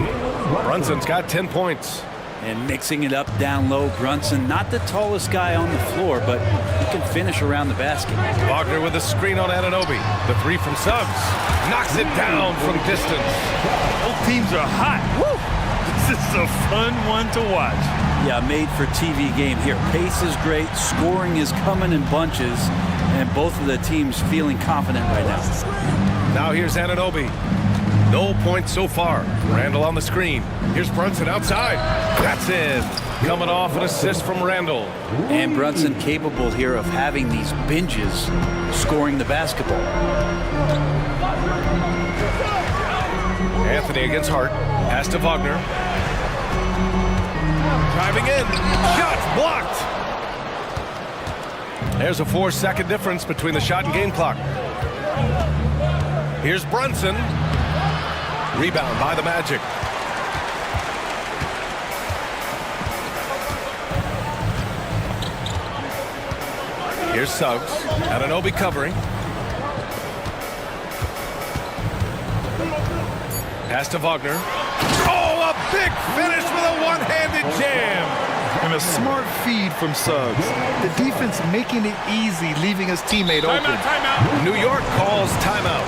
Brunson's got 10 points. And mixing it up down low, Brunson, not the tallest guy on the floor, but he can finish around the basket. Wagner with a screen on Anunoby. The three from Suggs. Knocks it down from distance. Both teams are hot. Woo! This is a fun one to watch. Yeah, made for TV game here. Pace is great, scoring is coming in bunches, and both of the teams feeling confident right now. Now here's Anunoby. No points so far. Randall on the screen. Here's Brunson outside. That's in. Coming off an assist from Randall. And Brunson capable here of having these binges, scoring the basketball. Anthony against Hart. Pass to Wagner. Driving in. Shots blocked. There's a 4-second difference between the shot and game clock. Here's Brunson. Rebound by the Magic. Here's Suggs. Anunoby covering. Pass to Wagner. Oh, a big finish with a one-handed jam. And a smart feed from Suggs. The defense making it easy, leaving his teammate open. Timeout. New York calls timeout.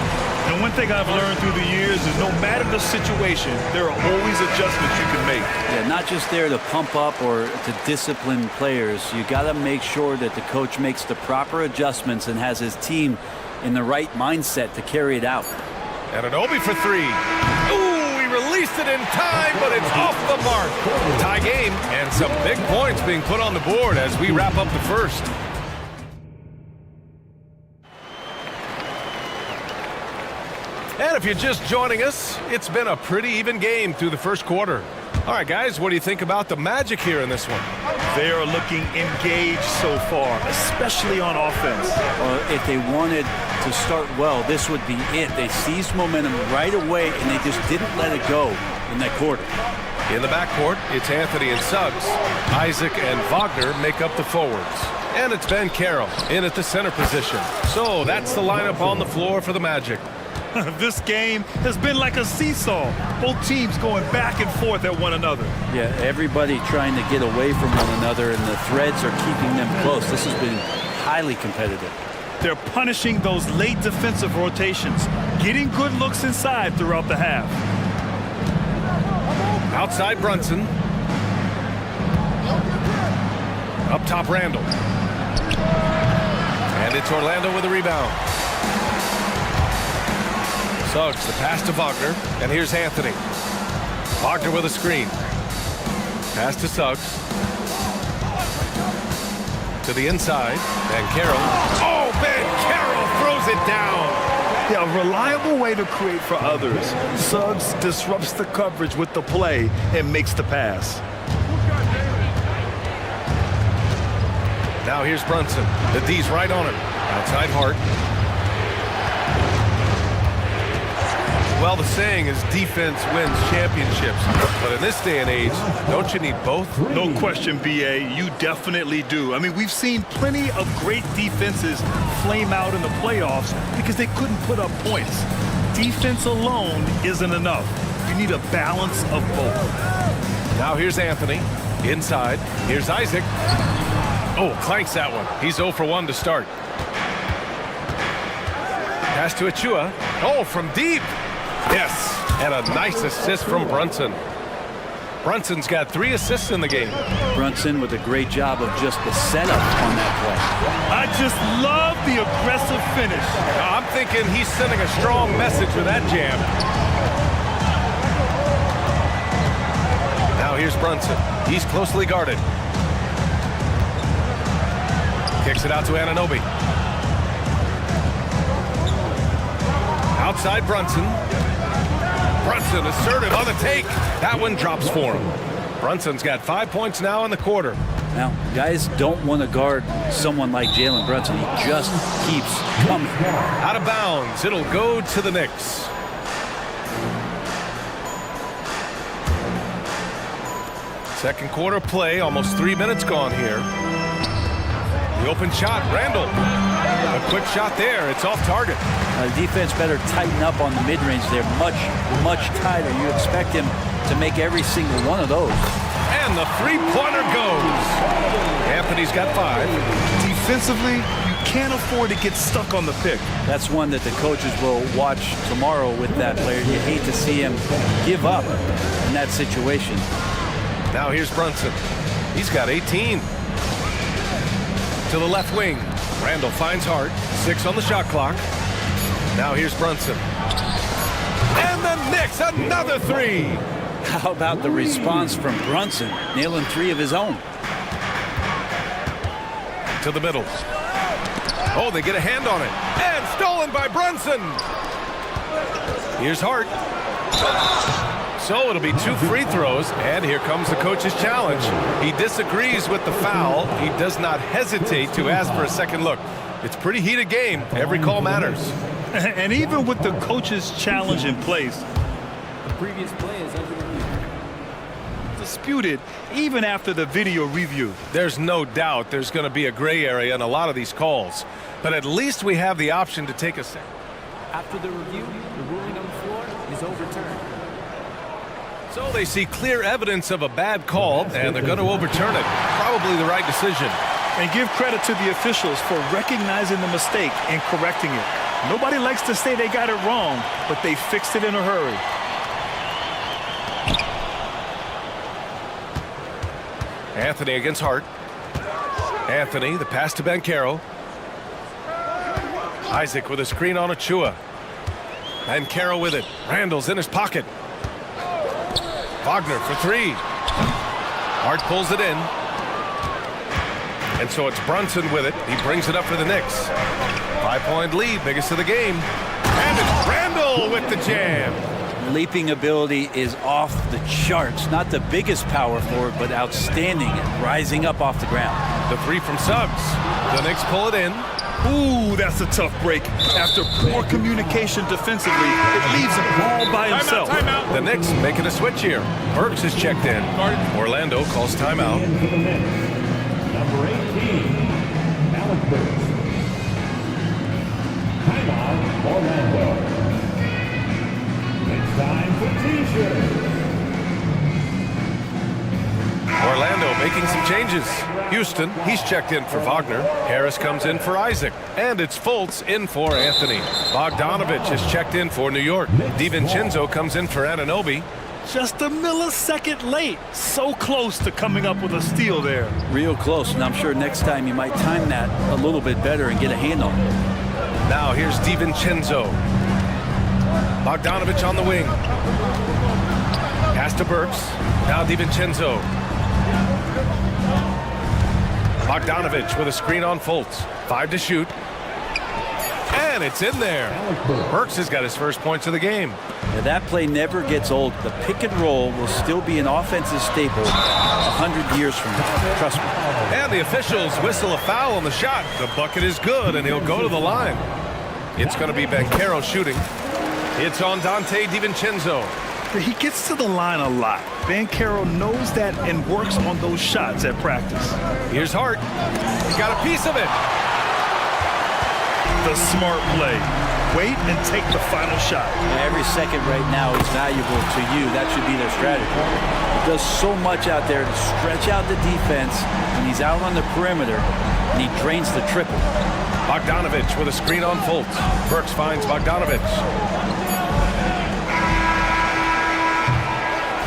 And one thing I've learned through the years is no matter the situation, there are always adjustments you can make. Yeah, not just there to pump up or to discipline players. You got to make sure that the coach makes the proper adjustments and has his team in the right mindset to carry it out. Anunoby for three. Ooh, he released it in time, but it's off the mark. Tie game, and some big points being put on the board as we wrap up the first. And if you're just joining us, it's been a pretty even game through the first quarter. All right, guys, what do you think about the Magic here in this one? They are looking engaged so far, especially on offense. If they wanted to start well, this would be it. They seized momentum right away, and they just didn't let it go in that quarter. In the backcourt, it's Anthony and Suggs. Isaac and Wagner make up the forwards. And it's Ben Carroll in at the center position. So that's the lineup on the floor for the Magic. This game has been like a seesaw. Both teams going back and forth at one another. Yeah, everybody trying to get away from one another, and the threads are keeping them close. This has been highly competitive. They're punishing those late defensive rotations, getting good looks inside throughout the half. Outside Brunson. Up top Randall. And it's Orlando with a rebound. Suggs, the pass to Wagner, and here's Anthony. Wagner with a screen. Pass to Suggs. To the inside, and Carroll. Oh, Ben Carroll throws it down. Yeah, a reliable way to create for others. Suggs disrupts the coverage with the play and makes the pass. Now here's Brunson. The D's right on him. Outside Hart. Well, the saying is defense wins championships. But in this day and age, don't you need both? No question, BA. You definitely do. I mean, we've seen plenty of great defenses flame out in the playoffs because they couldn't put up points. Defense alone isn't enough. You need a balance of both. Now here's Anthony. Inside. Here's Isaac. Oh, clanks that one. He's 0 for 1 to start. Pass to Achua. Oh, from deep. Yes, and a nice assist from Brunson. Brunson's got 3 assists in the game. Brunson with a great job of just the setup on that play. I just love the aggressive finish. I'm thinking he's sending a strong message with that jam. Now here's Brunson. He's closely guarded. Kicks it out to Anunoby. Outside Brunson. Brunson assertive on the take. That one drops for him. Brunson's got 5 points now in the quarter. Now, guys don't want to guard someone like Jalen Brunson. He just keeps coming. Out of bounds. It'll go to the Knicks. Second quarter play. Almost 3 minutes gone here. The open shot. Randall. A quick shot there. It's off target. Defense better tighten up on the mid-range. They're much, much tighter. You expect him to make every single one of those. And the three-pointer goes. Anthony's got 5. Defensively, you can't afford to get stuck on the pick. That's one that the coaches will watch tomorrow with that player. You hate to see him give up in that situation. Now here's Brunson. He's got 18. To the left wing. Randall finds Hart. 6 on the shot clock. Now here's Brunson. And the Knicks, another 3. How about the response from Brunson, nailing 3 of his own? To the middle. Oh, they get a hand on it. And stolen by Brunson. Here's Hart. So it'll be 2 free throws, and here comes the coach's challenge. He disagrees with the foul. He does not hesitate to ask for a second look. It's a pretty heated game. Every call matters. And even with the coach's challenge in place, The previous play is under review. disputed even after the video review. There's no doubt there's going to be a gray area in a lot of these calls. But at least we have the option to take a second. After the review, the ruling on the floor is overturned. So they see clear evidence of a bad call, and they're going to overturn it. Probably the right decision. And give credit to the officials for recognizing the mistake and correcting it. Nobody likes to say they got it wrong, but they fixed it in a hurry. Anthony against Hart. Anthony, the pass to Banchero. Isaac with a screen on Achua. Banchero with it. Randall's in his pocket. Wagner for 3. Hart pulls it in. And so it's Brunson with it. He brings it up for the Knicks. 5-point lead, biggest of the game. And it's Randall with the jam. Leaping ability is off the charts. Not the biggest power forward, but outstanding at rising up off the ground. The 3 from Suggs. The Knicks pull it in. Ooh, that's a tough break. After poor communication defensively, it leaves him all by himself. The Knicks making a switch here. Burks is checked in. Orlando calls timeout. Number 18, Alex Burks. Timeout, Orlando. It's time for T-shirt. Orlando making some changes. Houston, he's checked in for Wagner. Harris comes in for Isaac. And it's Fultz in for Anthony. Bogdanovich is checked in for New York. DiVincenzo comes in for Anunoby. Just a millisecond late. So close to coming up with a steal there. Real close, and I'm sure next time you might time that a little bit better and get a handle. Now here's DiVincenzo. Bogdanovich on the wing. Pass to Burks. Now DiVincenzo. Bogdanovich with a screen on Fultz. 5 to shoot. And it's in there. Burks has got his first points of the game. Now, that play never gets old. The pick and roll will still be an offensive staple 100 years from now. Trust me. And the officials whistle a foul on the shot. The bucket is good, and he'll go to the line. It's going to be Banchero shooting. It's on Dante DiVincenzo. He gets to the line a lot. Banchero knows that and works on those shots at practice. Here's Hart. He's got a piece of it. The smart play. Wait and take the final shot. Every second right now is valuable to you. That should be their strategy. He does so much out there to stretch out the defense when he's out on the perimeter, and he drains the triple. Bogdanovich with a screen on Fultz. Burks finds Bogdanovich.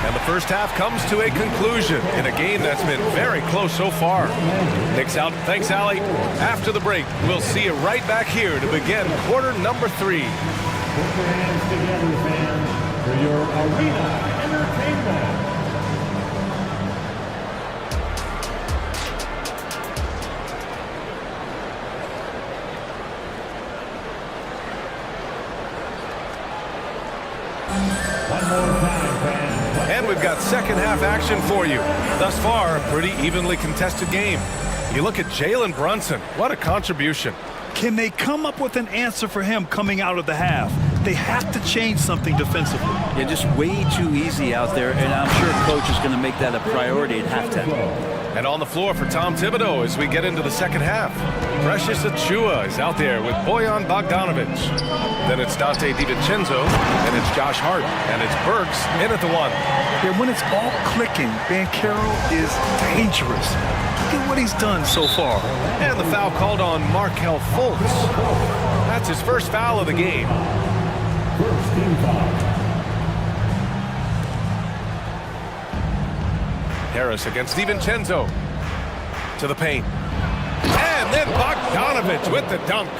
And the first half comes to a conclusion in a game that's been very close so far. Knicks out. Thanks, Allie. After the break, we'll see you right back here to begin quarter number 3. Put your hands together, fans, for your arena entertainment. One more time, fans. And we've got second half action for you. Thus far, a pretty evenly contested game. You look at Jalen Brunson. What a contribution. Can they come up with an answer for him coming out of the half? They have to change something defensively. Yeah, just way too easy out there, and I'm sure coach is going to make that a priority at halftime. And on the floor for Tom Thibodeau as we get into the second half. Precious Achiuwa is out there with Bojan Bogdanovic. Then it's Dante DiVincenzo, and it's Josh Hart, and it's Burks in at the one. Yeah, when it's all clicking, Banchero is dangerous. Look at what he's done so far. And the foul called on Markelle Fultz. That's his first foul of the game. First team foul. Harris against DiVincenzo. To the paint. And then Bogdanovic with the dunk.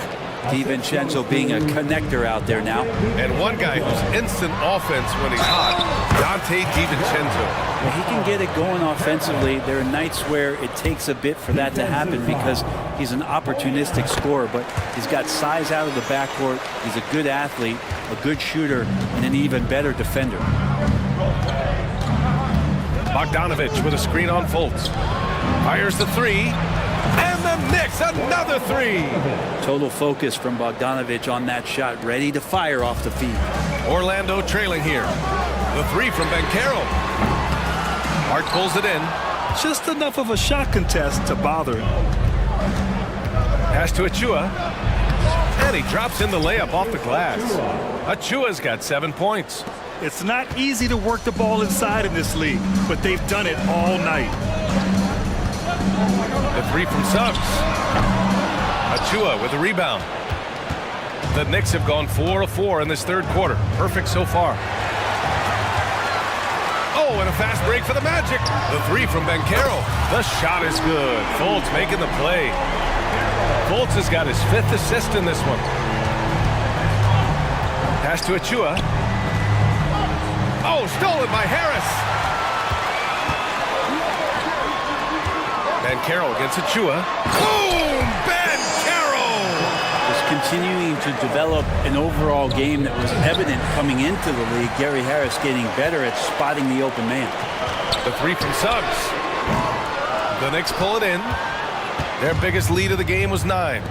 DiVincenzo being a connector out there now. And one guy who's instant offense when he's hot, Dante DiVincenzo. Well, he can get it going offensively. There are nights where it takes a bit for that to happen because he's an opportunistic scorer, but he's got size out of the backcourt. He's a good athlete, a good shooter, and an even better defender. Bogdanovic with a screen on Fultz. Fires the three. And the Knicks, another three. Total focus from Bogdanovic on that shot, ready to fire off the feed. Orlando trailing here. The three from Banchero. Hart pulls it in. Just enough of a shot contest to bother him. Pass to Achiuwa. And he drops in the layup off the glass. Achua's got 7 points. It's not easy to work the ball inside in this league, but they've done it all night. The three from Suggs. Achiuwa with a rebound. The Knicks have gone 4 of 4 in this third quarter. Perfect so far. Oh, and a fast break for the Magic. The three from Banchero. The shot is good. Fultz making the play. Fultz has got his 5th assist in this one. Pass to Achiuwa. Oh, stolen by Harris. Banchero against Achiuwa. Boom! Banchero! Just continuing to develop an overall game that was evident coming into the league. Gary Harris getting better at spotting the open man. The three from Suggs. The Knicks pull it in. Their biggest lead of the game was 9.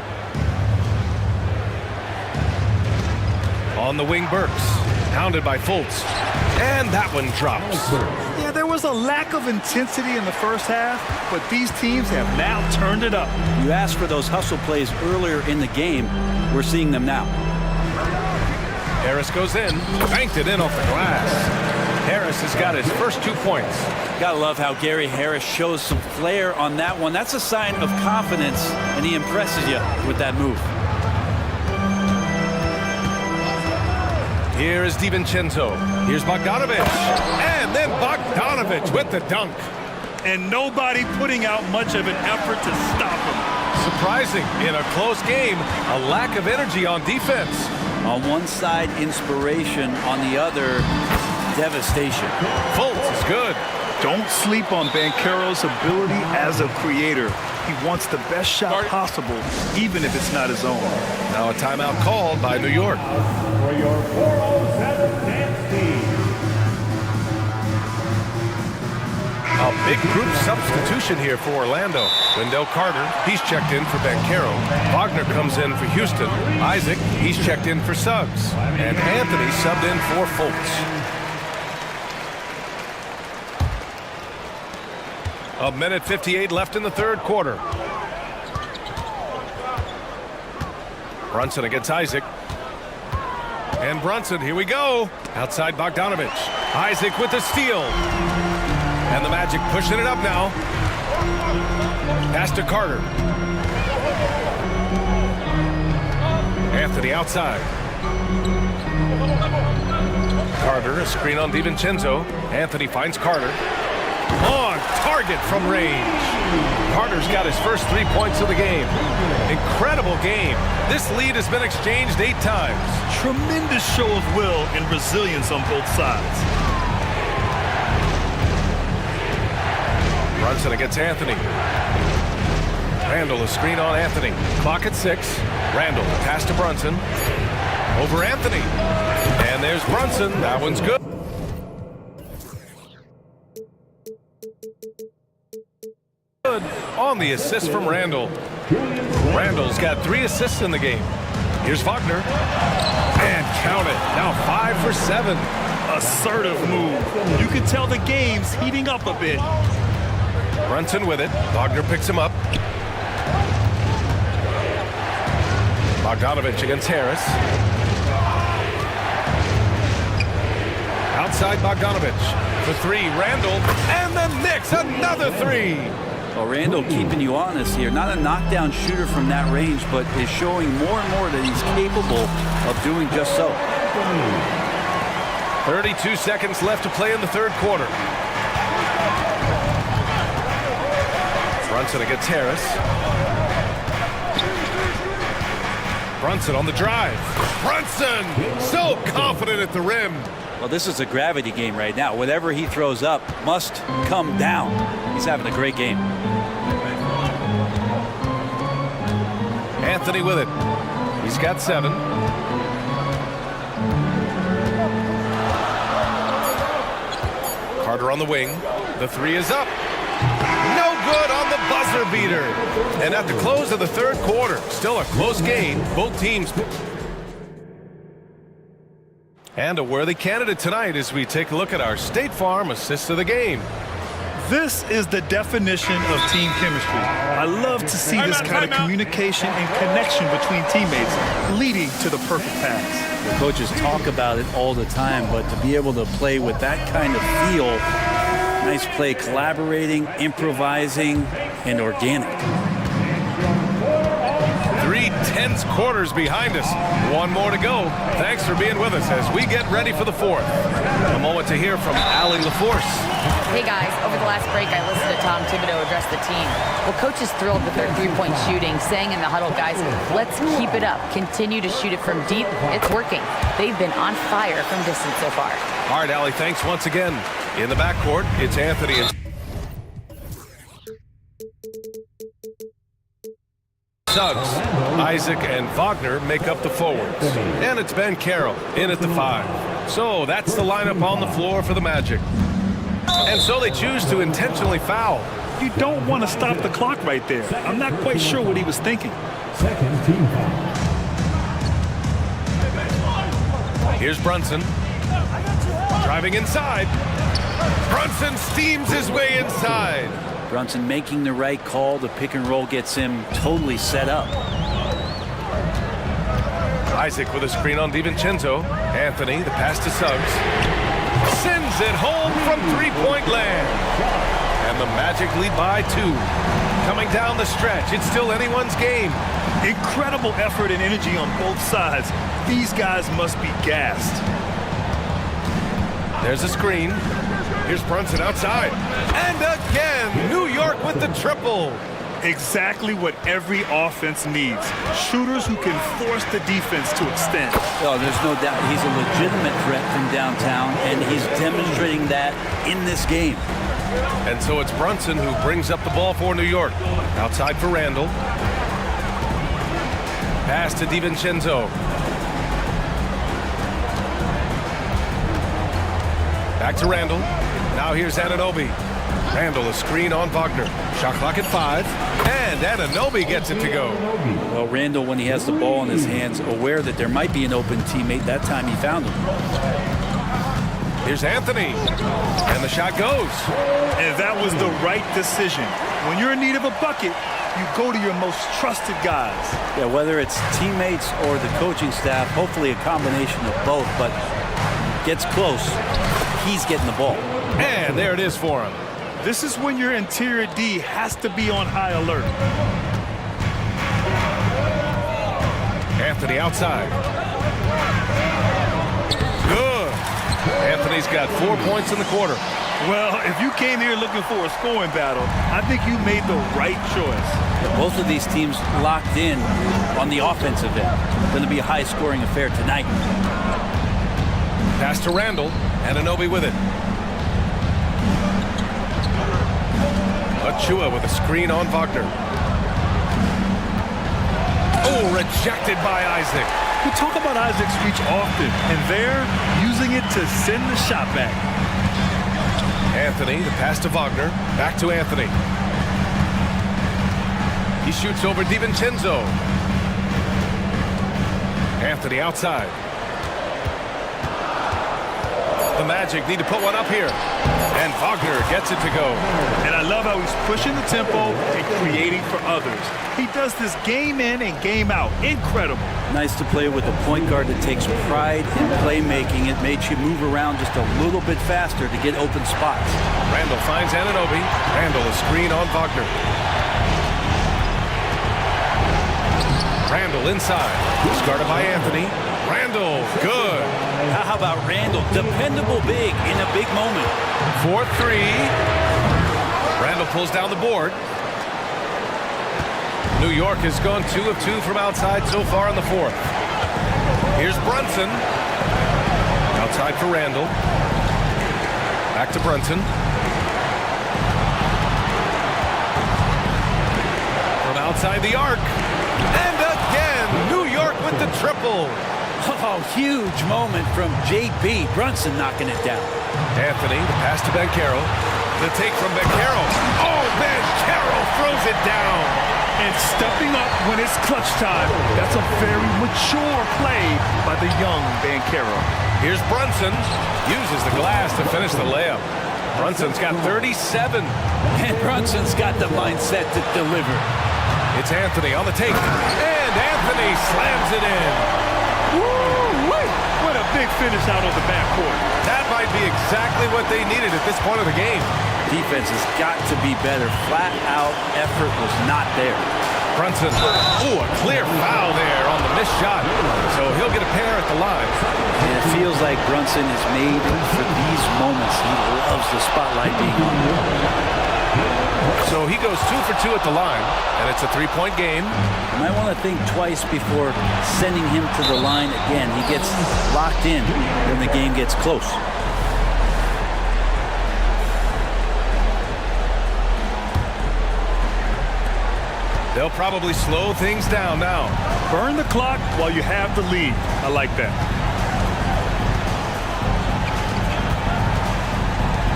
On the wing, Burks. Hounded by Fultz. And that one drops. Yeah, there was a lack of intensity in the first half, but these teams have now turned it up. You asked for those hustle plays earlier in the game. We're seeing them now. Harris goes in. Banked it in off the glass. Harris has got his first 2 points. Gotta love how Gary Harris shows some flair on that one. That's a sign of confidence, and he impresses you with that move. Here is DiVincenzo. Here's Bogdanovic. And then Bogdanovic with the dunk. And nobody putting out much of an effort to stop him. Surprising in a close game, a lack of energy on defense. On one side, inspiration. On the other, devastation. Fultz is good. Don't sleep on Banchero's ability as a creator. He wants the best shot possible, even if it's not his own. Now a timeout called by New York. For your 407 dance team. A big group substitution here for Orlando. Wendell Carter, he's checked in for Banchero. Wagner comes in for Houston. Isaac, he's checked in for Suggs. And Anthony subbed in for Fultz. A minute 58 left in the third quarter. Brunson against Isaac. And Brunson, here we go. Outside Bogdanovic. Isaac with the steal. And the Magic pushing it up now. Pass to Carter. Anthony outside. Carter, a screen on DiVincenzo. Anthony finds Carter. On target from range. Carter's got his first 3 points of the game. Incredible game. This lead has been exchanged 8 times. Tremendous show of will and resilience on both sides. Brunson against Anthony. Randall, a screen on Anthony. Clock at 6. Randall, pass to Brunson. Over Anthony. And there's Brunson. That one's good. On the assist from Randall. Randall's got 3 assists in the game. Here's Wagner. And count it. Now 5 for 7. Assertive move. You can tell the game's heating up a bit. Brunson with it. Wagner picks him up. Bogdanovich against Harris. Outside Bogdanovich for three. Randall, and the Knicks another three. Well, Randall keeping you honest here. Not a knockdown shooter from that range, but is showing more and more that he's capable of doing just so. 32 seconds left to play in the third quarter. Brunson against Harris. Brunson on the drive. Brunson, so confident at the rim. Well, this is a gravity game right now. Whatever he throws up must come down. He's having a great game. Anthony with it. He's got 7. Carter on the wing. The three is up. No good on the buzzer beater. And at the close of the third quarter, still a close game. Both teams. And a worthy candidate tonight as we take a look at our State Farm assist of the game. This is the definition of team chemistry. I love to see this kind of communication and connection between teammates leading to the perfect pass. The coaches talk about it all the time, but to be able to play with that kind of feel, nice play, collaborating, improvising, and organic. 3 tense quarters behind us. One more to go. Thanks for being with us as we get ready for the fourth. A moment to hear from Allie LaForce. Hey guys, over the last break I listened to Tom Thibodeau address the team. Well, coach is thrilled with their three-point shooting, saying in the huddle, guys, let's keep it up. Continue to shoot it from deep. It's working. They've been on fire from distance so far. All right, Allie, thanks once again. In the backcourt, it's Anthony and Suggs. Isaac and Wagner make up the forwards. And it's Ben Carroll in at the 5. So that's the lineup on the floor for the Magic. And so they choose to intentionally foul. You don't want to stop the clock right there. I'm not quite sure what he was thinking. Second team foul. Here's Brunson. Driving inside. Brunson steams his way inside. Brunson making the right call. The pick and roll gets him totally set up. Isaac with a screen on DiVincenzo. Anthony, the pass to Suggs. Sends it home from three-point land. And the Magic lead by 2. Coming down the stretch, it's still anyone's game. Incredible effort and energy on both sides. These guys must be gassed. There's a screen. Here's Brunson outside. And again, New York with the triple. Exactly what every offense needs. Shooters who can force the defense to extend. Oh, there's no doubt he's a legitimate threat from downtown, and he's demonstrating that in this game. And so it's Brunson who brings up the ball for New York. Outside for Randall. Pass to DiVincenzo. Back to Randall. Now here's Anunoby. Randall, a screen on Wagner. Shot clock at 5. And Anunoby gets it to go. Well, Randall, when he has the ball in his hands, aware that there might be an open teammate, that time he found him. Here's Anthony. And the shot goes. And that was the right decision. When you're in need of a bucket, you go to your most trusted guys. Yeah, whether it's teammates or the coaching staff, hopefully a combination of both, but gets close, he's getting the ball. And there it is for him. This is when your interior D has to be on high alert. Anthony outside. Good. Anthony's got 4 points in the quarter. Well, if you came here looking for a scoring battle, I think you made the right choice. Both of these teams locked in on the offensive end. Going to be a high-scoring affair tonight. Pass to Randall. Anunoby with it. Achua with a screen on Wagner. Oh, rejected by Isaac. We talk about Isaac's reach often, and they're using it to send the shot back. Anthony, the pass to Wagner. Back to Anthony. He shoots over DiVincenzo. Anthony outside. The Magic need to put one up here. And Wagner gets it to go. And I love how he's pushing the tempo and creating for others. He does this game in and game out. Incredible. Nice to play with a point guard that takes pride in playmaking. It made you move around just a little bit faster to get open spots. Randall finds Anunoby. Randall a screen on Wagner. Randall inside. Guarded by Anthony. Randall, good. How about Randall? Dependable big in a big moment. 4-3. Randall pulls down the board. New York has gone 2 of 2 from outside so far in the fourth. Here's Brunson. Outside for Randall. Back to Brunson. From outside the arc. And again, New York with the triple. Oh, huge moment from J.B. Brunson knocking it down. Anthony, the pass to Bencaro. The take from Bencaro. Oh, Bencaro throws it down. And stepping up when it's clutch time. That's a very mature play by the young Bencaro. Here's Brunson. Uses the glass to finish the layup. Brunson's got 37. And Brunson's got the mindset to deliver. It's Anthony on the take. And Anthony slams it in. Woo-wee! What a big finish out of the backcourt. That might be exactly what they needed at this point of the game. Defense has got to be better. Flat out effort was not there. Brunson, ooh, a clear foul there on the missed shot. So he'll get a pair at the line. And it feels like Brunson is made for these moments. He loves the spotlight being on him. So he goes 2 for 2 at the line, and it's a 3-point game. You might want to think twice before sending him to the line again. He gets locked in when the game gets close. They'll probably slow things down now. Burn the clock while you have the lead. I like that.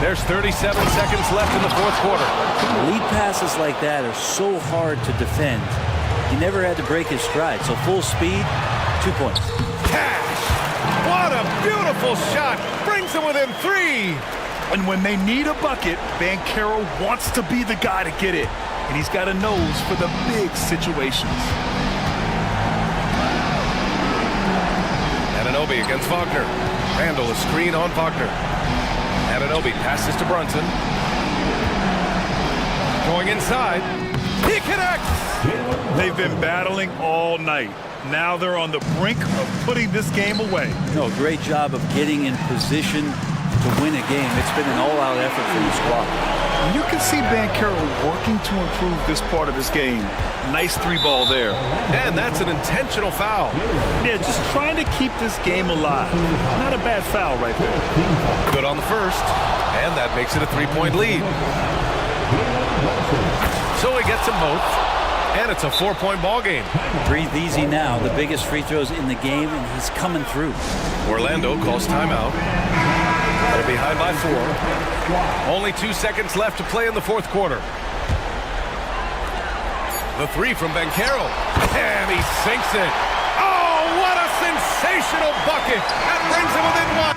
There's 37 seconds left in the fourth quarter. Lead passes like that are so hard to defend. He never had to break his stride, so full speed, 2 points. Cash! What a beautiful shot! Brings them within 3! And when they need a bucket, Bencaro wants to be the guy to get it. And he's got a nose for the big situations. Anunoby against Wagner. Randall a screen on Wagner. Anunoby passes to Brunson. Going inside. He connects! They've been battling all night. Now they're on the brink of putting this game away. No, great job of getting in position to win a game. It's been an all-out effort from the squad. You can see Bencaro working to improve this part of his game. Nice 3-ball there. And that's an intentional foul. Yeah, just trying to keep this game alive. Not a bad foul right there. Good on the first, and that makes it a 3-point lead. So he gets them both, and it's a 4-point ball game. Breathe easy now. The biggest free throws in the game, and he's coming through. Orlando calls timeout. They're behind by 4. Only 2 seconds left to play in the fourth quarter. The 3 from Bencaro. And he sinks it. Oh, what a sensational bucket. That brings him within 1.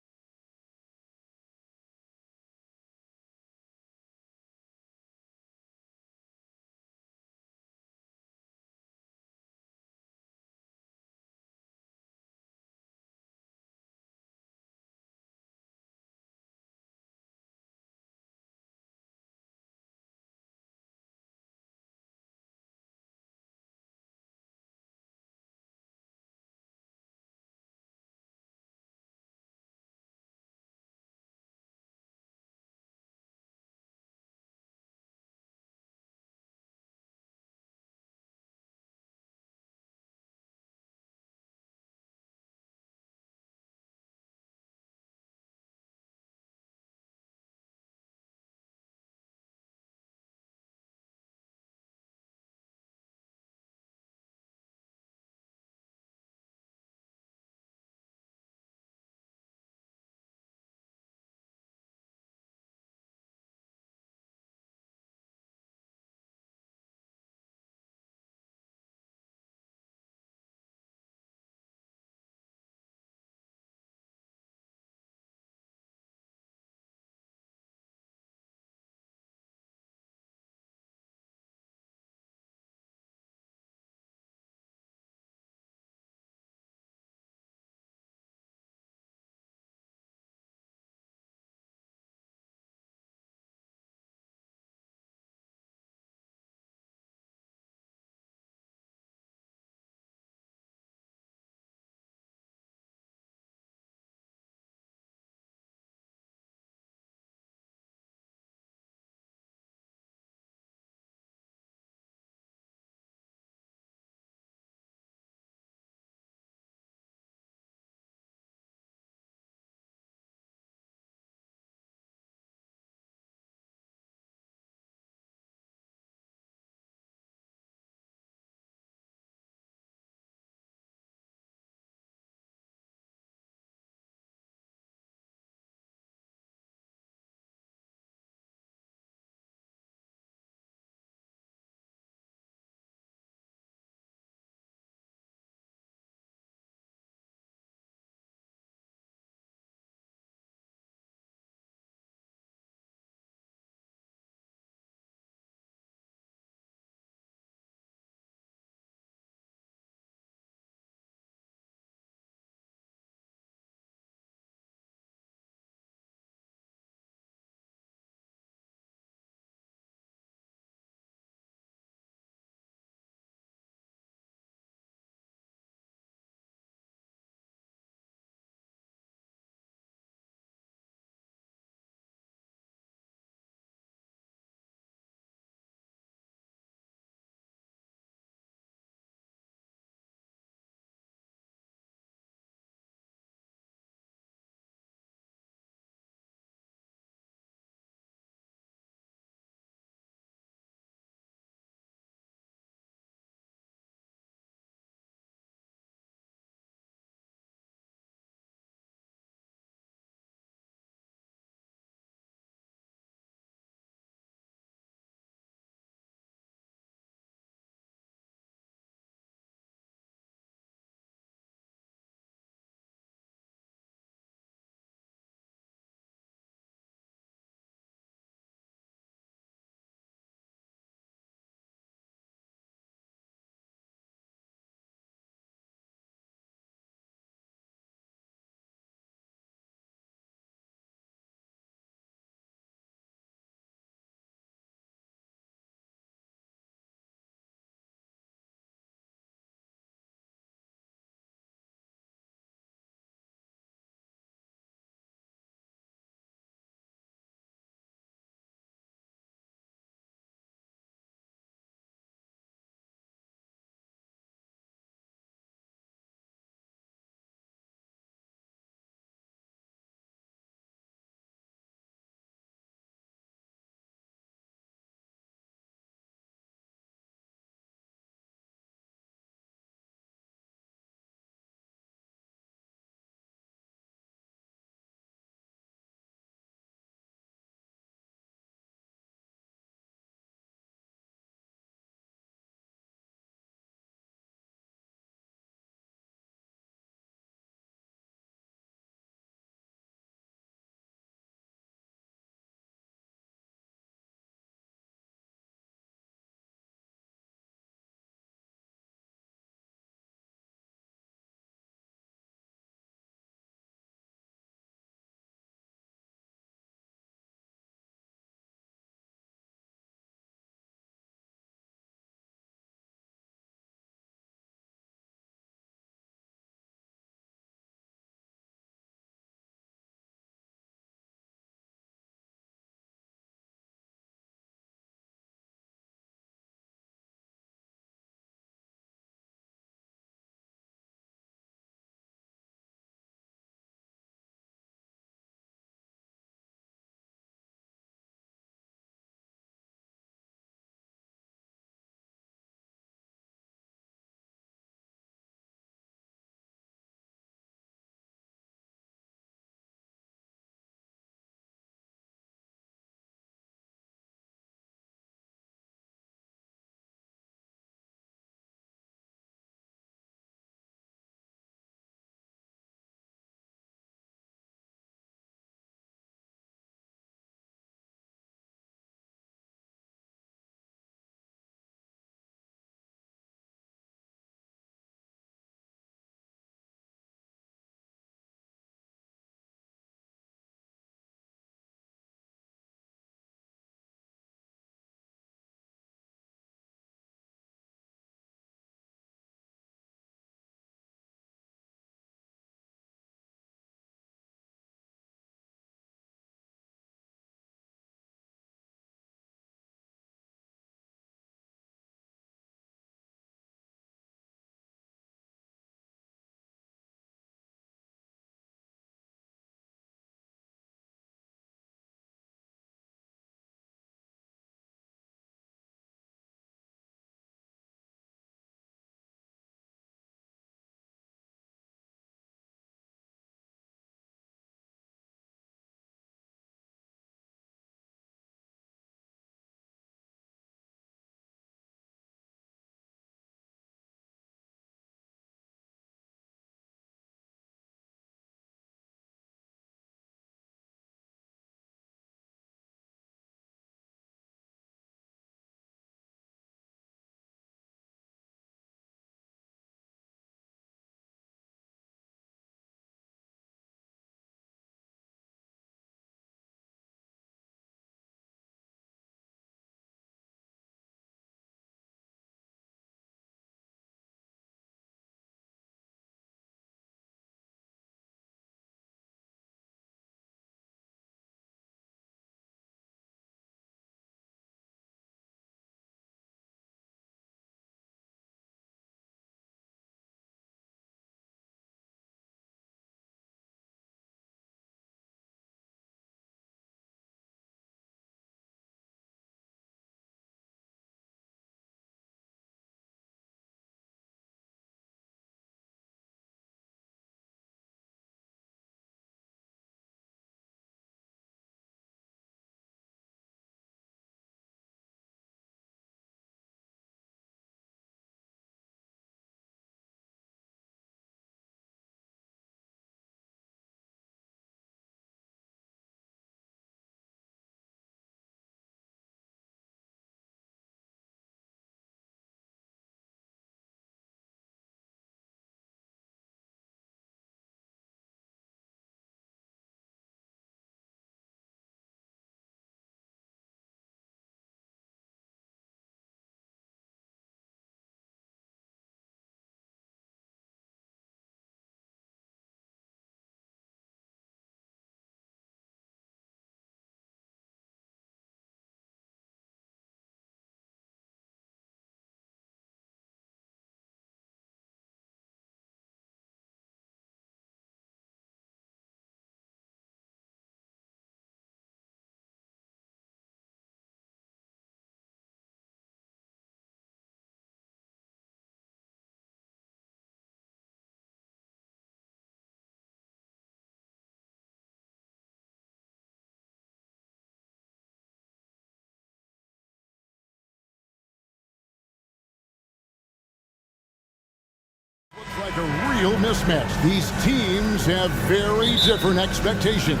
like a real mismatch. These teams have very different expectations.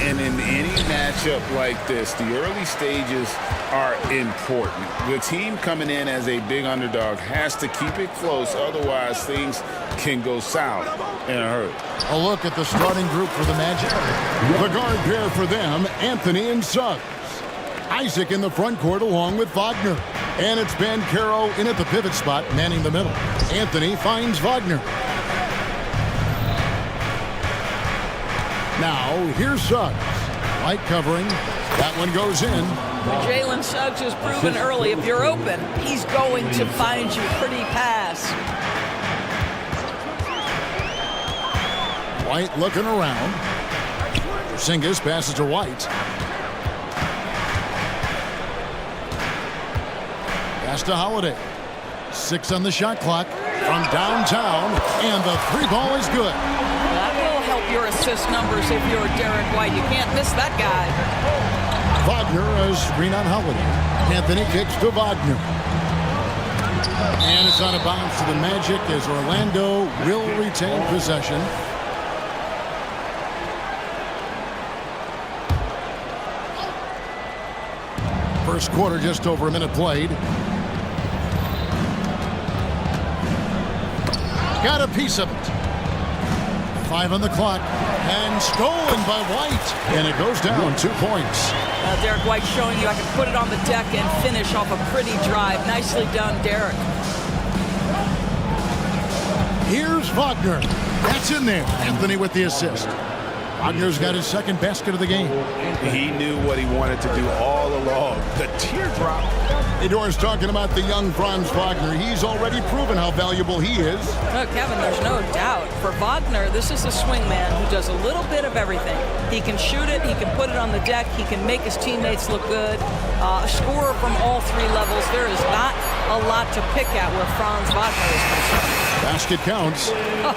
And in any matchup like this, the early stages are important. The team coming in as a big underdog has to keep it close, otherwise things can go south in a hurry. A look at the starting group for the Magic. The guard pair for them, Anthony and Suggs. Isaac in the front court along with Wagner. And it's Banchero in at the pivot spot, manning the middle. Anthony finds Wagner. Now, here's Suggs. Light covering. That one goes in. Jalen Suggs has proven early, if you're open, he's going to find you. Pretty pass. White looking around. Porzingis passes to White. Pass to Holiday. 6 on the shot clock from downtown, and the three ball is good. That will help your assist numbers if you're Derek White. You can't miss that guy. Wagner, a screen on Holiday. Anthony kicks to Wagner. And it's out of bounds to the Magic as Orlando will retain possession. First quarter, just over a minute played. Got a piece of it. 5 on the clock. And stolen by White. And it goes down 2 points. Derek White showing you I can put it on the deck and finish off a pretty drive. Nicely done, Derek. Here's Wagner. That's in there. Anthony with the assist. Wagner's got his second basket of the game. He knew what he wanted to do all along. The teardrop. Edore's talking about the young Franz Wagner. He's already proven how valuable he is. Kevin, there's no doubt. For Wagner, this is a swingman who does a little bit of everything. He can shoot it, he can put it on the deck, he can make his teammates look good. A scorer from all 3 levels. There is not a lot to pick at where Franz Wagner is concerned. Basket counts.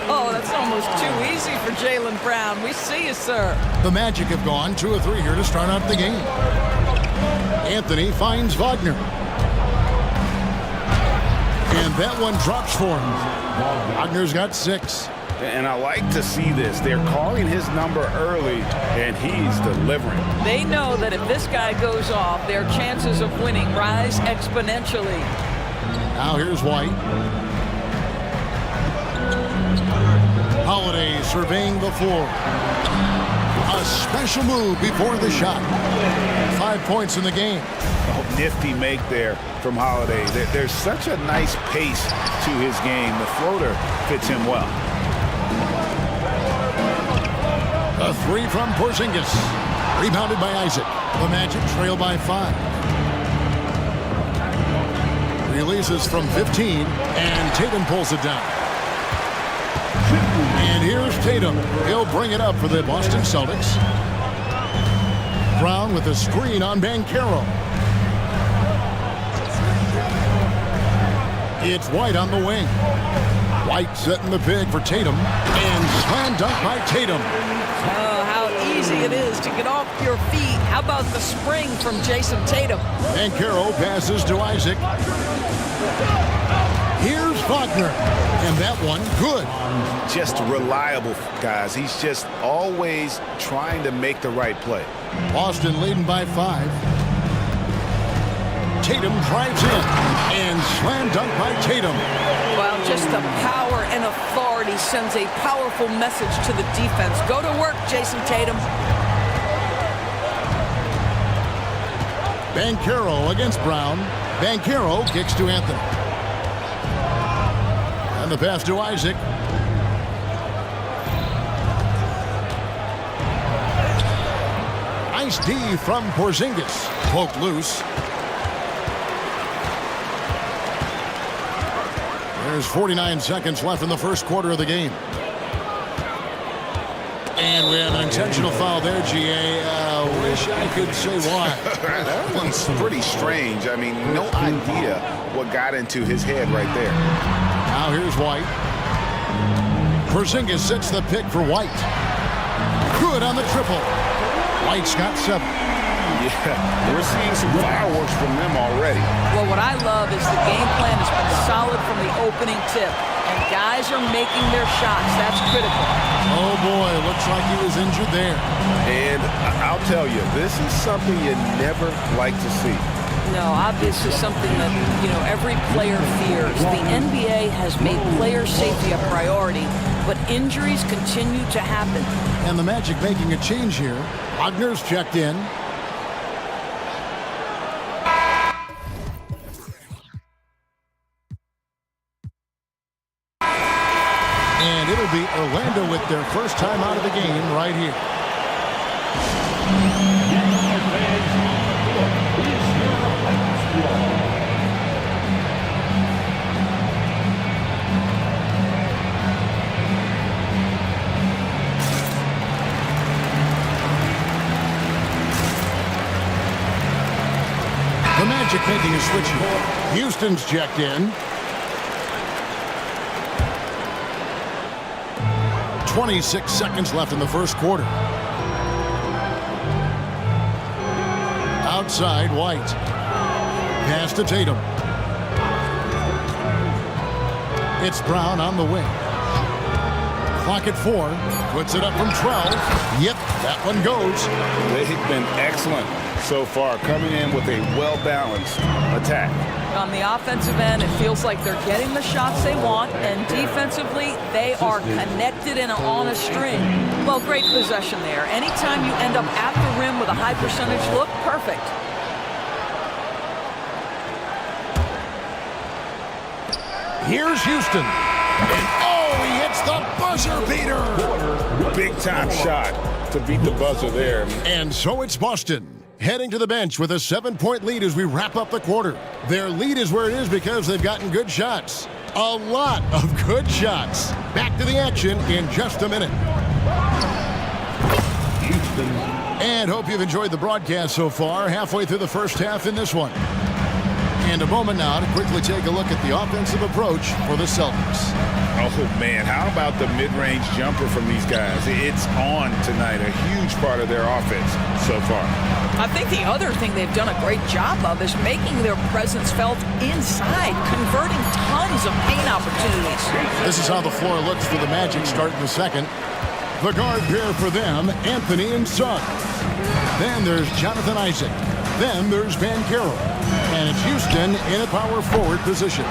Oh, that's almost too easy for Jaylen Brown. We see you, sir. The Magic have gone 2 of 3 here to start out the game. Anthony finds Wagner. And that one drops for him. Wagner's got 6. And I like to see this. They're calling his number early, and he's delivering. They know that if this guy goes off, their chances of winning rise exponentially. Now here's White. Holiday surveying the floor. A special move before the shot. 5 points in the game. Oh, nifty make there from Holiday. There's such a nice pace to his game. The floater fits him well. A 3 from Porzingis. Rebounded by Isaac. The Magic trail by 5. Releases from 15, and Tatum pulls it down. And here's Tatum. He'll bring it up for the Boston Celtics. Brown with a screen on Banchero. It's White on the wing. White setting the pick for Tatum. And slam dunk by Tatum. Oh, how easy it is to get off your feet. How about the spring from Jason Tatum? Banchero passes to Isaac. Here's Wagner. And that one, good. Just reliable, guys. He's just always trying to make the right play. Boston leading by 5. Tatum drives in. And slam dunk by Tatum. Well, just the power and authority sends a powerful message to the defense. Go to work, Jason Tatum. Banchero against Brown. Banchero kicks to Anthony. And the pass to Isaac. Nice D from Porzingis. Poked loose. There's 49 seconds left in the first quarter of the game. And we have an intentional foul there, GA. Wish I could say why. That one's pretty strange. I mean, no idea what got into his head right there. Now here's White. Porzingis sets the pick for White. Good on the triple. White's got 7. Yeah, we're seeing some fireworks from them already. Well, what I love is the game plan has been solid from the opening tip. And guys are making their shots. That's critical. Oh, boy, looks like he was injured there. And I'll tell you, this is something you never like to see. No, obviously something that, every player fears. The NBA has made player safety a priority, but injuries continue to happen. And the Magic making a change here. Wagner's checked in. And it'll be Orlando with their first time out of the game right here. The Magic making a switch here. Houston's checked in. 26 seconds left in the first quarter. Outside, White. Pass to Tatum. It's Brown on the wing. Clock at 4. Puts it up from 12. Yep, that one goes. They've been excellent so far, coming in with a well-balanced attack. On the offensive end, it feels like they're getting the shots they want, and defensively, they are connected and on a string. Well, great possession there. Anytime you end up at the rim with a high percentage look, perfect. Here's Houston. And he hits the buzzer beater. Big time shot to beat the buzzer there. And so it's Boston heading to the bench with a 7-point lead as we wrap up the quarter. Their lead is where it is because they've gotten good shots. A lot of good shots. Back to the action in just a minute. And hope you've enjoyed the broadcast so far. Halfway through the first half in this one. And a moment now to quickly take a look at the offensive approach for the Celtics. Oh, man, how about the mid-range jumper from these guys? It's on tonight, a huge part of their offense so far. I think the other thing they've done a great job of is making their presence felt inside, converting tons of paint opportunities. This is how the floor looks for the Magic starting the second. The guard pair for them, Anthony and Suggs. Then there's Jonathan Isaac. Then there's Banchero. And it's Houston in a power forward position.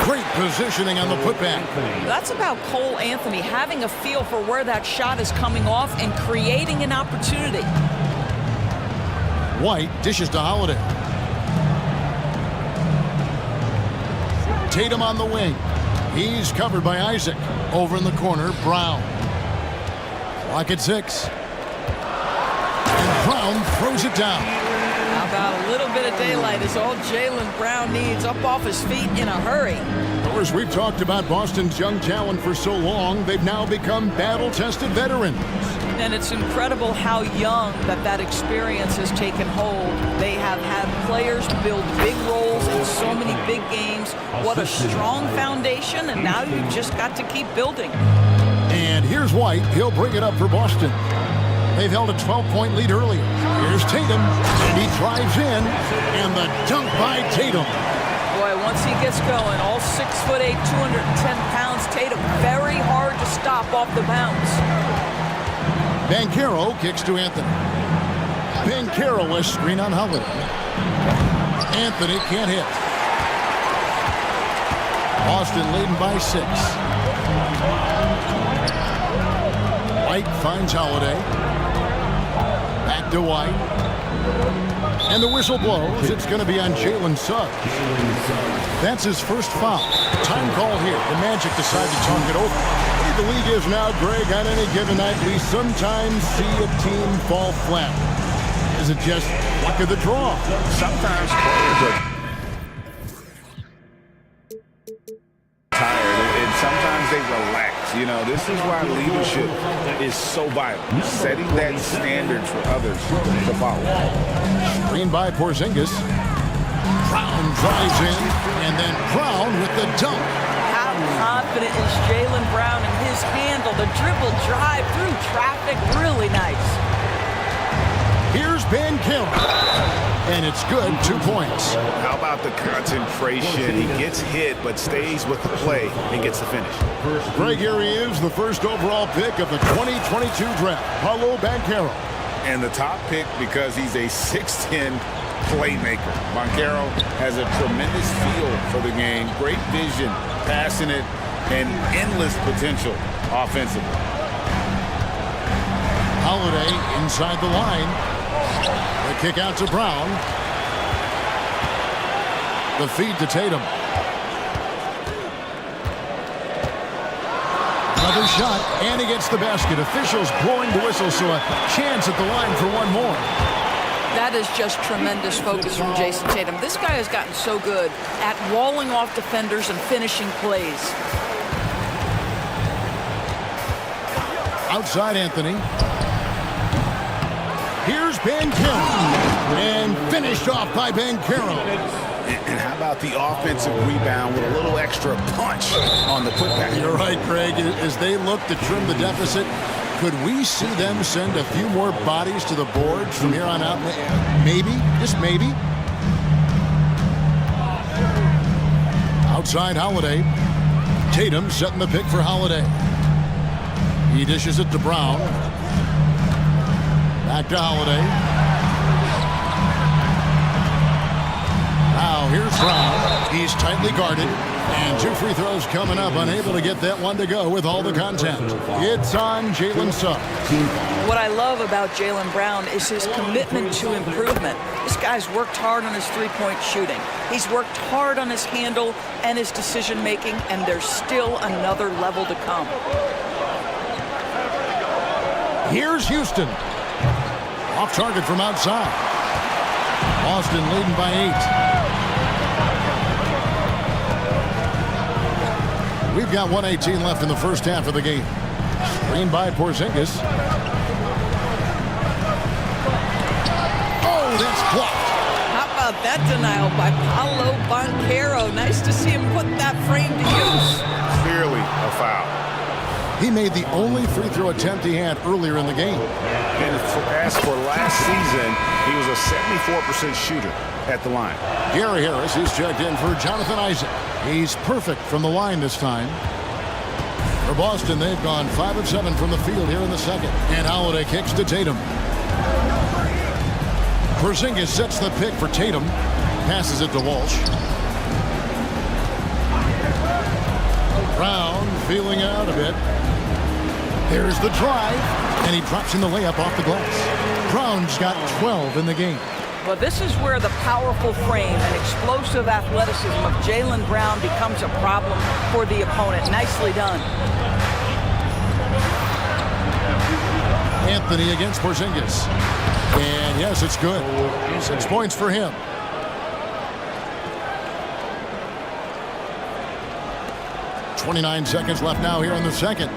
Great positioning on the putback. That's about Cole Anthony having a feel for where that shot is coming off and creating an opportunity. White dishes to Holiday. Tatum on the wing. He's covered by Isaac. Over in the corner, Brown. Clock at 6. And Brown throws it down. How about a little bit of daylight is all Jaylen Brown needs, up off his feet in a hurry. Of course, we've talked about Boston's young talent for so long. They've now become battle-tested veterans. And it's incredible how young that experience has taken hold. They have had players build big roles in so many big games. What a strong foundation, and now you've just got to keep building. And here's White. He'll bring it up for Boston. They've held a 12-point lead earlier. Here's Tatum, and he drives in, and the dunk by Tatum. Boy, once he gets going, all 6'8", 210 pounds, Tatum, very hard to stop off the bounce. Banchero kicks to Anthony. Banchero a screen on Holiday. Anthony can't hit. Boston leading by 6. White finds Holiday. Back to White. And the whistle blows. It's going to be on Jalen Suggs. That's his first foul. Time call here. The Magic decide to talk it over. The league is now, Greg, on any given night, we sometimes see a team fall flat. Is it just luck of the draw? Sometimes players are tired, and sometimes they relax. This is why leadership is so vital. Setting that standard for others to follow. Screen by Porzingis. Brown drives in, and then Brown with the dunk. How confident is Jaylen Brown in his handle? The dribble drive through traffic, really nice. Here's Banchero. and it's good. 2 points. How about the concentration? He gets hit, but stays with the play and gets the finish. Greg, here he is, the first overall pick of the 2022 draft, Paulo Banchero. And the top pick because he's a 6'10" playmaker. Banchero has a tremendous feel for the game, great vision, passionate, and endless potential offensively. Holiday inside the line. The kick out to Brown. The feed to Tatum. Another shot, and he gets the basket. Officials blowing the whistle, so a chance at the line for one more. That is just tremendous focus from Jason Tatum. This guy has gotten so good at walling off defenders and finishing plays. Outside Anthony. Here's Banchero. And finished off by Banchero. And how about the offensive rebound with a little extra punch on the putback? You're right, Craig. As they look to trim the deficit, could we see them send a few more bodies to the boards from here on out? Maybe, just maybe. Outside Holiday. Tatum setting the pick for Holiday. He dishes it to Brown. Back to Holiday. Now here's Brown. He's tightly guarded. And 2 free throws coming up. Unable to get that one to go with all the contact. It's on Jalen Suggs. What I love about Jaylen Brown is his commitment to improvement. This guy's worked hard on his three-point shooting. He's worked hard on his handle and his decision-making, and there's still another level to come. Here's Houston. Off target from outside. Boston leading by 8. We've got 1:18 left in the first half of the game. Screen by Porzingis. Oh, that's blocked. How about that denial by Paulo Banchero? Nice to see him put that frame to use. Clearly a foul. He made the only free throw attempt he had earlier in the game. And as for last season, he was a 74% shooter at the line. Gary Harris is checked in for Jonathan Isaac. He's perfect from the line this time. For Boston, they've gone 5 of 7 from the field here in the second. And Holiday kicks to Tatum. Porzingis sets the pick for Tatum. Passes it to Walsh. Brown feeling out a bit. There's the drive, and he drops in the layup off the glass. Brown's got 12 in the game. Well, this is where the powerful frame and explosive athleticism of Jaylen Brown becomes a problem for the opponent. Nicely done. Anthony against Porzingis. And yes, it's good. 6 points for him. .29 seconds left now here in the second.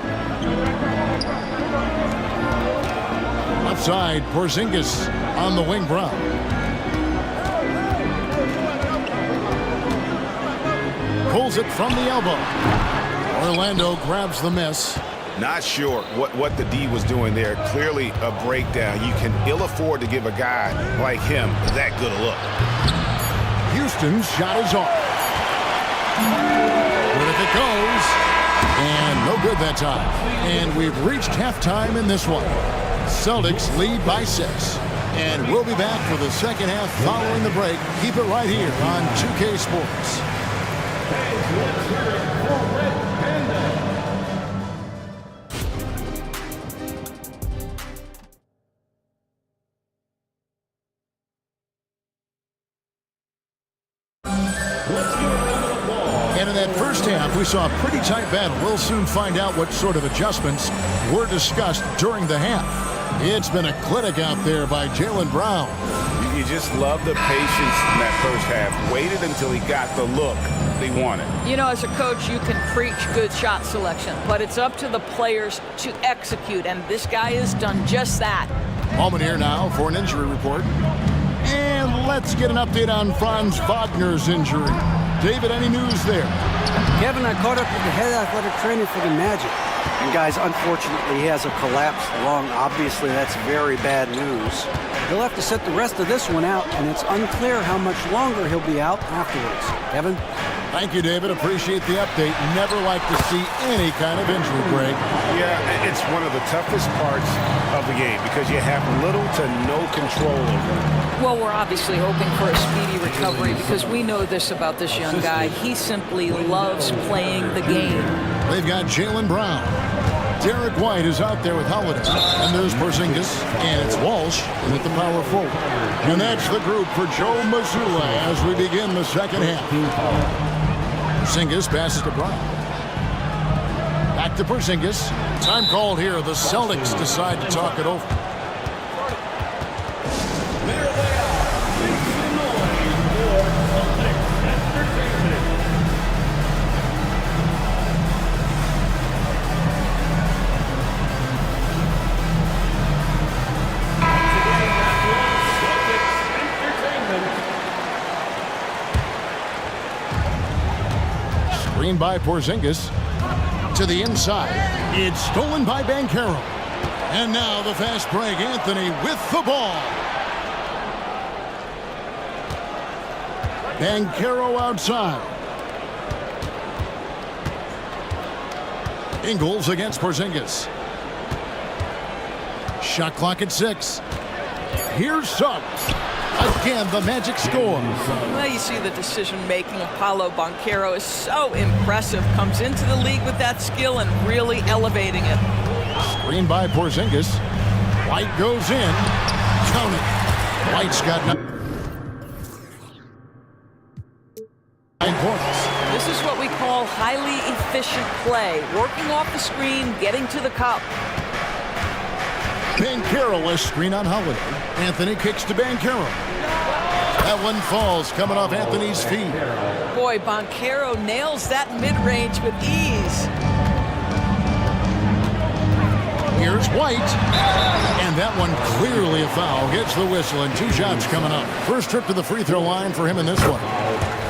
Outside, Porzingis on the wing. Brown. Pulls it from the elbow. Orlando grabs the miss. Not sure what the D was doing there. Clearly a breakdown. You can ill afford to give a guy like him that good a look. Houston's shot is off. Where it goes. And no good that time. And we've reached halftime in this one. Celtics lead by 6. And we'll be back for the second half following the break. Keep it right here on 2K Sports. And in that first half, we saw a pretty tight battle. We'll soon find out what sort of adjustments were discussed during the half. It's been a clinic out there by Jaylen Brown. You just love the patience in that first half. Waited until he got the look they wanted. You know, as a coach, you can preach good shot selection, but it's up to the players to execute, and this guy has done just that. Moment here now for an injury report. And let's get an update on Franz Wagner's injury. David, any news there? Kevin, I caught up with the head athletic trainer for the Magic. And guys, unfortunately, he has a collapsed lung. Obviously, that's very bad news. He'll have to sit the rest of this one out, and it's unclear how much longer he'll be out afterwards. Kevin? Thank you, David. Appreciate the update. Never like to see any kind of injury, Greg. Yeah, it's one of the toughest parts of the game because you have little to no control over it. Well, we're obviously hoping for a speedy recovery because we know this about this young guy. He simply loves playing the game. They've got Jaylen Brown. Derek White is out there with Holiday. And there's Porzingis. And it's Walsh in at the power forward. And that's the group for Joe Mazzulla as we begin the second half. Porzingis passes to Brown. Back to Porzingis. Time called here. The Celtics decide to talk it over. Screen by Porzingis to the inside. It's stolen by Banchero. And now the fast break. Anthony with the ball. Banchero outside. Ingles against Porzingis. Shot clock at 6. Here's Suggs. Again, the Magic score. Well, you see the decision-making of Paolo Banchero is so impressive. Comes into the league with that skill and really elevating it. Screen by Porzingis. White goes in. Count it. White's got 9 points. This is what we call highly efficient play. Working off the screen, getting to the cup. Banchero a screen on Holiday. Anthony kicks to Banchero. That one falls, coming off Anthony's feet. Boy, Banchero nails that mid-range with ease. Here's White. And that one clearly a foul. Gets the whistle, and 2 shots coming up. First trip to the free throw line for him in this one.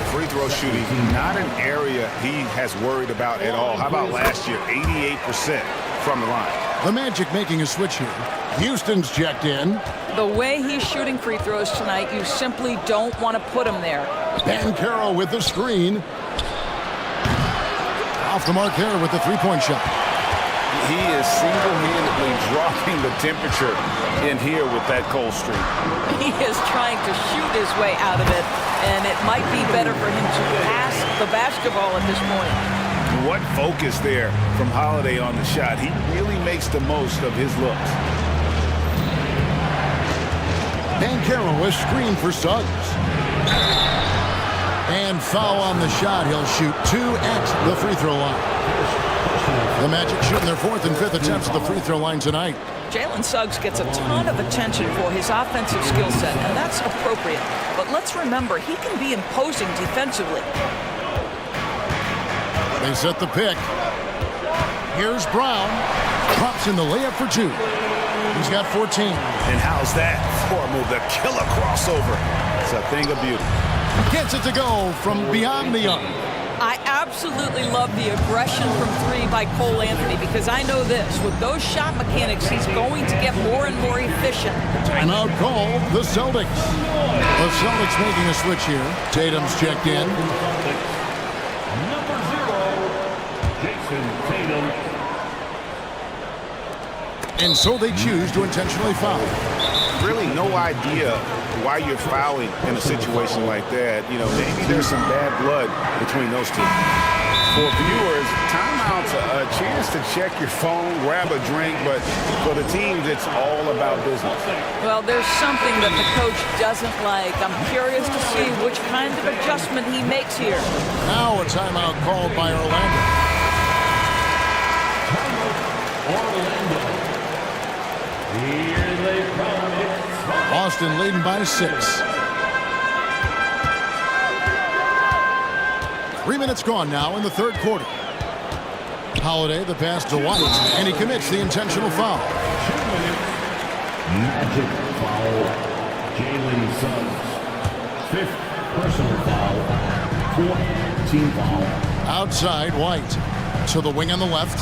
Free throw shooting, not an area he has worried about at all. How about last year? 88% from the line. The Magic making a switch here. Houston's checked in. The way he's shooting free throws tonight, you simply don't want to put him there. Banchero with the screen. Off the mark there with the three-point shot. He is single-handedly dropping the temperature in here with that cold streak. He is trying to shoot his way out of it, and it might be better for him to pass the basketball at this point. What focus there from Holiday on the shot. He really makes the most of his looks. Banchero a screen for Suggs. And foul on the shot. He'll shoot 2 at the free throw line. The Magic shooting their 4th and 5th attempts at the free throw line tonight. Jalen Suggs gets a ton of attention for his offensive skill set, and that's appropriate. But let's remember, he can be imposing defensively. They set the pick. Here's Brown. Pops in the layup for 2. He's got 14. And how's that form of the killer crossover? It's a thing of beauty. Gets it to go from beyond the arc. I absolutely love the aggression from 3 by Cole Anthony because I know this. With those shot mechanics, he's going to get more and more efficient. Timeout call, the Celtics. The Celtics making a switch here. Tatum's checked in. Number 0, Jason Tatum. And so they choose to intentionally foul. Really no idea why you're fouling in a situation like that. You know, maybe there's some bad blood between those two. For viewers, timeout's a chance to check your phone, grab a drink, but for the teams, it's all about business. Well, there's something that the coach doesn't like. I'm curious to see which kind of adjustment he makes here. Now a timeout called by Orlando. Orlando. Here they come. Boston leading by 6. 3 minutes gone now in the third quarter. Holiday, the pass to White, and he commits the intentional foul. Magic foul. Jalen Suggs. 5th personal foul. 4th team foul. Outside, White. To the wing on the left.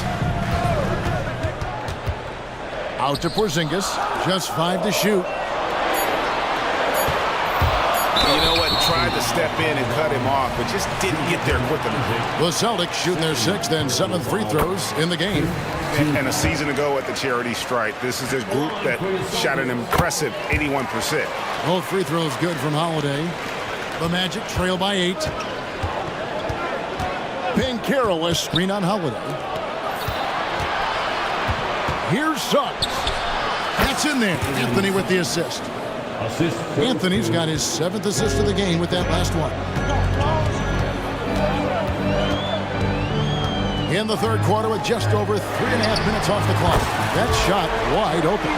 Out to Porzingis. Just 5 to shoot. You know what? Tried to step in and cut him off, but just didn't get there quick enough. The Celtics shooting their 6th and 7th free throws in the game. And a season ago at the charity stripe, this is a group that shot an impressive 81%. Both free throws good from Holiday. The Magic trail by 8. Banchero, a screen on Holiday. Here's Suggs. That's in there. Anthony with the assist. Anthony's got his 7th assist of the game with that last one. In the third quarter with just over 3.5 minutes off the clock. That shot wide open.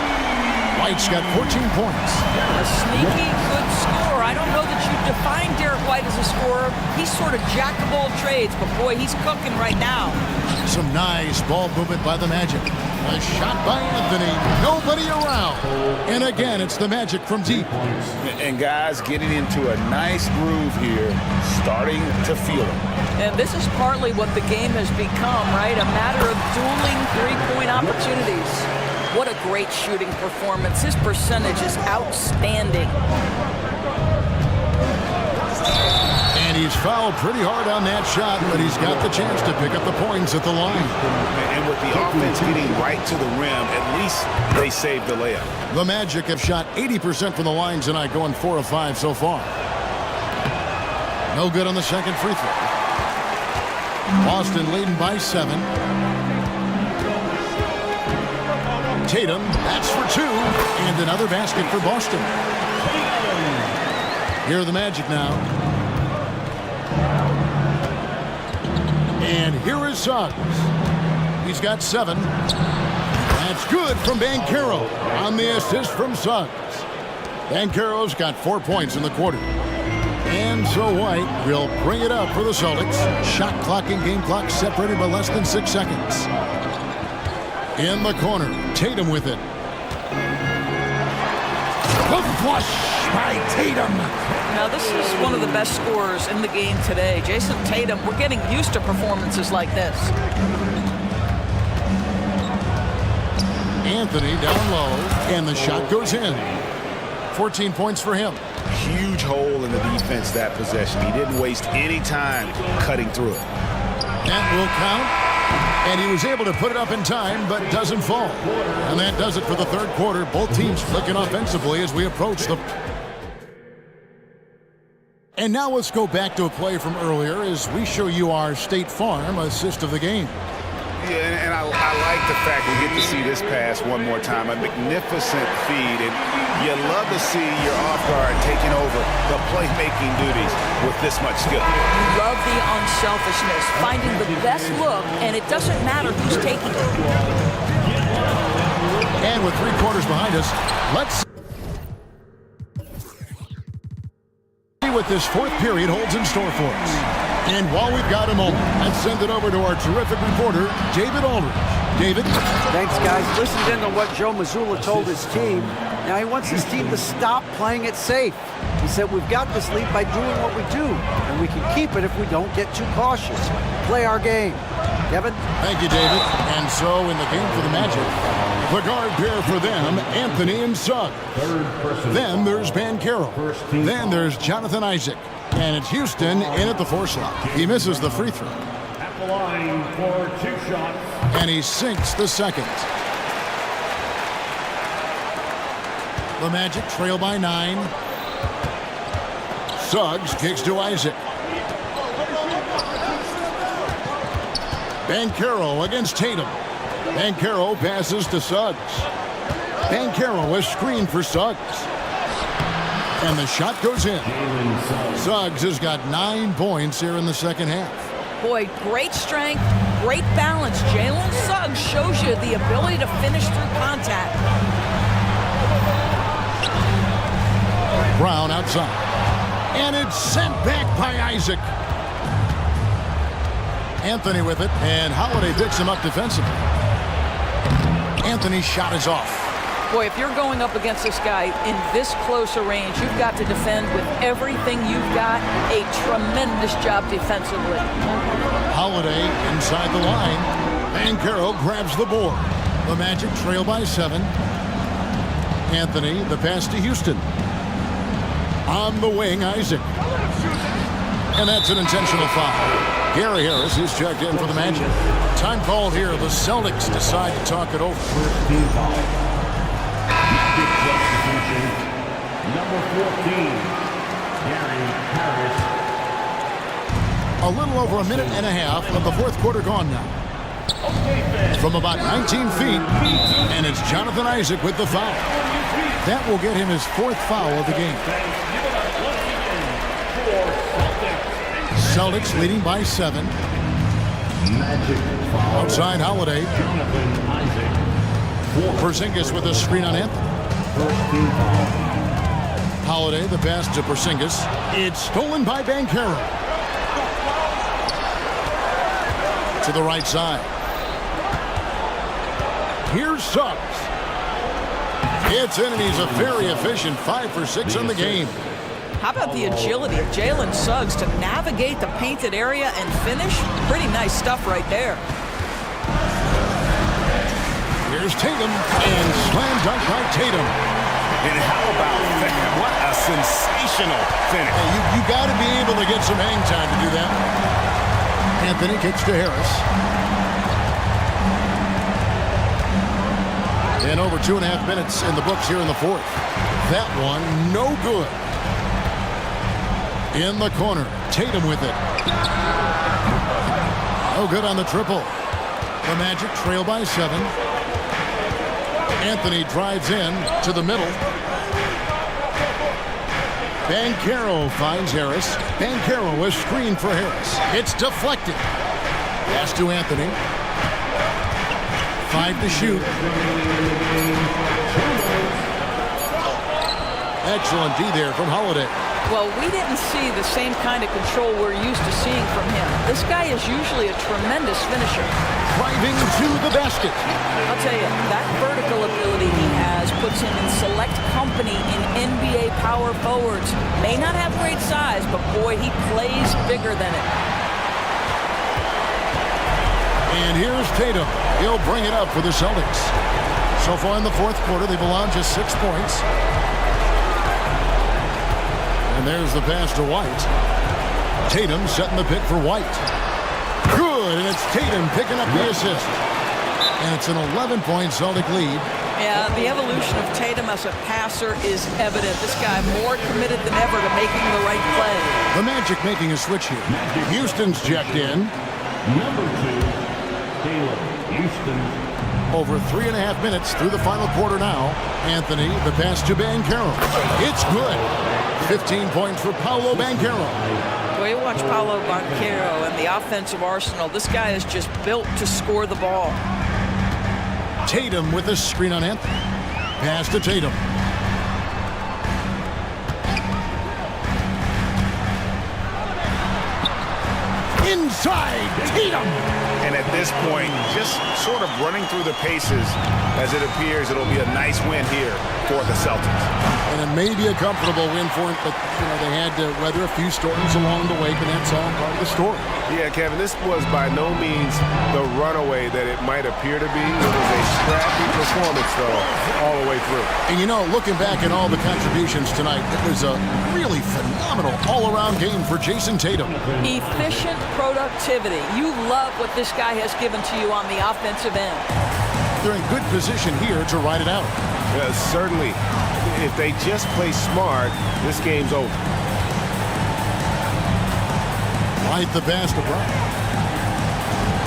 White's got 14 points. A sneaky good scorer. I don't know that you define Derek White as a scorer. He's sort of jack of all trades, but boy, he's cooking right now. Some nice ball movement by the Magic. A shot by Anthony. Nobody around. And again, it's the Magic from deep. And guys getting into a nice groove here, starting to feel it. And this is partly what the game has become, right? A matter of dueling three-point opportunities. What a great shooting performance. His percentage is outstanding. And he's fouled pretty hard on that shot, but he's got the chance to pick up the points at the line. And with the offense getting right to the rim, at least they saved the layup. The Magic have shot 80% from the line tonight, going 4 of 5 so far. No good on the second free throw. Boston leading by 7. Tatum, that's for 2, and another basket for Boston. Here are the Magic now. And here is Suggs. He's got 7. That's good from Banchero on the assist from Suggs. Banchero's got 4 points in the quarter. And so White will bring it up for the Celtics. Shot clock and game clock separated by less than 6 seconds. In the corner, Tatum with it. The flush by Tatum. Now, this is one of the best scorers in the game today. Jason Tatum, we're getting used to performances like this. Anthony down low, and the shot goes in. 14 points for him. Huge hole in the defense that possession. He didn't waste any time cutting through it. That will count. And he was able to put it up in time, but doesn't fall. And that does it for the third quarter. Both teams clicking offensively as we approach the... And now let's go back to a play from earlier as we show you our State Farm assist of the game. Yeah, and I like the fact we get to see this pass one more time. A magnificent feed, and you love to see your off guard taking over the playmaking duties with this much skill. Love the unselfishness, finding the best look, and it doesn't matter who's taking it. And with 3 quarters behind us, let's see what this fourth period holds in store for us. And while we've got a moment, let's send it over to our terrific reporter, David Aldridge. David? Thanks, guys. Listened in to what Joe Mazzulla told his team. Now he wants his team to stop playing it safe. He said, we've got this lead by doing what we do, and we can keep it if we don't get too cautious. Play our game. Kevin? Thank you, David. And so in the game for the Magic, the guard pair for them, Anthony and Suggs. Then there's Banchero. Then there's Jonathan Isaac. And it's Houston in at the 4 slot. He misses the free throw. At the line for 2 shots. And he sinks the second. The Magic trail by 9. Suggs kicks to Isaac. Banchero against Tatum. Banchero passes to Suggs. Banchero is screened for Suggs. And the shot goes in. Suggs has got 9 points here in the second half. Boy, great strength, great balance. Jalen Suggs shows you the ability to finish through contact. Brown outside. And it's sent back by Isaac. Anthony with it, and Holiday picks him up defensively. Anthony's shot is off. Boy, if you're going up against this guy in this close a range, you've got to defend with everything you've got. A tremendous job defensively. Holiday inside the line. Banchero grabs the board. The Magic trail by 7. Anthony, the pass to Houston. On the wing, Isaac. And that's an intentional foul. Gary Harris is checked in for the Magic. Time called here. The Celtics decide to talk it over. Number 14, Gary Harris. A little over a minute and a half of the fourth quarter gone now. From about 19 feet, and it's Jonathan Isaac with the foul. That will get him his 4th foul of the game. Celtics leading by 7. Outside Holiday. Porzingis with a screen on Anthony. Holiday, the pass to Porzingis. It's stolen by Banchero. To the right side. Here's Suggs. It's in, and he's a very efficient 5 for 6 in the game. How about the agility of Jalen Suggs to navigate the painted area and finish? Pretty nice stuff right there. Here's Tatum, and slam dunk by Tatum. And how about that? What a sensational finish. Hey, you got to be able to get some hang time to do that. Anthony kicks to Harris. And over 2.5 minutes in the books here in the fourth. That one, no good. In the corner, Tatum with it. No good on the triple. The Magic trail by 7. Anthony drives in to the middle. Banchero finds Harris. Banchero is screened for Harris. It's deflected. Pass to Anthony. 5 to shoot. Excellent D there from Holiday. Well, we didn't see the same kind of control we're used to seeing from him. This guy is usually a tremendous finisher. Driving to the basket. I'll tell you, that vertical ability he has puts him in select company in NBA power forwards. May not have great size, but boy, he plays bigger than it. And here's Tatum. He'll bring it up for the Celtics. So far in the fourth quarter, they've allowed just 6 points. And there's the pass to White. Tatum setting the pick for White. Good, and it's Tatum picking up the assist. And it's an 11-point Celtic lead. Yeah, the evolution of Tatum as a passer is evident. This guy more committed than ever to making the right play. The Magic making a switch here. Houston's checked in. Number 2, Caleb Houston. Over 3.5 minutes through the final quarter now. Anthony, the pass to Banchero. It's good. 15 points for Paolo Banchero. Well, you watch Paolo Banchero and the offensive arsenal. This guy is just built to score the ball. Tatum with a screen on Anthony. Pass to Tatum. Inside, Tatum! And at this point, just sort of running through the paces, as it appears it'll be a nice win here for the Celtics. And it may be a comfortable win for him, but they had to weather a few storms along the way, and that's all part of the story. Yeah, Kevin, this was by no means the runaway that it might appear to be. It was a scrappy performance, though, all the way through. And looking back at all the contributions tonight, it was a really phenomenal all-around game for Jason Tatum. Efficient productivity. You love what this guy has given to you on the offensive end. They're in good position here to ride it out. Yeah, certainly. If they just play smart, this game's over. Right the pass to Brown.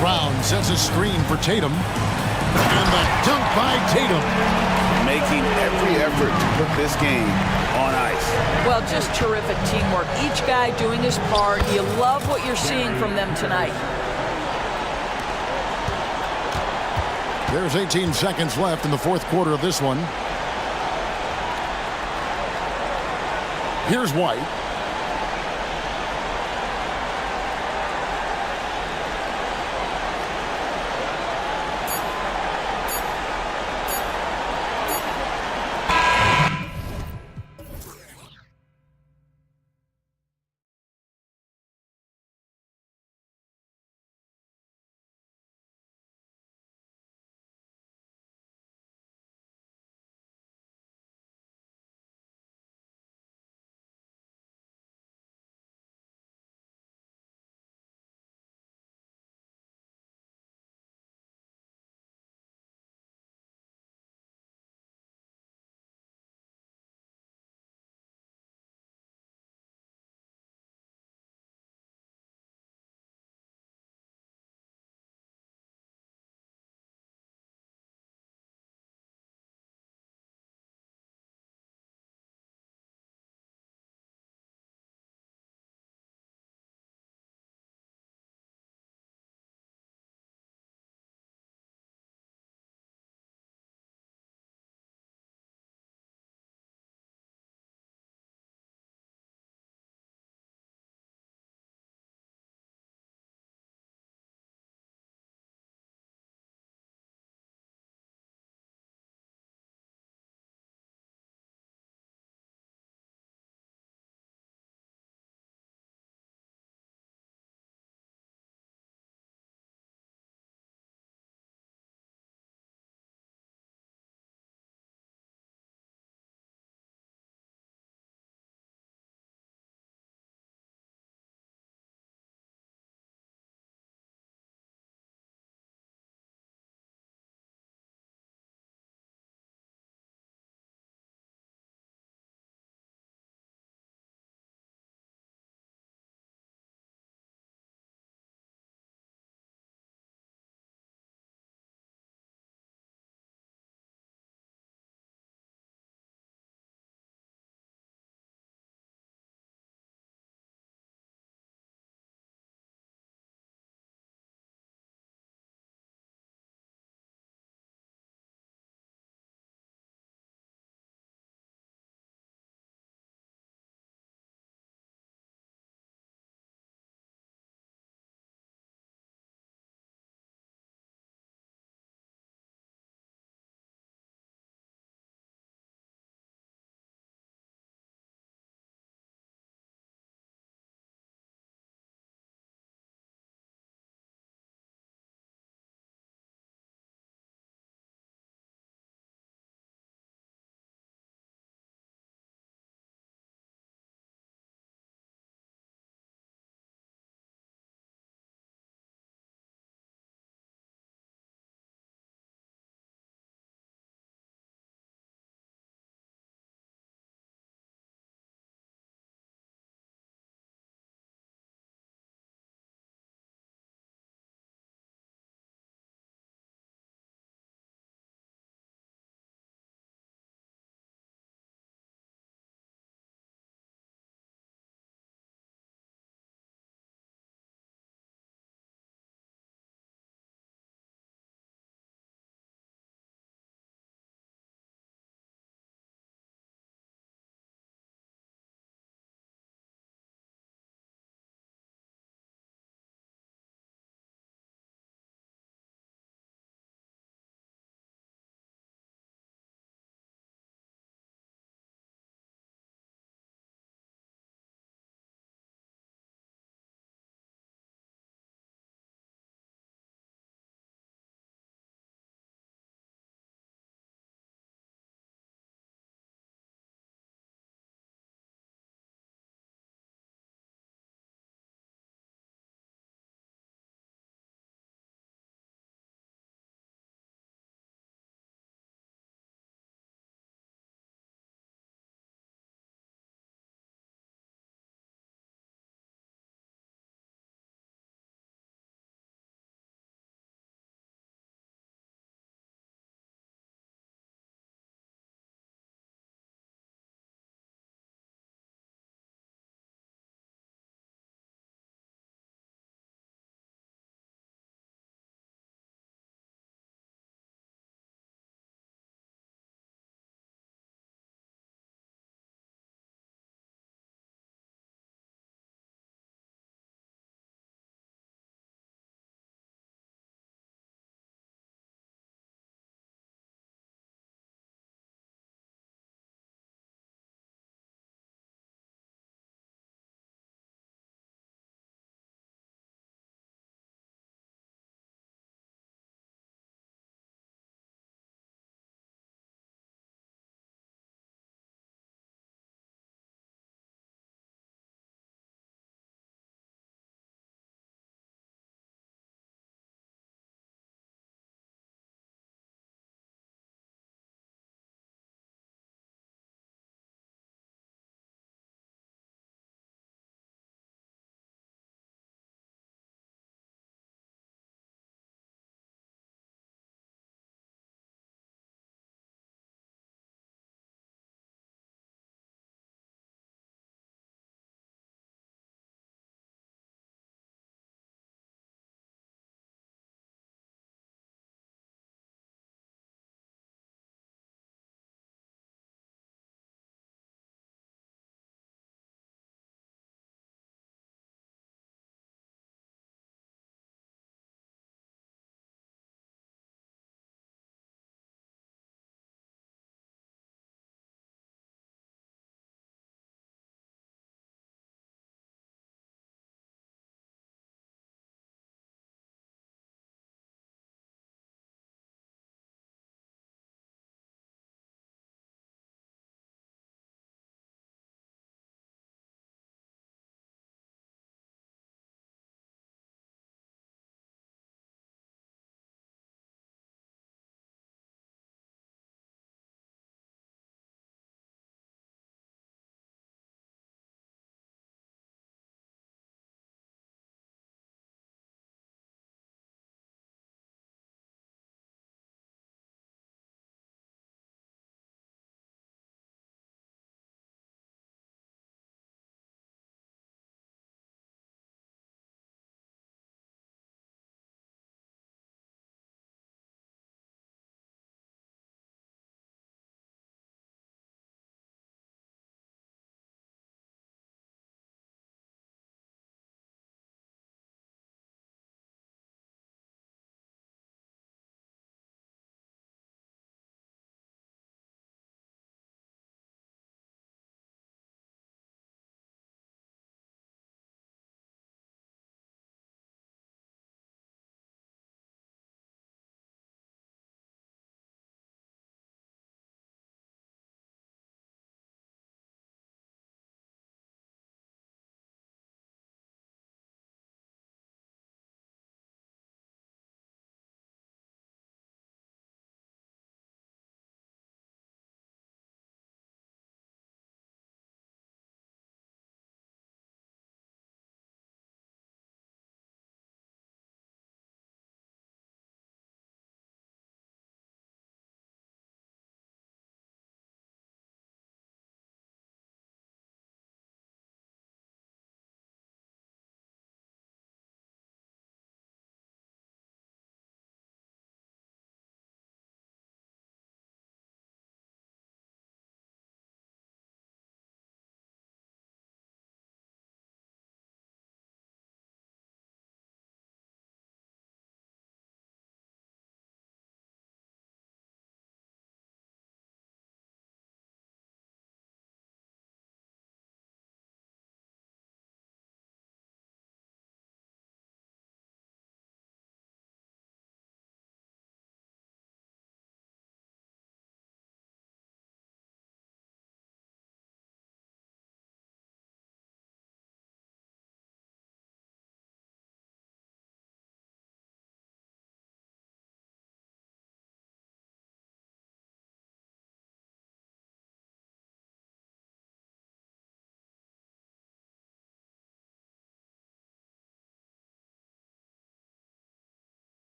Brown sets a screen for Tatum. And the dunk by Tatum. Making every effort to put this game on ice. Well, just terrific teamwork. Each guy doing his part. You love what you're seeing from them tonight. There's 18 seconds left in the fourth quarter of this one. Here's White.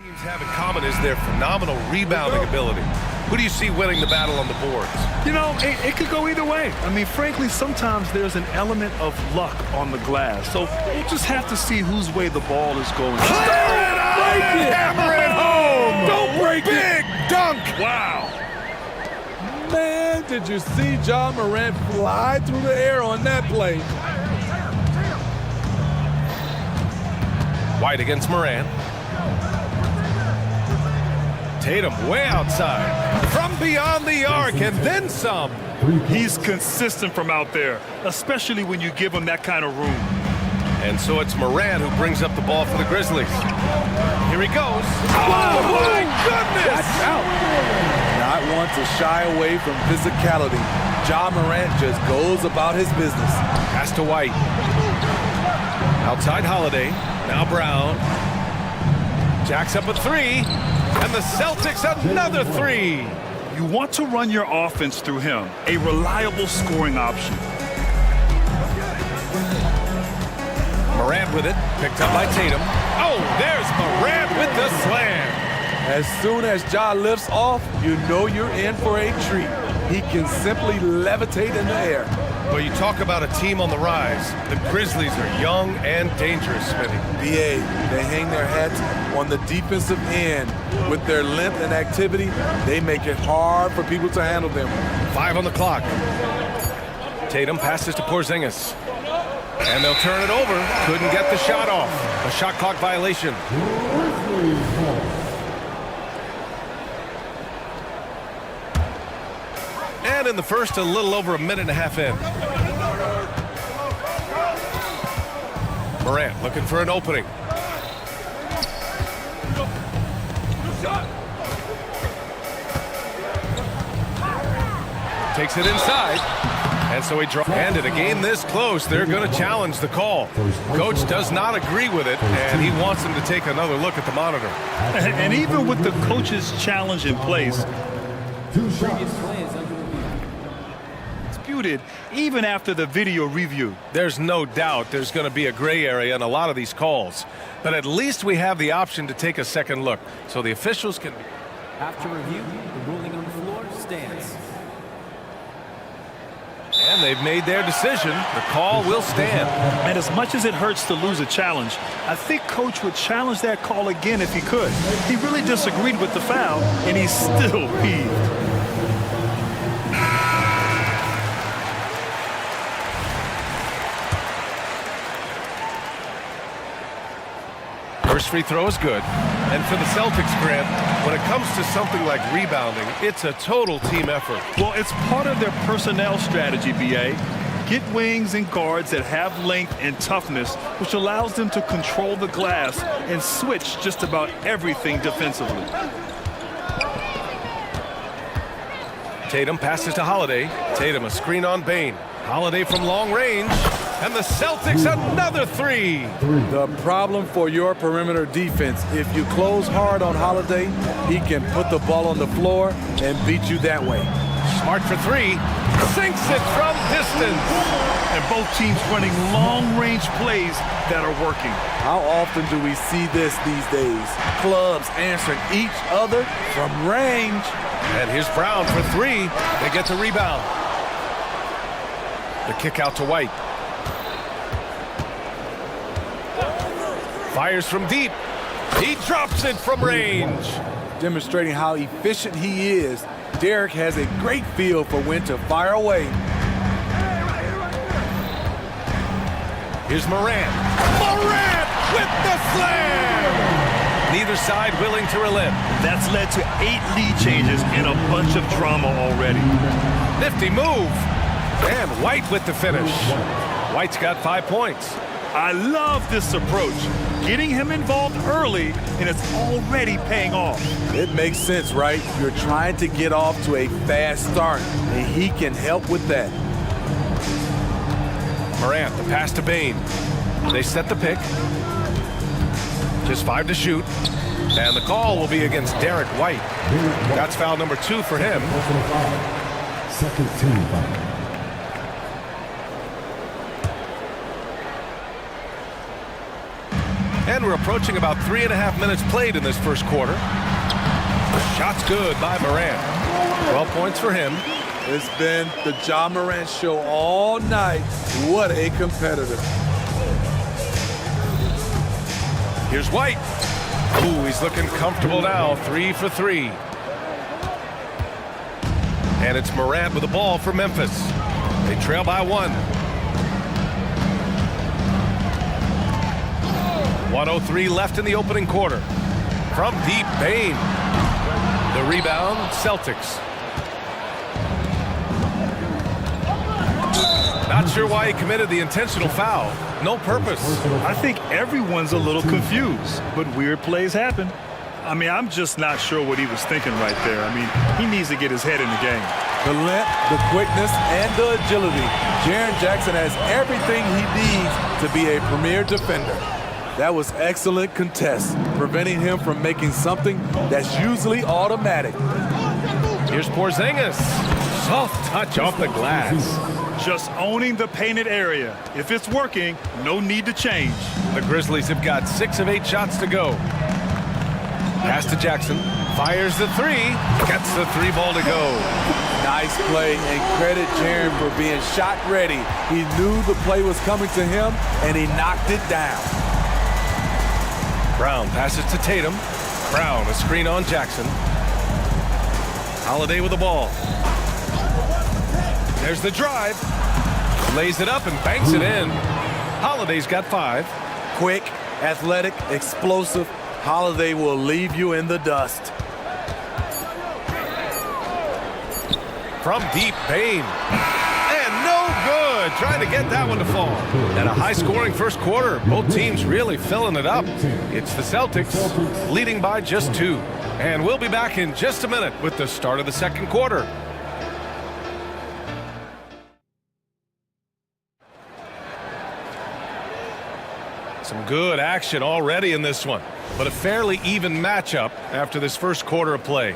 Teams have in common is their phenomenal rebounding ability. Who do you see winning the battle on the boards? You know, it could go either way. I mean, frankly, sometimes there's an element of luck on the glass. So we'll just have to see whose way the ball is going. Hammer it home! Don't break it! Big dunk! Wow. Man, did you see John Morant fly through the air on that play? White against Morant. Tatum way outside. From beyond the arc and then some. He's consistent from out there, especially when you give him that kind of room. And so it's Morant who brings up the ball for the Grizzlies. Here he goes. Oh, my goodness! Watch out. Not one to shy away from physicality. John Morant just goes about his business. Pass to White. Outside Holiday. Now Brown. Jacks up a three. And the Celtics another three. You want to run your offense through him, a reliable scoring option. Morant with it, picked up by Tatum. Oh, there's Morant with the slam. As soon as Ja lifts off, you know you're in for a treat. He can simply levitate in the air. Well, you talk about a team on the rise. The Grizzlies are young and dangerous, Smitty. BA, they hang their hats on the defensive end. With their length and activity, they make it hard for people to handle them. 5 on the clock. Tatum passes to Porzingis. And they'll turn it over. Couldn't get the shot off. A shot clock violation. And in the first, a little over a minute and a half in. Morant looking for an opening. Takes it inside. And so he dropped. And in a game this close, they're going to challenge the call. Coach does not agree with it, and he wants him to take another look at the monitor. And even with the coach's challenge in place, disputed even after the video review. There's no doubt there's going to be a gray area in a lot of these calls. But at least we have the option to take a second look, so the officials can... After review, the ruling on the floor stands. And they've made their decision. The call will stand. And as much as it hurts to lose a challenge, I think Coach would challenge that call again if he could. He really disagreed with the foul, and he's still peeved. First free throw is good. And for the Celtics, Grant, when it comes to something like rebounding, it's a total team effort. Well, it's part of their personnel strategy, BA. Get wings and guards that have length and toughness, which allows them to control the glass and switch just about everything defensively. Tatum passes to Holiday. Tatum a screen on Bane. Holiday from long range. And the Celtics another three. The problem for your perimeter defense, if you close hard on Holiday, he can put the ball on the floor and beat you that way. Smart for three. Sinks it from distance. And both teams running long-range plays that are working. How often do we see this these days? Clubs answering each other from range. And here's Brown for three. They get the rebound. The kick out to White. Fires from deep. He drops it from range. Demonstrating how efficient he is, Derek has a great feel for when to fire away. Here's Morant. Morant with the slam! Neither side willing to relent. That's led to 8 lead changes and a bunch of drama already. Nifty move. And White with the finish. White's got 5 points. I love this approach. Getting him involved early, and it's already paying off. It makes sense, right? You're trying to get off to a fast start, and he can help with that. Morant, the pass to Bane. They set the pick. Just 5 to shoot. And the call will be against Derek White. That's foul number 2 for him. Second team foul. And Again, we're approaching about 3.5 minutes played in this first quarter. Shot's good by Morant. 12 points for him. It's been the Ja Morant show all night. What a competitor. Here's White. Ooh, he's looking comfortable now. 3 for 3. And it's Morant with the ball for Memphis. They trail by 1. 1:03 left in the opening quarter. From deep, Bane. The rebound, Celtics. Not sure why he committed the intentional foul. No purpose. I think everyone's a little confused, but weird plays happen. I mean, I'm just not sure what he was thinking right there. I mean, he needs to get his head in the game. The length, the quickness, and the agility. Jaren Jackson has everything he needs to be a premier defender. That was excellent contest, preventing him from making something that's usually automatic. Here's Porzingis. Soft touch off the glass. Just owning the painted area. If it's working, no need to change. The Grizzlies have got 6 of 8 shots to go. Pass to Jackson. Fires the 3. Gets the 3 ball to go. Nice play, and credit Jaren for being shot ready. He knew the play was coming to him, and he knocked it down. Brown passes to Tatum. Brown, a screen on Jackson. Holiday with the ball. There's the drive. Lays it up and banks it in. Holiday's got 5. Quick, athletic, explosive. Holiday will leave you in the dust. From deep, Bane. And no good. Trying to get that one to fall. And a high-scoring first quarter. Both teams really filling it up. It's the Celtics leading by just 2. And we'll be back in just a minute with the start of the second quarter. Some good action already in this one, but a fairly even matchup after this first quarter of play.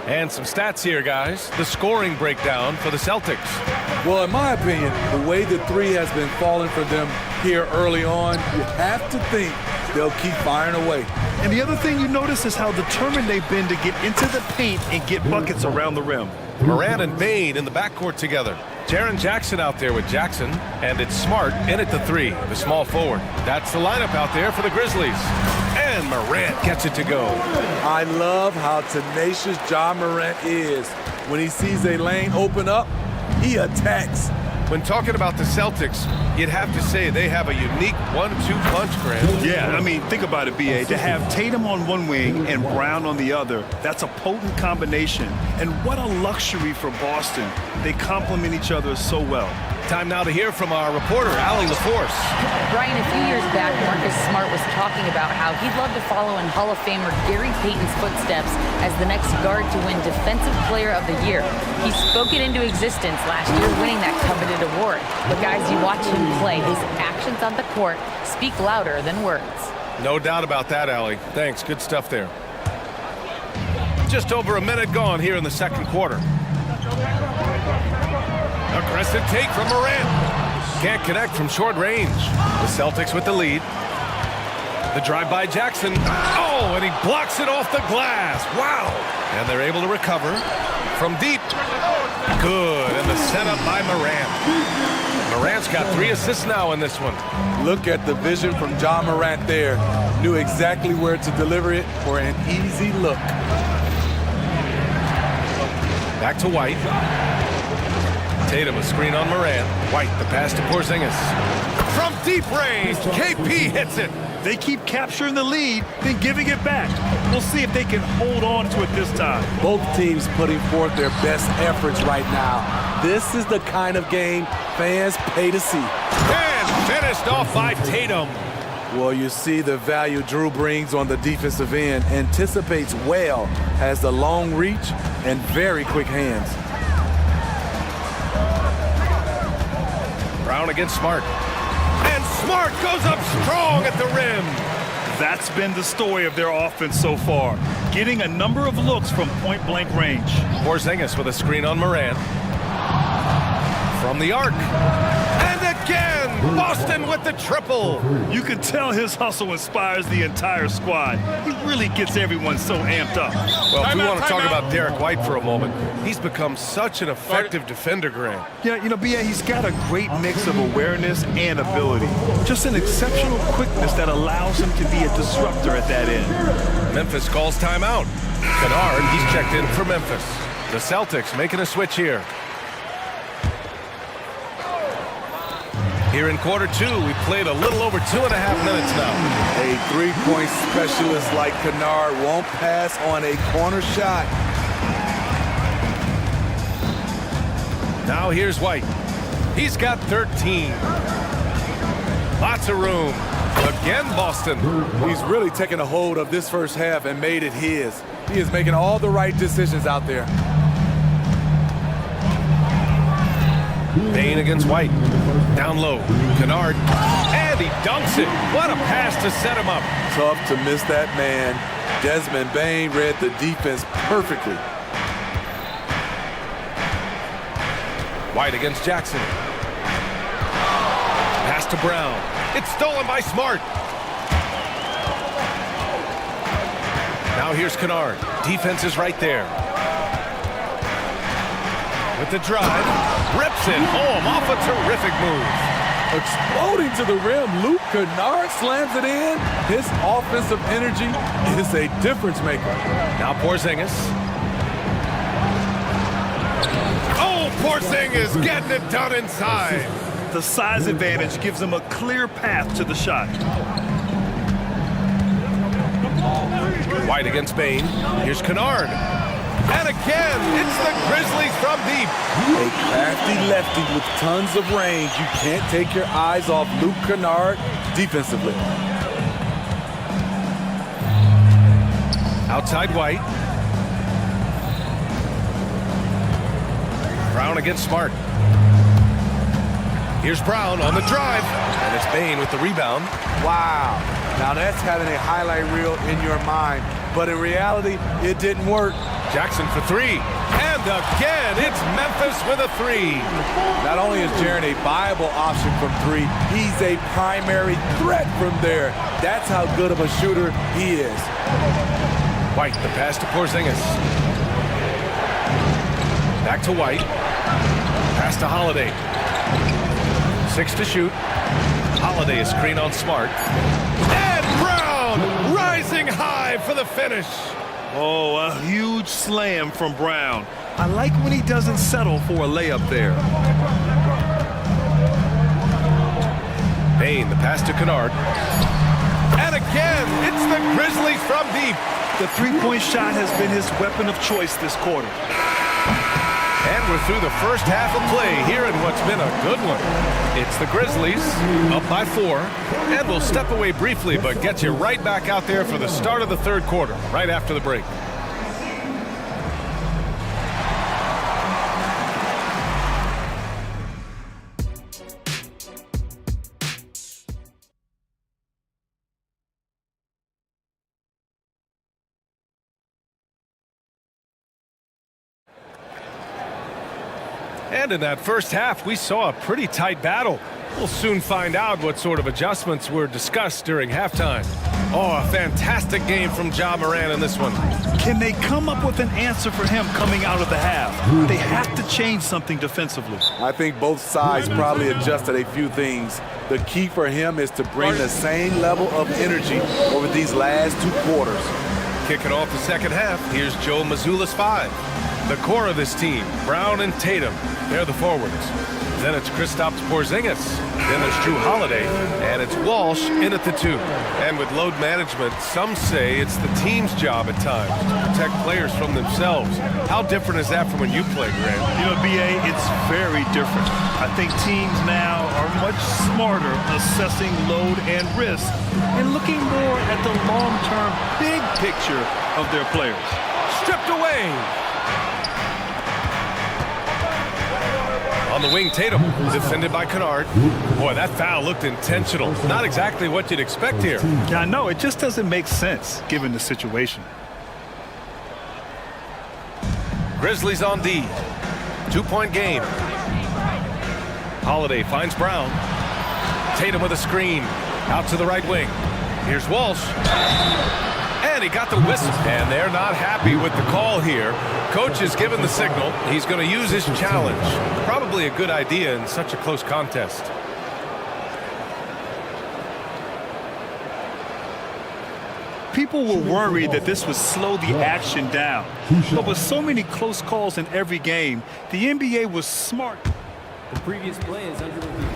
And some stats here, guys. The scoring breakdown for the Celtics. Well, in my opinion, the way the 3 has been falling for them here early on, you have to think they'll keep firing away. And the other thing you notice is how determined they've been to get into the paint and get buckets around the rim. Morant and Bane in the backcourt together. Jaren Jackson out there with Jackson, and it's Smart in at the 3, the small forward. That's the lineup out there for the Grizzlies. And Morant gets it to go. I love how tenacious Ja Morant is. When he sees a lane open up, he attacks. When talking about the Celtics, you'd have to say they have a unique 1-2 punch, Grant. Yeah, I mean, think about it, B.A. To have Tatum on one wing and Brown on the other, that's a potent combination. And what a luxury for Boston. They complement each other so well. Time now to hear from our reporter, Allie LaForce. Brian, a few years back, Marcus Smart was talking about how he'd love to follow in Hall of Famer Gary Payton's footsteps as the next guard to win Defensive Player of the Year. He spoke it into existence last year, winning that coveted award. But guys, you watch him play, his actions on the court speak louder than words. No doubt about that, Allie. Thanks, good stuff there. Just over a minute gone here in the second quarter. Aggressive take from Morant. Can't connect from short range. The Celtics with the lead. The drive by Jackson. Oh, and he blocks it off the glass. Wow. And they're able to recover from deep. Good. And the setup by Morant. Morant's got 3 assists now in this one. Look at the vision from Ja Morant there. Knew exactly where to deliver it for an easy look. Back to White. Tatum, a screen on Morant. White, the pass to Porzingis. From deep range, KP hits it. They keep capturing the lead, then giving it back. We'll see if they can hold on to it this time. Both teams putting forth their best efforts right now. This is the kind of game fans pay to see. And finished off by Tatum. Well, you see the value Drew brings on the defensive end. Anticipates well, has the long reach and very quick hands. Brown against Smart. And Smart goes up strong at the rim. That's been the story of their offense so far. Getting a number of looks from point-blank range. Porzingis with a screen on Morant. From the arc. And again, Boston Boston with the triple. You can tell his hustle inspires the entire squad. He really gets everyone so amped up. Well, if we want to talk about Derek White for a moment, he's become such an effective defender, Grant. Yeah, you know, B.A., he's got a great mix of awareness and ability. Just an exceptional quickness that allows him to be a disruptor at that end. Memphis calls timeout. Kennard, he's checked in for Memphis. The Celtics making a switch here. Here in quarter two, we played a little over 2.5 minutes now. A three-point specialist like Kennard won't pass on a corner shot. Now here's White. He's got 13. Lots of room. Again, Boston. He's really taken a hold of this first half and made it his. He is making all the right decisions out there. Bane against White. Down low. Kennard. And he dunks it. What a pass to set him up. Tough to miss that man. Desmond Bane read the defense perfectly. White against Jackson. Pass to Brown. It's stolen by Smart. Now here's Kennard. Defense is right there. With the drive, rips it home off a terrific move. Exploding to the rim, Luke Kennard slams it in. His offensive energy is a difference maker. Now Porzingis. Oh, Porzingis getting it done inside. The size advantage gives him a clear path to the shot. White against Bane. Here's Kennard. And again, it's the Grizzlies from deep. A crafty lefty with tons of range. You can't take your eyes off Luke Kennard defensively. Outside White. Brown against Smart. Here's Brown on the drive. And it's Bane with the rebound. Wow. Now that's having a highlight reel in your mind. But in reality, it didn't work. Jackson for three. And again, it's Memphis with a three. Not only is Jaren a viable option from three, he's a primary threat from there. That's how good of a shooter he is. White, the pass to Porzingis. Back to White. Pass to Holiday. 6 to shoot. Holiday is screen on Smart. And Brown rising high for the finish. Oh, a huge slam from Brown. I like when he doesn't settle for a layup there. Bane, the pass to Kennard. And again, it's the Grizzlies from deep. The three-point shot has been his weapon of choice this quarter. And we're through the first half of play here in what's been a good one. It's the Grizzlies up by 4. And we'll step away briefly, but get you right back out there for the start of the third quarter, right after the break. And in that first half, we saw a pretty tight battle. We'll soon find out what sort of adjustments were discussed during halftime. Oh, a fantastic game from Ja Morant in this one. Can they come up with an answer for him coming out of the half? They have to change something defensively. I think both sides probably adjusted a few things. The key for him is to bring the same level of energy over these last 2 quarters. Kicking off the second half, here's Joe Mazzulla's 5. The core of this team, Brown and Tatum, they're the forwards. Then it's Kristaps Porzingis. Then there's Drew Holiday. And it's Walsh in at the 2. And with load management, some say it's the team's job at times to protect players from themselves. How different is that from when you played, Grant? You know, B.A., it's very different. I think teams now are much smarter assessing load and risk and looking more at the long-term big picture of their players. Stripped away. On the wing, Tatum, defended by Kennard. Boy, that foul looked intentional. Not exactly what you'd expect here. Yeah, I know. It just doesn't make sense, given the situation. Grizzlies on D. 2-point game. Holiday finds Brown. Tatum with a screen. Out to the right wing. Here's Walsh. And he got the whistle. And they're not happy with the call here. Coach has given the signal. He's going to use his challenge. Probably a good idea in such a close contest. People were worried that this would slow the action down. But with so many close calls in every game, the NBA was smart. The previous play is under review.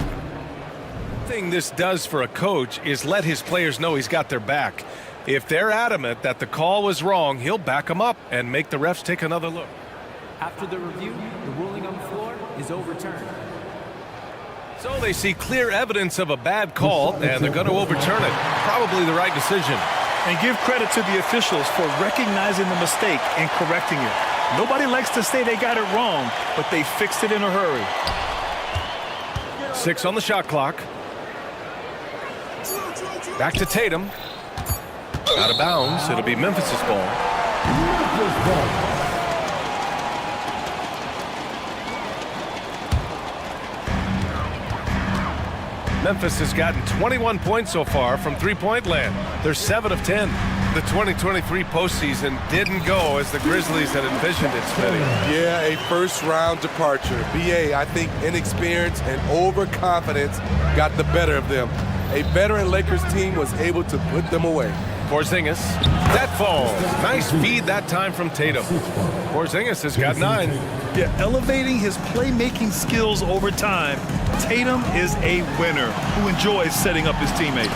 The thing this does for a coach is let his players know he's got their back. If they're adamant that the call was wrong, he'll back them up and make the refs take another look. After the review, the ruling on the floor is overturned. So they see clear evidence of a bad call, and they're going to overturn it. Probably the right decision. And give credit to the officials for recognizing the mistake and correcting it. Nobody likes to say they got it wrong, but they fixed it in a hurry. 6 on the shot clock. Back to Tatum. Out of bounds. It'll be Memphis's ball. Memphis has gotten 21 points so far from three-point land. They're 7 of 10. The 2023 postseason didn't go as the Grizzlies had envisioned it, Smitty. Yeah, a first-round departure. BA, I think inexperience and overconfidence got the better of them. A veteran Lakers team was able to put them away. Porzingis, that falls. Nice feed that time from Tatum. Porzingis has got 9. Yeah, elevating his playmaking skills over time, Tatum is a winner who enjoys setting up his teammates.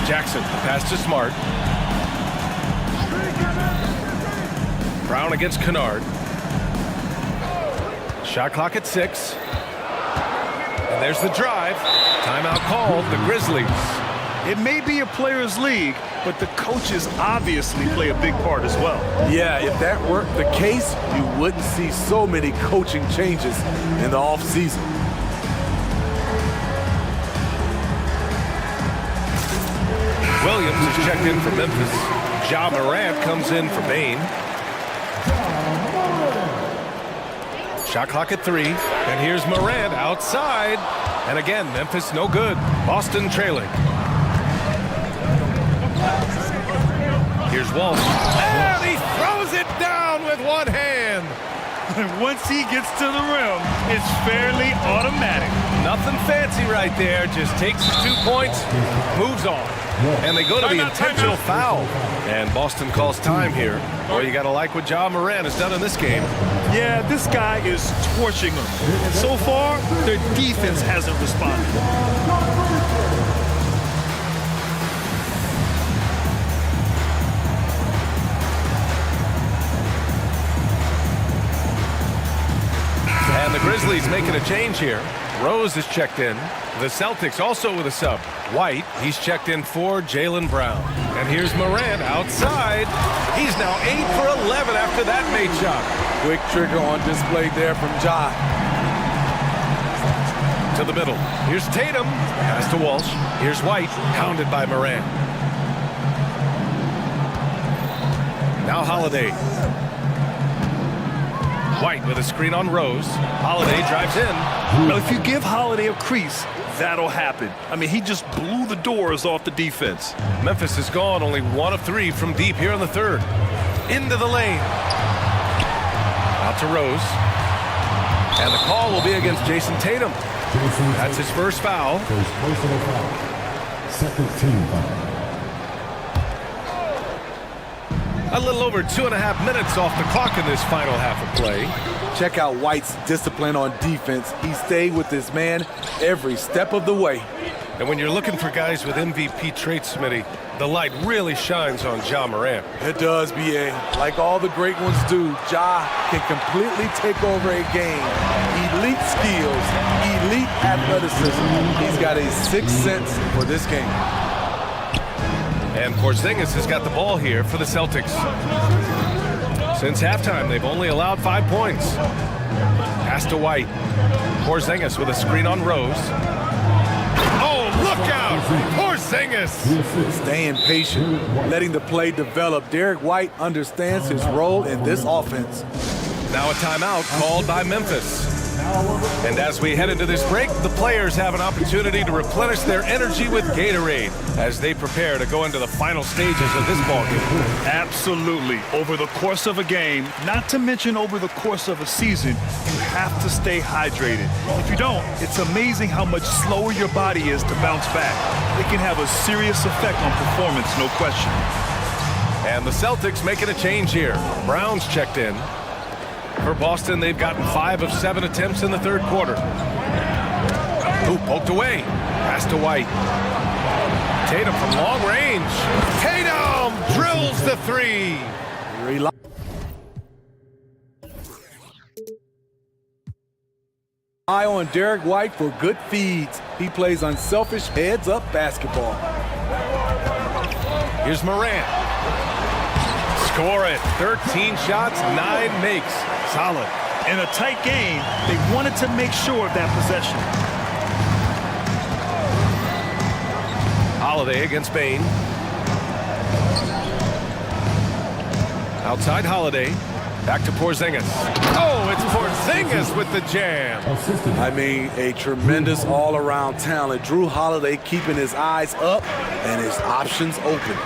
Jackson, pass to Smart. Brown against Kennard. Shot clock at 6. And there's the drive. Timeout called, the Grizzlies. It may be a players' league, but the coaches obviously play a big part as well. Yeah, if that weren't the case, you wouldn't see so many coaching changes in the offseason. Williams is checked in for Memphis. Ja Morant comes in for Bane. Shot clock at 3. And here's Morant outside. And again, Memphis no good. Boston trailing. Here's Walsh. And he throws it down with one hand. Once he gets to the rim, it's fairly automatic. Nothing fancy right there. Just takes his 2 points, moves on. And they go to the intentional foul. And Boston calls time here. Well, you got to like what Ja Morant has done in this game. Yeah, this guy is torching them. And so far, their defense hasn't responded. And the Grizzlies making a change here. Rose is checked in. The Celtics also with a sub. White, he's checked in for Jaylen Brown. And here's Morant outside. He's now 8 for 11 after that made shot. Quick trigger on display there from Ja. To the middle. Here's Tatum. Pass to Walsh. Here's White, pounded by Morant. Now Holiday. White with a screen on Rose. Holiday drives in. Now, if you give Holiday a crease, that'll happen. I mean, he just blew the doors off the defense. Memphis is gone, only 1 of 3 from deep here in the third. Into the lane. Out to Rose. And the call will be against Jason Tatum. That's his first foul. Second team foul. A little over 2.5 minutes off the clock in this final half of play. Check out White's discipline on defense. He stayed with his man every step of the way. And when you're looking for guys with MVP traits, Smitty, the light really shines on Ja Morant. It does, BA. Like all the great ones do, Ja can completely take over a game. Elite skills, elite athleticism. He's got a sixth sense for this game. And Porzingis has got the ball here for the Celtics. Since halftime, they've only allowed 5 points. Pass to White. Porzingis with a screen on Rose. Oh, look out! Porzingis! Staying patient, letting the play develop. Derek White understands his role in this offense. Now a timeout called by Memphis. And as we head into this break, the players have an opportunity to replenish their energy with Gatorade as they prepare to go into the final stages of this ballgame. Absolutely. Over the course of a game, not to mention over the course of a season, you have to stay hydrated. If you don't, it's amazing how much slower your body is to bounce back. It can have a serious effect on performance, no question. And the Celtics making a change here. Brown's checked in. For Boston, they've gotten 5 of 7 attempts in the third quarter. Ooh, poked away. Pass to White. Tatum from long range. Tatum drills the 3. Eye on Derek White for good feeds. He plays unselfish heads-up basketball. Here's Morant. Score it. 13 shots, 9 makes. Solid. In a tight game, they wanted to make sure of that possession. Holiday against Bane. Outside Holiday. Back to Porzingis. Oh, it's Porzingis with the jam. I mean, a tremendous all-around talent. Drew Holiday keeping his eyes up and his options open.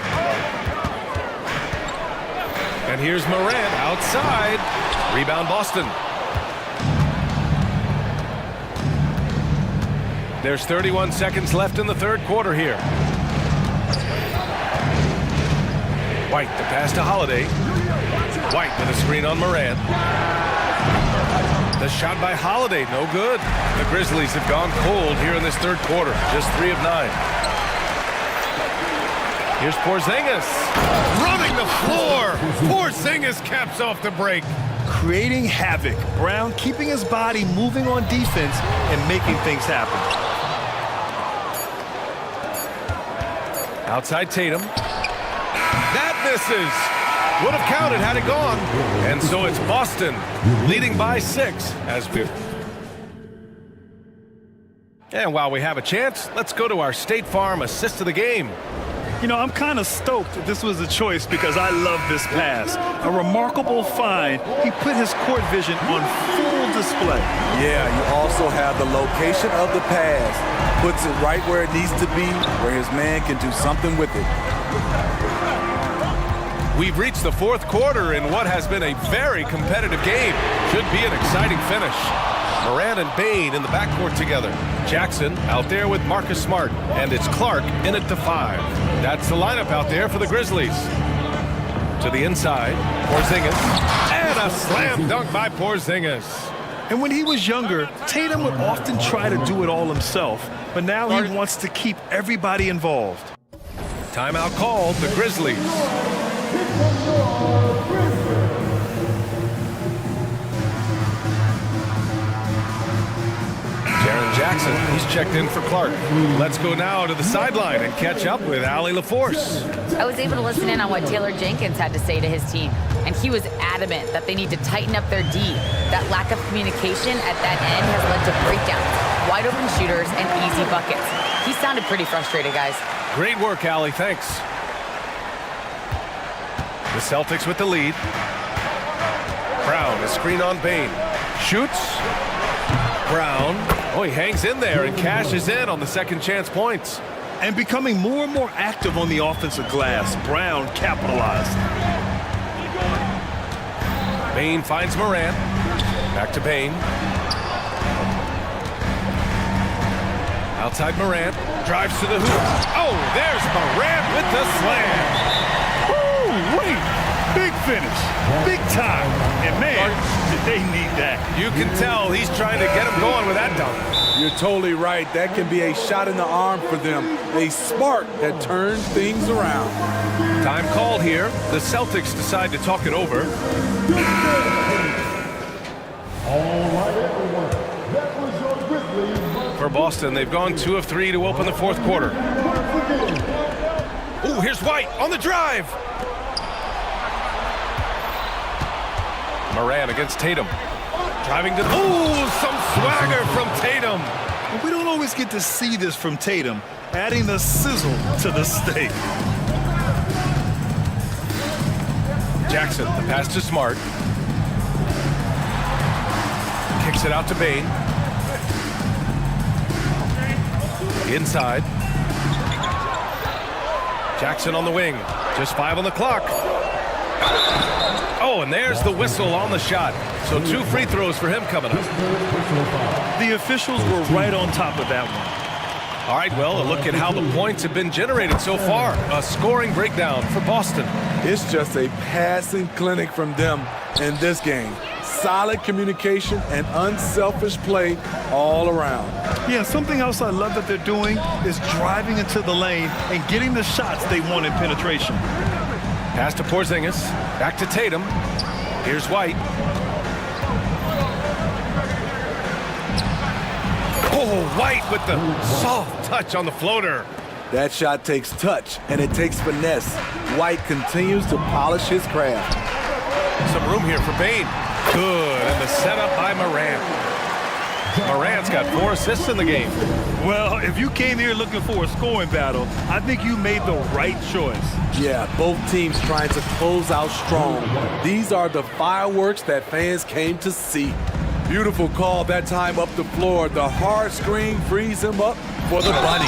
And here's Morant outside. Rebound Boston. There's 31 seconds left in the third quarter here. White to pass to Holiday. White with a screen on Morant. The shot by Holiday, no good. The Grizzlies have gone cold here in this third quarter. Just 3 of 9. Here's Porzingis. Running the floor. Porzingis caps off the break. Creating havoc. Brown keeping his body moving on defense and making things happen. Outside Tatum. That misses. Would have counted had it gone. And so it's Boston leading by 6 as we... And while we have a chance, let's go to our State Farm assist of the game. You know, I'm kind of stoked that this was a choice because I love this pass. A remarkable find. He put his court vision on full display. Yeah, you also have the location of the pass. Puts it right where it needs to be, where his man can do something with it. We've reached the fourth quarter in what has been a very competitive game. Should be an exciting finish. Morant and Bane in the backcourt together. Jackson out there with Marcus Smart. And it's Clark in at the 5. That's the lineup out there for the Grizzlies. To the inside, Porzingis. And a slam dunk by Porzingis. And when he was younger, Tatum would often try to do it all himself. But now he wants to keep everybody involved. Timeout called, the Grizzlies. Jackson, he's checked in for Clark. Let's go now to the sideline and catch up with Allie LaForce. I was able to listen in on what Taylor Jenkins had to say to his team, and he was adamant that they need to tighten up their D. That lack of communication at that end has led to breakdowns, wide open shooters, and easy buckets. He sounded pretty frustrated, guys. Great work, Allie. Thanks. The Celtics with the lead. Brown, a screen on Bane. Shoots. Brown. Oh, he hangs in there and cashes in on the second chance points. And becoming more and more active on the offensive glass, Brown capitalized. Bane finds Morant. Back to Bane. Outside Morant. Drives to the hoop. Oh, there's Morant with the slam. Woo, wait. Big finish. Big time. And man, did they need that. You can tell he's trying to get him going with that dunk. You're totally right. That can be a shot in the arm for them. A spark that turns things around. Time called here. The Celtics decide to talk it over. All right, everyone. That was your Grizzlies. For Boston, they've gone 2 of 3 to open the fourth quarter. Ooh, here's White on the drive. Morant against Tatum. Driving to... Ooh, some swagger from Tatum. We don't always get to see this from Tatum, adding the sizzle to the steak. Jackson, the pass to Smart. Kicks Kicks it out to Bain. Inside. Jackson on the wing. Just 5 on the clock. Oh, and there's the whistle on the shot. So 2 free throws for him coming up. The officials were right on top of that one. All right, well, a look at how the points have been generated so far. A scoring breakdown for Boston. It's just a passing clinic from them in this game. Solid communication and unselfish play all around. Yeah, something else I love that they're doing is driving into the lane and getting the shots they want in penetration. Pass to Porzingis. Back to Tatum. Here's White. Oh, White with the soft touch on the floater. That shot takes touch, and it takes finesse. White continues to polish his craft. Some room here for Bain. Good, and the setup by Morant. Morant's got 4 assists in the game. Well, if you came here looking for a scoring battle, I think you made the right choice. Yeah, both teams trying to close out strong. These are the fireworks that fans came to see. Beautiful call that time up the floor. The hard screen frees him up for the bunny.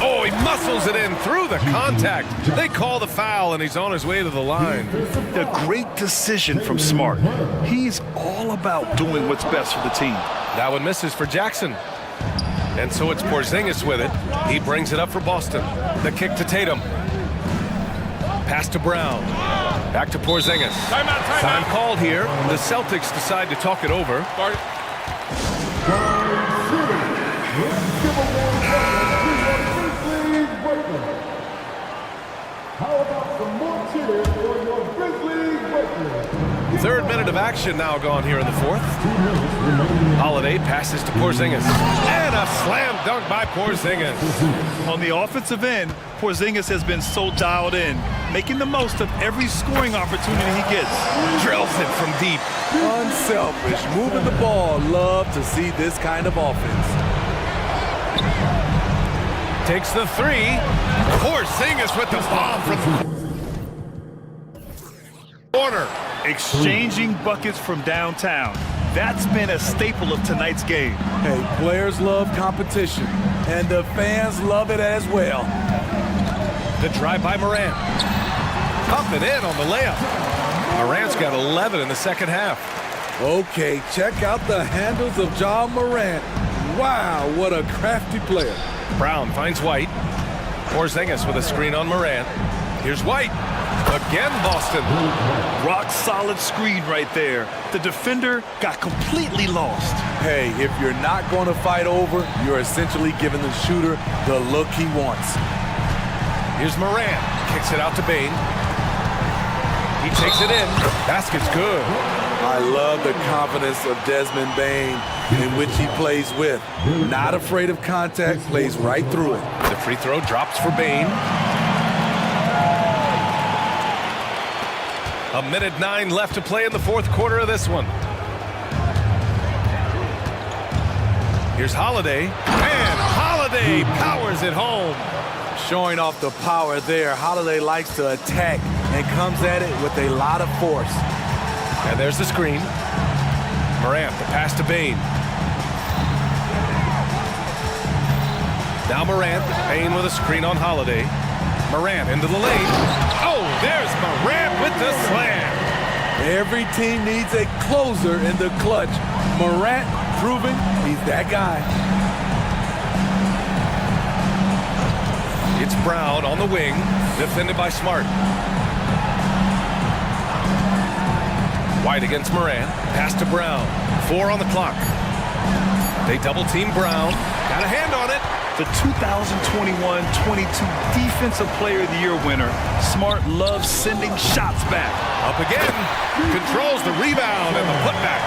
Oh, he muscles it in through the contact. They call the foul, and he's on his way to the line. A great decision from Smart. He's all about doing what's best for the team. That one misses for Jackson. And so it's Porzingis with it. He brings it up for Boston. The kick to Tatum. Pass to Brown. Back to Porzingis. Time called here. The Celtics decide to talk it over. How about some more cheers for your Grizzlies Grizzlies? 3rd minute of action now gone here in the 4th. Holiday passes to Porzingis. And a slam dunk by Porzingis. On the offensive end, Porzingis has been so dialed in, making the most of every scoring opportunity he gets. Drills it from deep. Unselfish, moving the ball. Love to see this kind of offense. Takes the 3. Porzingis with the bomb from the corner. Exchanging buckets from downtown. That's been a staple of tonight's game. Hey, players love competition, and the fans love it as well. The drive by Morant. Up and in on the layup. Morant's got 11 in the 2nd half. Okay, check out the handles of John Morant. Wow, what a crafty player. Brown finds White. Porzingis with a screen on Morant. Here's White. Again, Boston. Rock solid screen right there. The defender got completely lost. Hey, if you're not going to fight over, you're essentially giving the shooter the look he wants. Here's Morant. Kicks it out to Bain. He takes it in. Basket's good. I love the confidence of Desmond Bain in which he plays with. Not afraid of contact, plays right through it. The free throw drops for Bain. 1:09 left to play in the 4th quarter of this one. Here's Holiday. And Holiday powers it home. Showing off the power there. Holiday likes to attack and comes at it with a lot of force. And there's the screen. Morant, the pass to Bain. Now Morant, Bain with a screen on Holiday. Morant into the lane. Oh, there's Morant with the slam. Every team needs a closer in the clutch. Morant proving he's that guy. It's Brown on the wing, defended by Smart. White against Morant. Pass to Brown. 4 on the clock. They double team Brown. Got a hand on it. The 2021-22 Defensive Player of the Year winner. Smart loves sending shots back. Up again. Controls the rebound and the putback.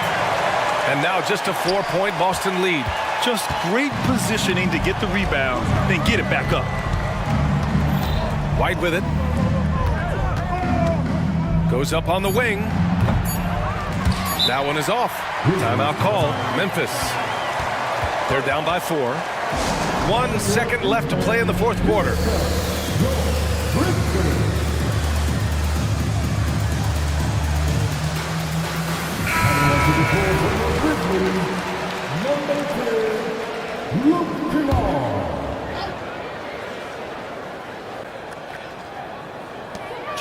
And now just a 4-point Boston lead. Just great positioning to get the rebound, then get it back up. White with it. Goes up on the wing. That one is off. Timeout call. Memphis. They're down by 4. 1 second left to play in the 4th quarter.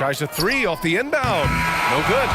Tries a three off the inbound. No good.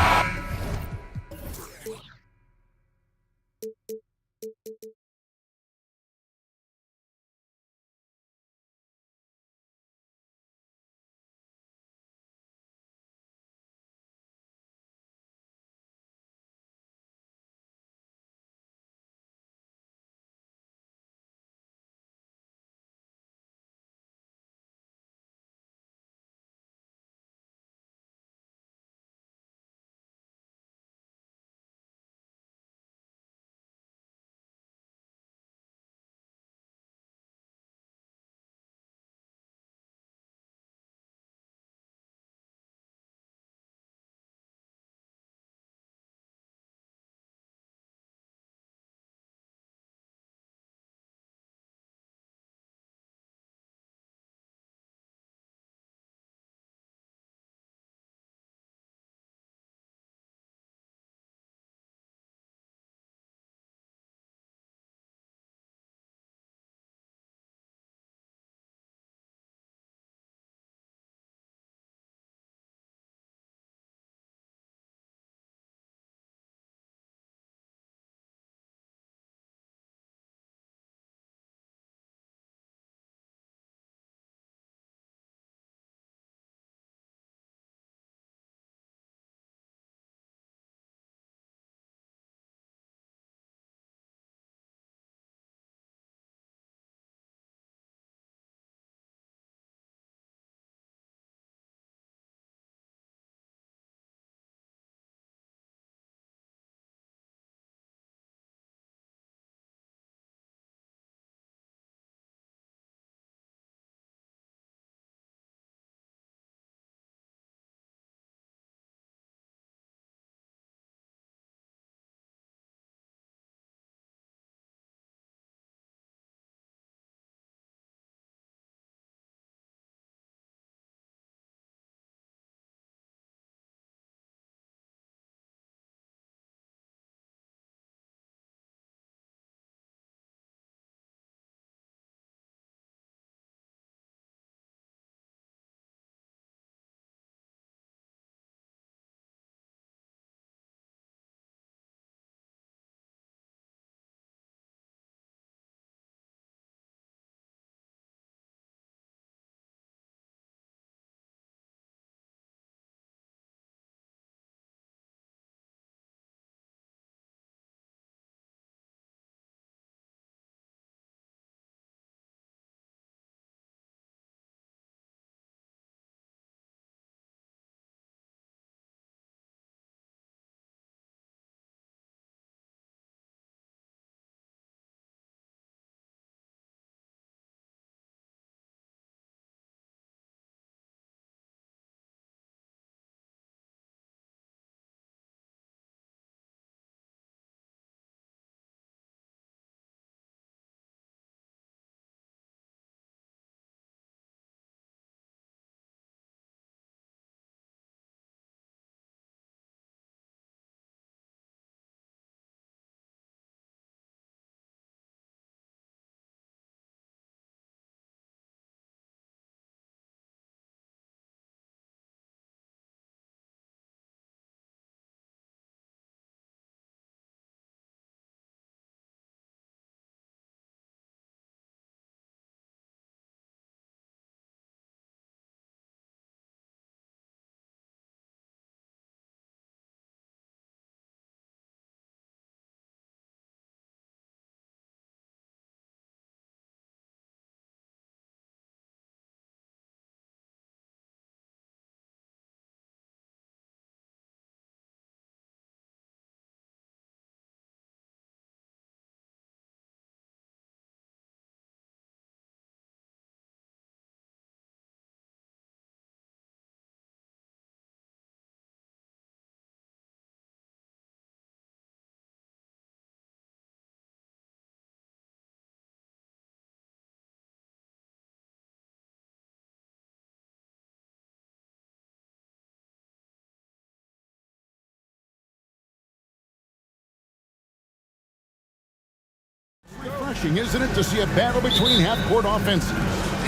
Refreshing, isn't it, to see a battle between half-court offenses?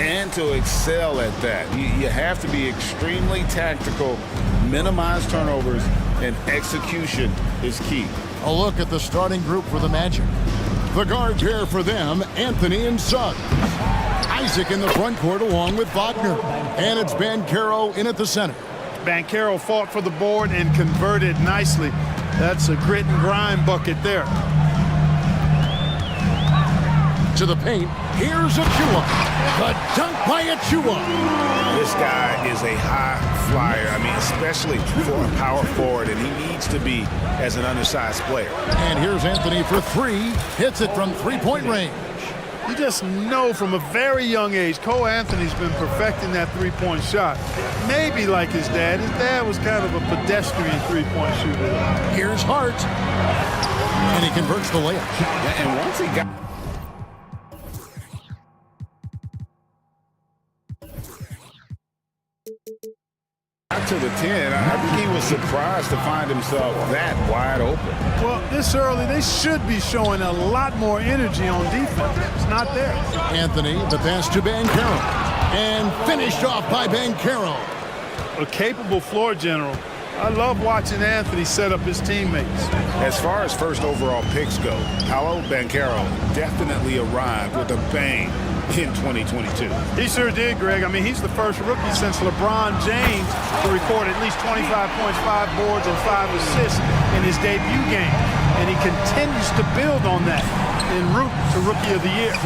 and to excel at that. You have to be extremely tactical, minimize turnovers, and execution is key. A look at the starting group for the Magic. The guard pair for them, Anthony and Suggs. Isaac in the front court along with Wagner. And it's Banchero in at the center. Banchero fought for the board and converted nicely. That's a grit and grind bucket there. To the paint, here's Achua. The dunk by Achua. This guy is a high flyer. I mean, especially for a power forward, and he needs to be as an undersized player. And here's Anthony for three. Hits it from three-point range. You just know from a very young age, Cole Anthony's been perfecting that three-point shot. Maybe like his dad. His dad was kind of a pedestrian three-point shooter. Here's Hart. And he converts the layup. And once he got... to the 10, I think he was surprised to find himself that wide open. Well, this early, they should be showing a lot more energy on defense. It's not there. Anthony, the pass to Banchero. And finished off by Banchero. A capable floor general. I love watching Anthony set up his teammates. As far as first overall picks go, Paolo Banchero definitely arrived with a bang in 2022. He sure did, Greg. I mean, he's the first rookie since LeBron James to record at least 25 points, 5 boards, and 5 assists in his debut game. And he continues to build on that en route to Rookie of the Year.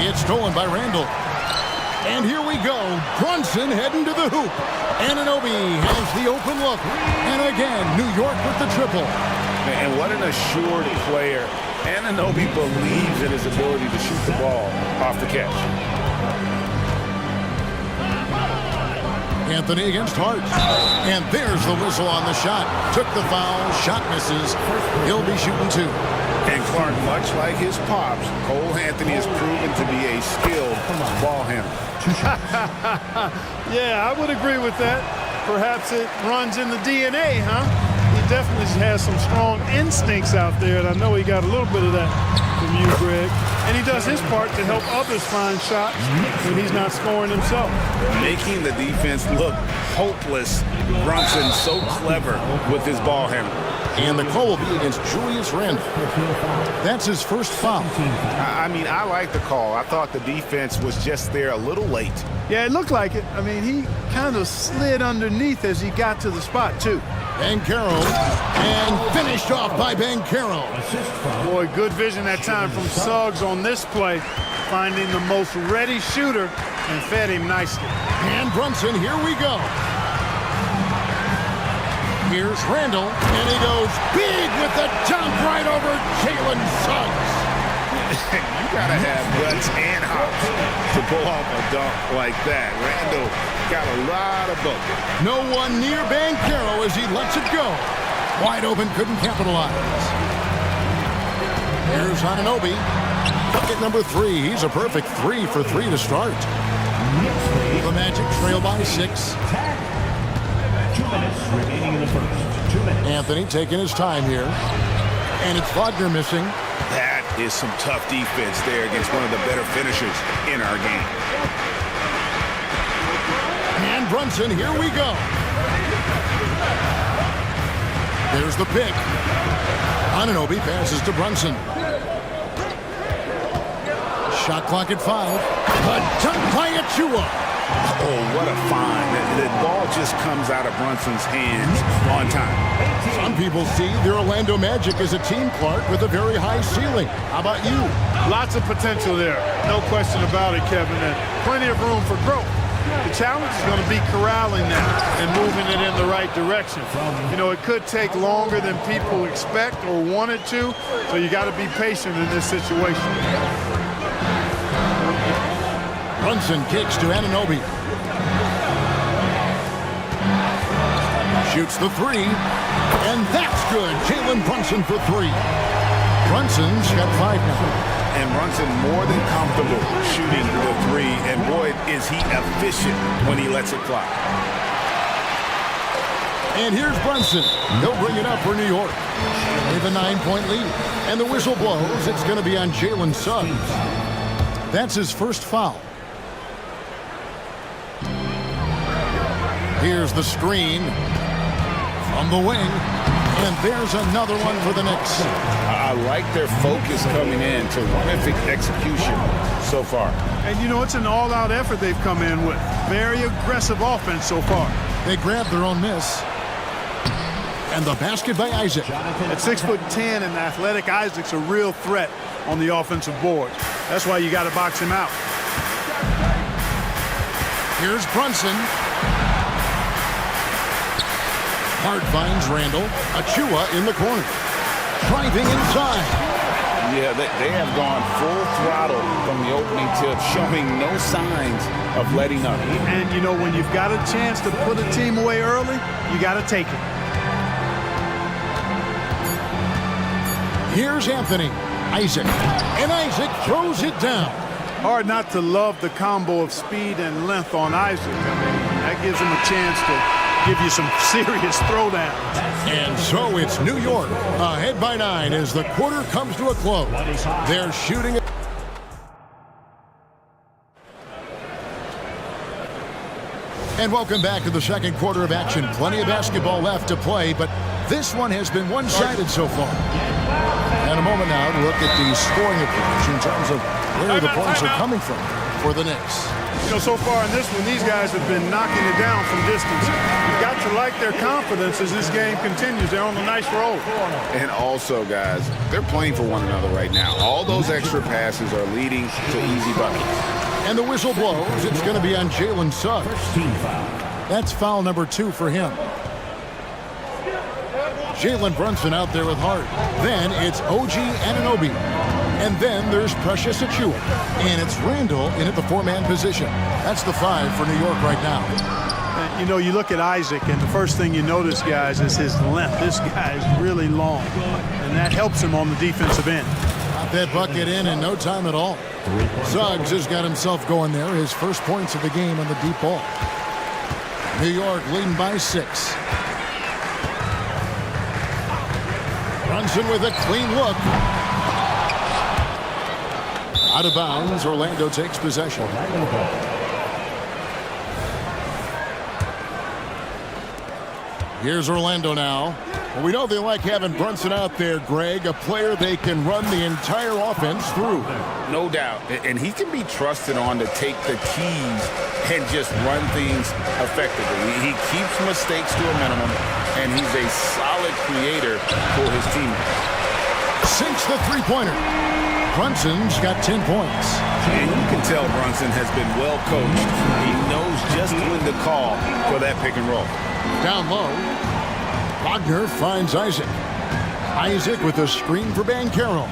It's stolen by Randall. And here we go. Brunson heading to the hoop. Anunoby has the open look. And again, New York with the triple. And what an assured player. Anunoby believes in his ability to shoot the ball off the catch. Anthony against Hart. And there's the whistle on the shot. Took the foul. Shot misses. He'll be shooting two. And Clark, much like his pops, Cole Anthony has proven to be a skilled ball handler. Yeah, I would agree with that. Perhaps it runs in the DNA, huh? He definitely has some strong instincts out there, and I know he got a little bit of that from you, Greg. And he does his part to help others find shots when he's not scoring himself. Making the defense look hopeless. Brunson so clever with his ball handling. And the call will be against Julius Randle. That's his first foul. I mean, I like the call. I thought the defense was just there a little late. Yeah, it looked like it. I mean, he kind of slid underneath as he got to the spot, too. Banchero, and finished off by Banchero. Boy, good vision that time from Suggs on this play, finding the most ready shooter and fed him nicely. And Brunson, here we go. Here's Randall, and he goes big with the dunk right over Jalen Suggs. You gotta have guts and hops to pull off a dunk like that. Randall got a lot of both. No one near Banchero as he lets it go. Wide open, couldn't capitalize. Here's Anunoby. Bucket number 3. He's a perfect 3 for 3 to start. The Magic trail by 6. 2 minutes remaining in the first. 2 minutes. Anthony taking his time here. And it's Wagner missing. That is some tough defense there against one of the better finishers in our game. And Brunson, here we go. There's the pick. Anunoby passes to Brunson. Shot clock at 5. A dunk by Achua. Oh, what a find. The ball just comes out of Brunson's hands on time. Some people see the Orlando Magic as a team, Clark, with a very high ceiling. How about you? Lots of potential there. No question about it, Kevin. And plenty of room for growth. The challenge is going to be corralling that and moving it in the right direction. You know, it could take longer than people expect or want it to, so you got to be patient in this situation. Brunson kicks to Anunoby. Shoots the 3. And that's good. Jalen Brunson for 3. Brunson's got 5 now. And Brunson more than comfortable shooting the 3. And boy, is he efficient when he lets it fly. And here's Brunson. He'll bring it up for New York. With a 9-point lead. And the whistle blows. It's going to be on Jalen Suggs. That's his first foul. Here's the screen from the wing. And there's another one for the Knicks. I like their focus coming in, terrific execution so far. And you know, it's an all-out effort they've come in with. Very aggressive offense so far. They grabbed their own miss. And the basket by Isaac. At 6'10" and athletic, Isaac's a real threat on the offensive boards. That's why you got to box him out. Here's Brunson. Hart finds Randall. Achua in the corner. Driving inside. Yeah, they have gone full throttle from the opening tip, showing no signs of letting up. And, you know, when you've got a chance to put a team away early, you got to take it. Here's Anthony. Isaac. And Isaac throws it down. Hard not to love the combo of speed and length on Isaac. I mean, that gives him a chance to give you some serious throwdowns. And so it's New York ahead by 9 as the quarter comes to a close. They're shooting it. And welcome back to the second quarter of action. Plenty of basketball left to play, but this one has been one-sided so far. And a moment now to look at the scoring approach in terms of where the points are coming from for the Knicks. You know, so far in this one, these guys have been knocking it down from distance. You've got to like their confidence as this game continues. They're on a nice roll. And also, guys, they're playing for one another right now. All those extra passes are leading to easy buckets. And the whistle blows. It's going to be on Jalen Suggs. That's foul number 2 for him. Jalen Brunson out there with Hart. Then it's OG Anunoby. And then there's Precious Achua. And it's Randall in at the 4-man position. That's the 5 for New York right now. You know, you look at Isaac, and the first thing you notice, guys, is his length. This guy is really long, and that helps him on the defensive end. Got that bucket in no time at all. Suggs has got himself going there. His first points of the game on the deep ball. New York leading by 6. Brunson with a clean look. Out of bounds, Orlando takes possession. Here's Orlando now. Well, we know they like having Brunson out there, Greg, a player they can run the entire offense through. No doubt. And he can be trusted on to take the keys and just run things effectively. He keeps mistakes to a minimum, and he's a solid creator for his teammates. Sinks the three-pointer. Brunson's got 10 points. And you can tell Brunson has been well coached. He knows just when to call for that pick and roll. Down low, Wagner finds Isaac. Isaac with a screen for Banchero.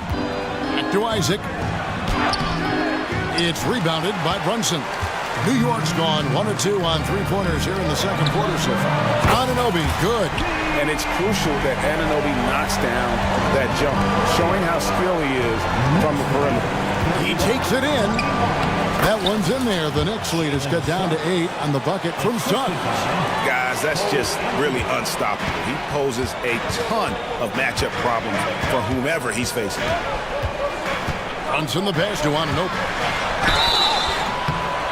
Back to Isaac. It's rebounded by Brunson. New York's gone 1 or 2 on three-pointers here in the second quarter so far. Anunoby, good. And it's crucial that Anunoby knocks down that jumper, showing how skilled he is from the perimeter. He takes it in. That one's in there. The Knicks lead is cut down to 8 on the bucket from Suggs. Guys, that's just really unstoppable. He poses a ton of matchup problems for whomever he's facing. Brunson the pass to Anunoby.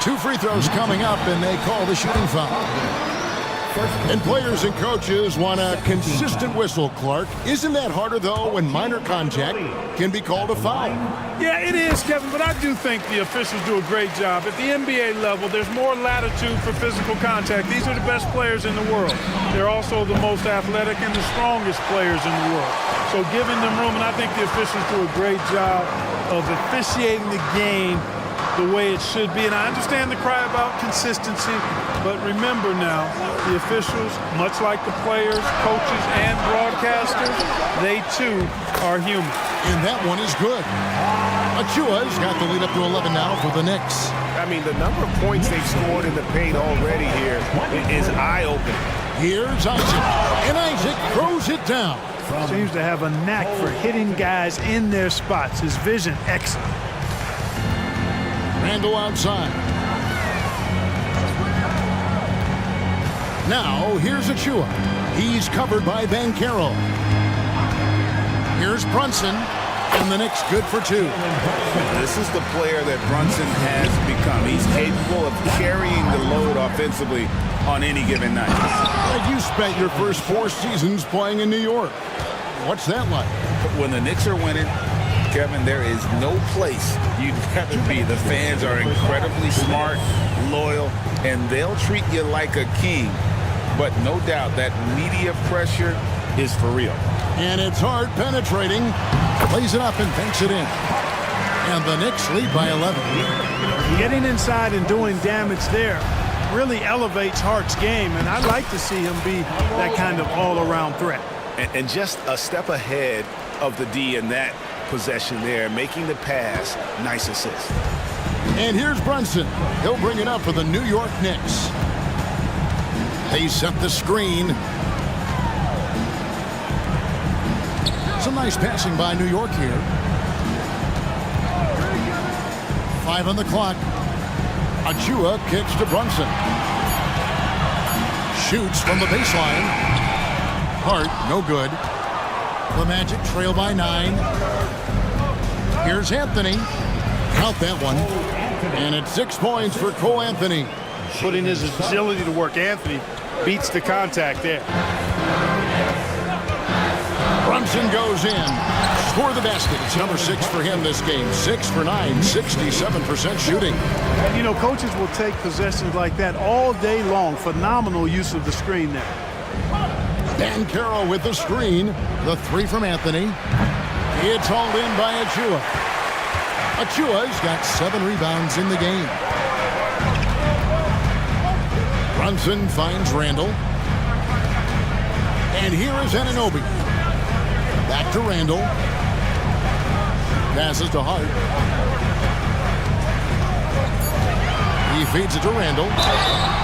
2 free throws coming up, and they call the shooting foul. And players and coaches want a consistent whistle, Clark. Isn't that harder, though, when minor contact can be called a foul? Yeah, it is, Kevin, but I do think the officials do a great job. At the NBA level, there's more latitude for physical contact. These are the best players in the world. They're also the most athletic and the strongest players in the world. So giving them room, and I think the officials do a great job of officiating the game the way it should be. And I understand the cry about consistency, but remember now, the officials, much like the players, coaches, and broadcasters, they too are human. And that one is good. Achua's got the lead up to 11 now for the Knicks. I mean, the number of points they've scored in the paint already here is eye-opening. Here's Isaac, and Isaac throws it down. Seems to have a knack for hitting guys in their spots. His vision, excellent. Randall outside. Now, here's Achua. He's covered by Banchero. Here's Brunson. And the Knicks good for 2. This is the player that Brunson has become. He's capable of carrying the load offensively on any given night. Like you spent your first 4 seasons playing in New York. What's that like? When the Knicks are winning, Kevin, there is no place you'd rather be. The fans are incredibly smart, loyal, and they'll treat you like a king. But no doubt that media pressure is for real. And it's hard penetrating. Plays it up and banks it in. And the Knicks lead by 11. Getting inside and doing damage there really elevates Hart's game, and I'd like to see him be that kind of all-around threat. And just a step ahead of the D in that possession there, making the pass. Nice assist. And here's Brunson. He'll bring it up for the New York Knicks. They set the screen. Some nice passing by New York here. 5 on the clock. Achua kicks to Brunson. Shoots from the baseline. Hart, no good. The Magic trail by 9. Here's Anthony. Count that one. And it's 6 points for Cole Anthony. Putting his agility to work, Anthony beats the contact there. Brunson goes in. Score the basket. It's number 6 for him this game. 6 for 9, 67% shooting. And, you know, coaches will take possessions like that all day long. Phenomenal use of the screen there. Dan Carroll with the screen. The 3 from Anthony. It's hauled in by Achua. Achua's got 7 rebounds in the game. Brunson finds Randall. And here is Anunoby. Back to Randall. Passes to Hart. He feeds it to Randall.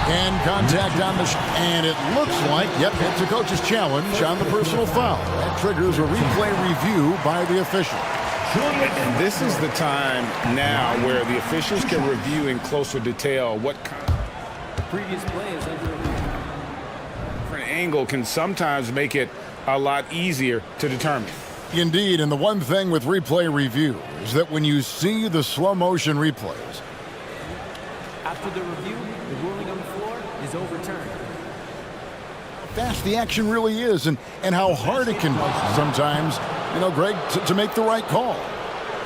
And contact on the and it looks like, yep, it's a coach's challenge on the personal foul. That triggers a replay review by the official. And this is the time now where the officials can review in closer detail what kind The previous play is under review. of angle can sometimes make it a lot easier to determine. Indeed, and the one thing with replay review is that when you see the slow motion replays, After the review, the ruling on the floor is overturned. how fast the action really is and how hard it can be sometimes, you know, Greg, to make the right call.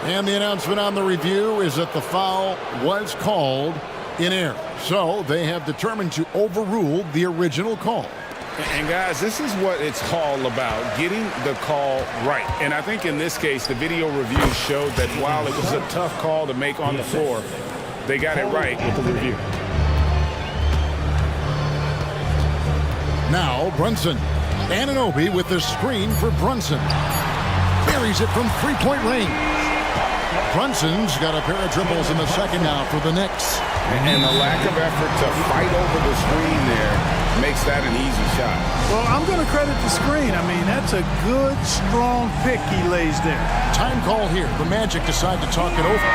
And the announcement on the review is that the foul was called in error. So they have determined to overrule the original call. And guys, this is what it's all about, getting the call right. And I think in this case, the video review showed that while it was a tough call to make on the floor, they got it right with the review. Now Brunson. Anunoby with the screen for Brunson. Buries it from three-point range. Brunson's got a pair of dribbles in the second now for the Knicks. And the lack of effort to fight over the screen there makes that an easy shot. Well, I'm going to credit the screen. I mean, that's a good, strong pick he lays there. Time call here. The Magic decide to talk it over.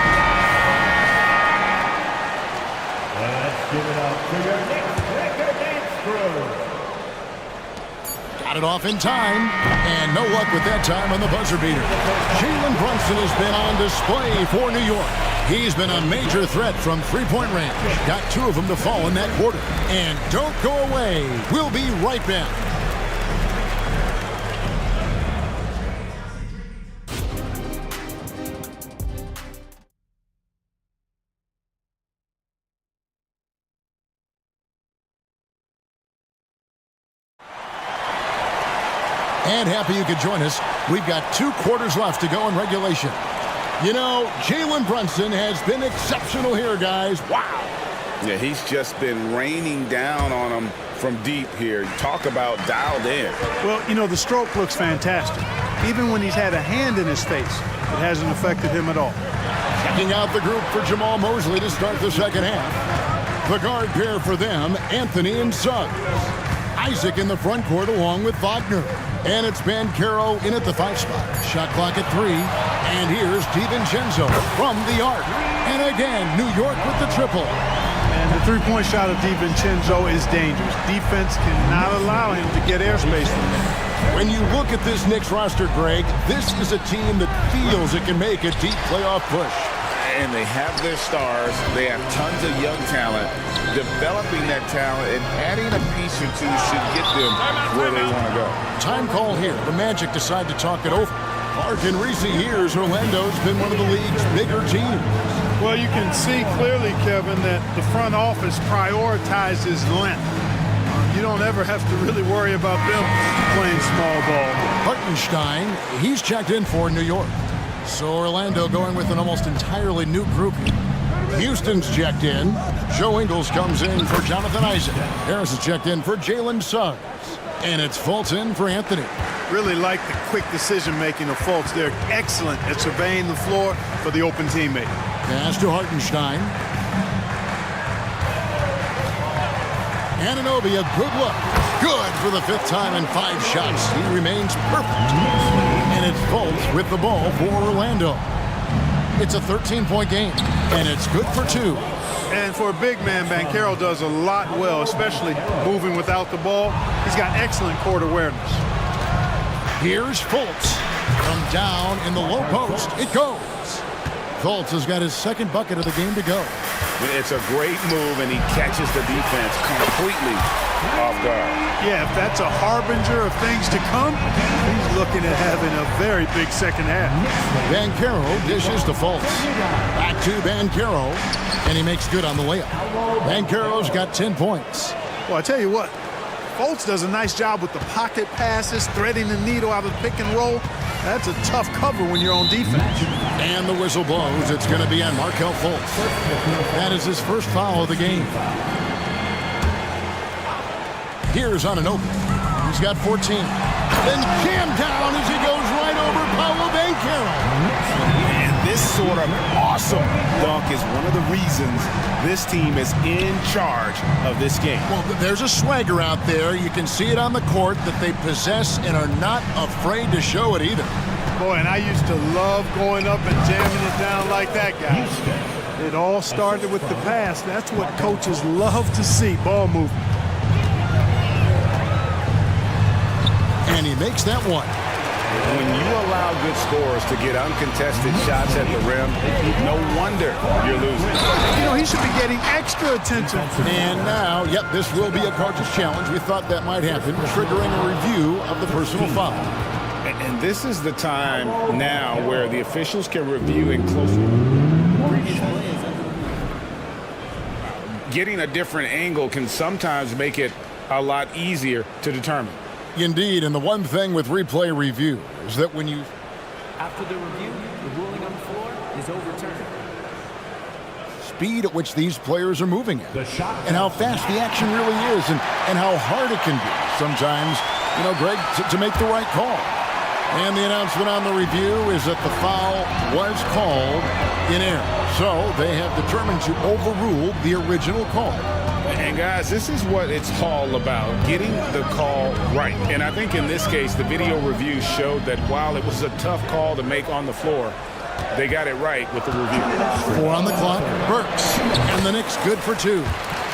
Let's give it up to your next record dance crew. Got it off in time, and no luck with that time on the buzzer beater. Jalen Brunson has been on display for New York. He's been a major threat from three-point range. Got 2 of them to fall in that quarter. And don't go away. We'll be right back. And happy you could join us. We've got 2 quarters left to go in regulation. You know, Jalen Brunson has been exceptional here, guys. Wow. Yeah, he's just been raining down on them from deep here. Talk about dialed in. Well, you know, the stroke looks fantastic. Even when he's had a hand in his face, it hasn't affected him at all. Checking out the group for Jamal Mosley to start the second half. The guard pair for them, Anthony and Suggs. Isaac in the front court along with Wagner. And it's Banchero in at the 5 spot. Shot clock at 3. And here's DiVincenzo from the arc. And again, New York with the triple. And the three-point shot of DiVincenzo is dangerous. Defense cannot allow him to get airspace from there. When you look at this Knicks roster, Greg, this is a team that feels it can make a deep playoff push. And they have their stars. They have tons of young talent. Developing that talent and adding a piece or two should get them where they want to go. Time call here. The Magic decide to talk it over. Mark, in recent years, Orlando's been one of the league's bigger teams. Well, you can see clearly, Kevin, that the front office prioritizes length. You don't ever have to really worry about them playing small ball. Hartenstein, he's checked in for New York. So Orlando going with an almost entirely new group here. Houston's checked in. Joe Ingles comes in for Jonathan Isaac. Harris is checked in for Jalen Suggs. And it's Fultz in for Anthony. Really like the quick decision-making of Fultz. They're excellent at surveying the floor for the open teammate. Pass to Hartenstein. Anunoby, a good look. Good for the 5th time in 5 shots. He remains perfect. And it's Fultz with the ball for Orlando. It's a 13-point game, and it's good for 2. And for a big man, Banchero does a lot well, especially moving without the ball. He's got excellent court awareness. Here's Fultz. From down in the low post, it goes. Fultz has got his 2nd bucket of the game to go. It's a great move, and he catches the defense completely off guard. Yeah, if that's a harbinger of things to come, he's looking at having a very big second half. Banchero dishes to Fultz. Back to Banchero, and he makes good on the layup. Banchero's got 10 points. Well, I tell you what, Fultz does a nice job with the pocket passes, threading the needle out of the pick and roll. That's a tough cover when you're on defense. And the whistle blows. It's going to be on Markelle Fultz. That is his first foul of the game. Here's Anunoby. He's got 14. Then jammed down as he goes right over Paolo Banchero. And this sort of awesome dunk is one of the reasons this team is in charge of this game. Well, there's a swagger out there. You can see it on the court that they possess and are not afraid to show it either. Boy, and I used to love going up and jamming it down like that guy. It all started with the pass. That's what coaches love to see, ball movement. And he makes that one. When you allow good scorers to get uncontested shots at the rim, no wonder you're losing. You know, he should be getting extra attention. And now, yep, this will be a coach's challenge. We thought that might happen, triggering a review of the personal foul. And this is the time now where the officials can review in close. Getting a different angle can sometimes make it a lot easier to determine. Indeed, and the one thing with replay review is that when you... After the review, the ruling on the floor is overturned. Speed at which these players are moving at, and how fast the action really is, and how hard it can be sometimes, you know, Greg, to make the right call. And the announcement on the review is that the foul was called in error. So they have determined to overrule the original call. And guys, this is what it's all about, getting the call right. And I think in this case, the video review showed that while it was a tough call to make on the floor, they got it right with the review. 4 on the clock, Burks, and the Knicks good for 2.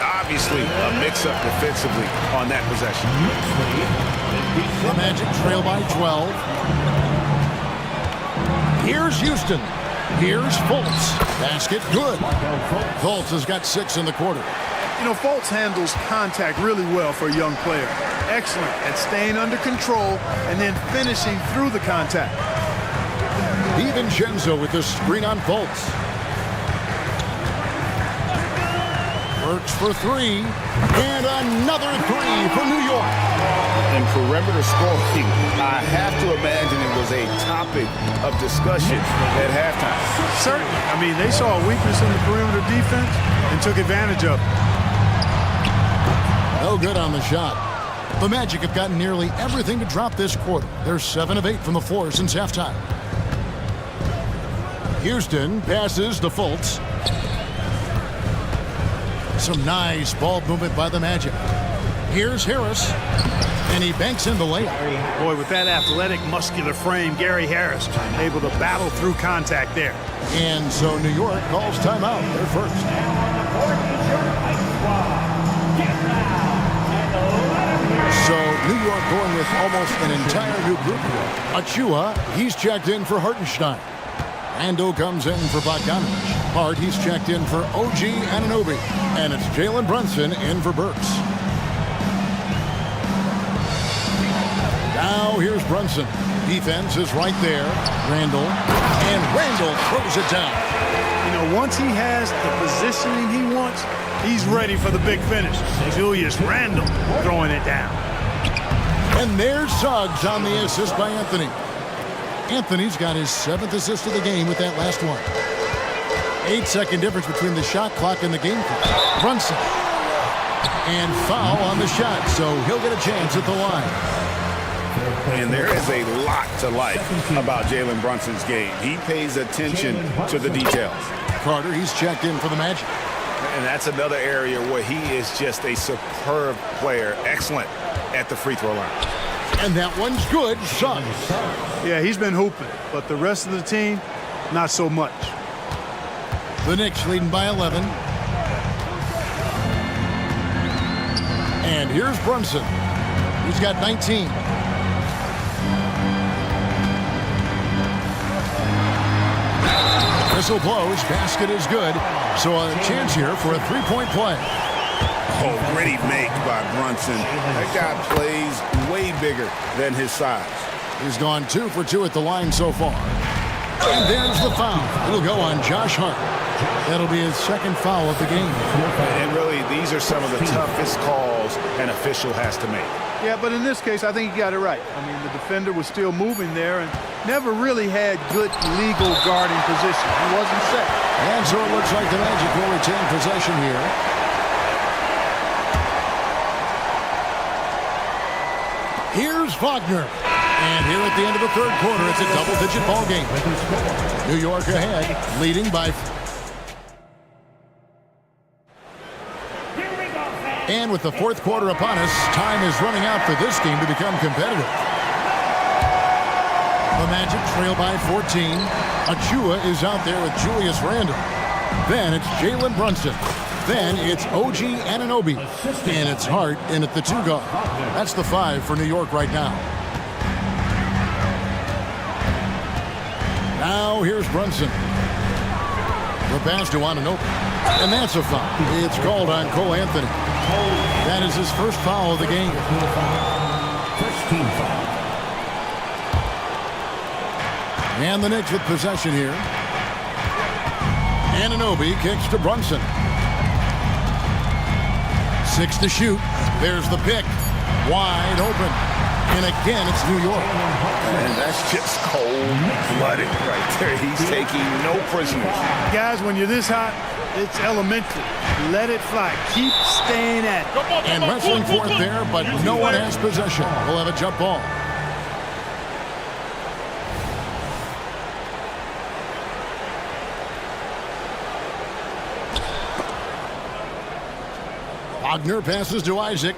Obviously, a mix-up defensively on that possession. The Magic trail by 12. Here's Houston. Here's Fultz. Basket good. Fultz has got 6 in the quarter. You know, Fultz handles contact really well for a young player. Excellent at staying under control and then finishing through the contact. DiVincenzo with the screen on Fultz. Burks for 3. And another 3 for New York. And perimeter scoring, I have to imagine it was a topic of discussion at halftime. Certainly. I mean, they saw a weakness in the perimeter defense and took advantage of it. No good on the shot. The Magic have gotten nearly everything to drop this quarter. They're 7 of 8 from the floor since halftime. Houston passes to Fultz. Some nice ball movement by the Magic. Here's Harris, and he banks in the layup. Boy, with that athletic, muscular frame, Gary Harris able to battle through contact there. And so New York calls timeout. They're first. So New York going with almost an entire new group here. Achua, he's checked in for Hartenstein. Ando comes in for Bogdanovich. Hart, he's checked in for OG Anunoby. And it's Jalen Brunson in for Burks. Now here's Brunson. Defense is right there. Randall. And Randall throws it down. You know, once he has the positioning he wants, he's ready for the big finish. Julius Randall throwing it down. And there's Suggs on the assist by Anthony. Anthony's got his 7th assist of the game with that last one. 8-second difference between the shot clock and the game clock. Brunson. And foul on the shot, so he'll get a chance at the line. And there is a lot to like about Jalen Brunson's game. He pays attention to the details. Carter, he's checked in for the Magic. And that's another area where he is just a superb player. Excellent at the free throw line. And that one's good. Suggs. Yeah, he's been hooping, but the rest of the team, not so much. The Knicks leading by 11. And here's Brunson. He's got 19. Whistle blows. Basket is good. So a chance here for a three-point play. Oh, great make by Brunson. That guy plays way bigger than his size. He's gone 2 for 2 at the line so far. And there's the foul. It'll go on Josh Hart. That'll be his 2nd foul of the game. And really, these are some of the toughest calls an official has to make. Yeah, but in this case, I think he got it right. I mean, the defender was still moving there and never really had good legal guarding position. He wasn't set. And so it looks like the Magic will retain possession here. Here's Wagner. And here at the end of the 3rd quarter, it's a double-digit ball game. New York ahead, leading by... And with the 4th quarter upon us, time is running out for this game to become competitive. The Magic trail by 14. Achua is out there with Julius Randle. Then it's Jalen Brunson. Then it's OG Anunoby. And it's Hart in at the 2 guard. That's the 5 for New York right now. Now here's Brunson. The pass to Anunoby. And that's a foul. It's called on Cole Anthony. That is his 1st foul of the game. First team foul. And the Knicks with possession here. Anunoby kicks to Brunson. 6 to shoot. There's the pick. Wide open. And again, it's New York. And that's just cold-blooded right there. He's taking no prisoners. Guys, when you're this hot, it's elementary. Let it fly. Keep staying at it. And wrestling for it there, but no one has possession. We'll have a jump ball. Wagner passes to Isaac.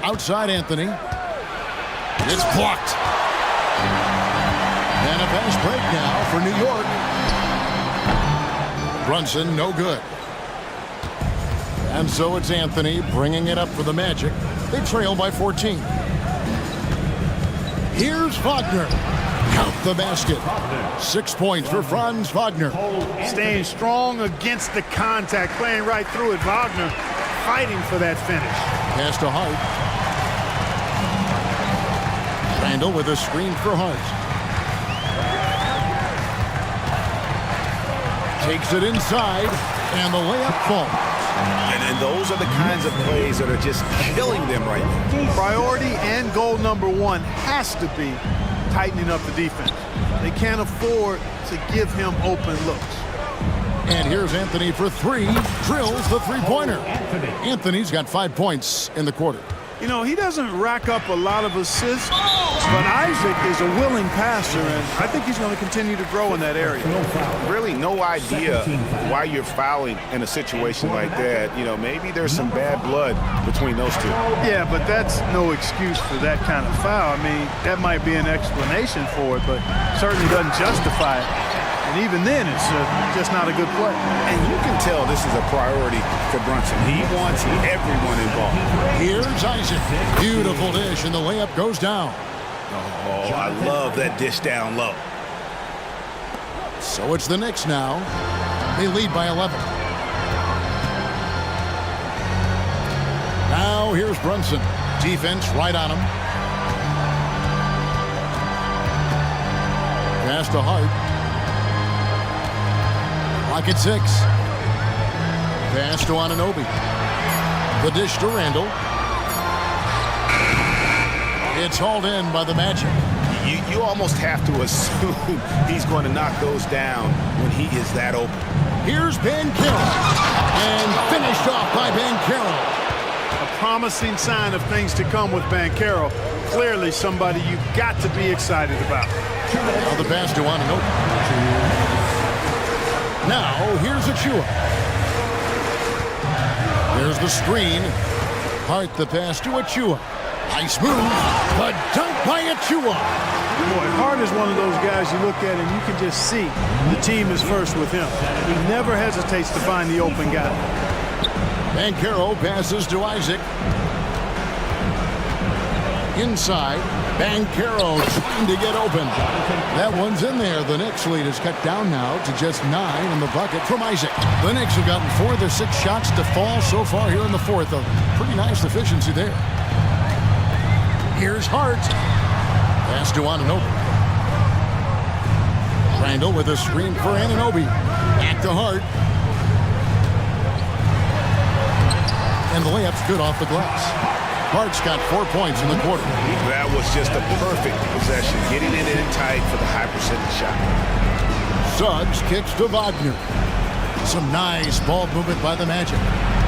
Outside Anthony. It's blocked. And a fast break now for New York. Brunson, no good. And so it's Anthony bringing it up for the Magic. They trail by 14. Here's Wagner. Count the basket. 6 points for Franz Wagner. Staying strong against the contact, playing right through it. Wagner fighting for that finish. Pass to Hart. Randall with a screen for Hart. Takes it inside, and the layup falls. And those are the kinds of plays that are just killing them right now. Priority and goal number 1 has to be tightening up the defense. They can't afford to give him open looks. And here's Anthony for 3. Drills the three-pointer. Anthony's got 5 points in the quarter. You know, he doesn't rack up a lot of assists, but Isaac is a willing passer, and I think he's going to continue to grow in that area. Really no idea why you're fouling in a situation like that. You know, maybe there's some bad blood between those two. Yeah, but that's no excuse for that kind of foul. I mean, that might be an explanation for it, but certainly doesn't justify it. And And even then, it's just not a good play. And you can tell this is a priority for Brunson. He wants everyone involved. Here's Isaac. Beautiful dish, and the layup goes down. Oh, I love that dish down low. So it's the Knicks now. They lead by 11. Now here's Brunson. Defense right on him. Pass to Hart. Pocket 6. Pass to Anunoby. The dish to Randall. It's hauled in by the Magic. You almost have to assume he's going to knock those down when he is that open. Here's Banchero. And finished off by Banchero. A promising sign of things to come with Banchero. Clearly somebody you've got to be excited about. Now the pass to Anunoby. Now here's Achua. There's the screen. Hart the pass to Achua. Nice move. The dunk by Achua. Boy, Hart is one of those guys you look at and you can just see the team is first with him. He never hesitates to find the open guy. Banchero passes to Isaac. Inside, Banchero trying to get open. That one's in there. The Knicks lead is cut down now to just 9 in the bucket from Isaac. The Knicks have gotten 4 of their 6 shots to fall so far here in the fourth. A pretty nice efficiency there. Here's Hart. Pass to Anunoby. Randall with a screen for Anunoby. Back to Hart. And the layup's good off the glass. Hart's got 4 points in the quarter. That was just a perfect possession, getting it in tight for the high percentage shot. Suggs kicks to Wagner. Some nice ball movement by the Magic.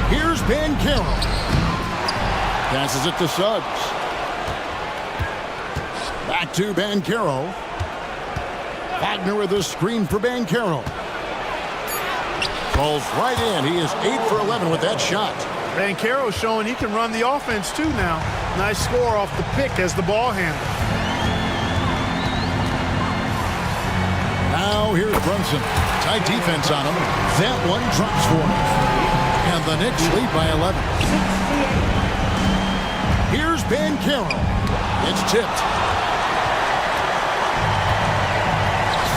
Here's Banchero. Passes it to Suggs. Back to Banchero. Wagner with a screen for Banchero. Falls right in. He is 8 for 11 with that shot. Banchero showing he can run the offense too now. Nice score off the pick as the ball handler. Now here's Brunson. Tight defense on him. That one drops for him. And the Knicks lead by 11. Here's Banchero. It's tipped.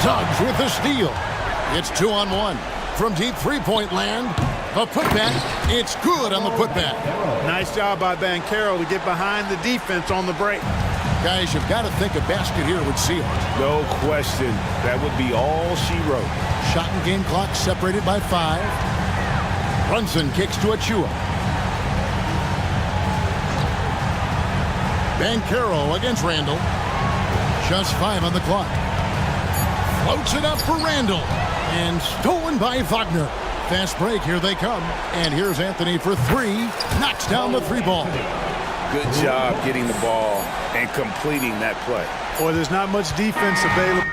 Suggs with the steal. It's 2-on-1. From deep three-point land. The putback, it's good on the putback. Nice job by Banchero to get behind the defense on the break. Guys, you've got to think a basket here would seal it. No question. That would be all she wrote. Shot and game clock separated by 5. Brunson kicks to Achua. Banchero against Randall. Just 5 on the clock. Floats it up for Randall. And stolen by Wagner. Fast break, here they come. And here's Anthony for 3. Knocks down the 3-ball. Good job getting the ball and completing that play. Boy, there's not much defense available.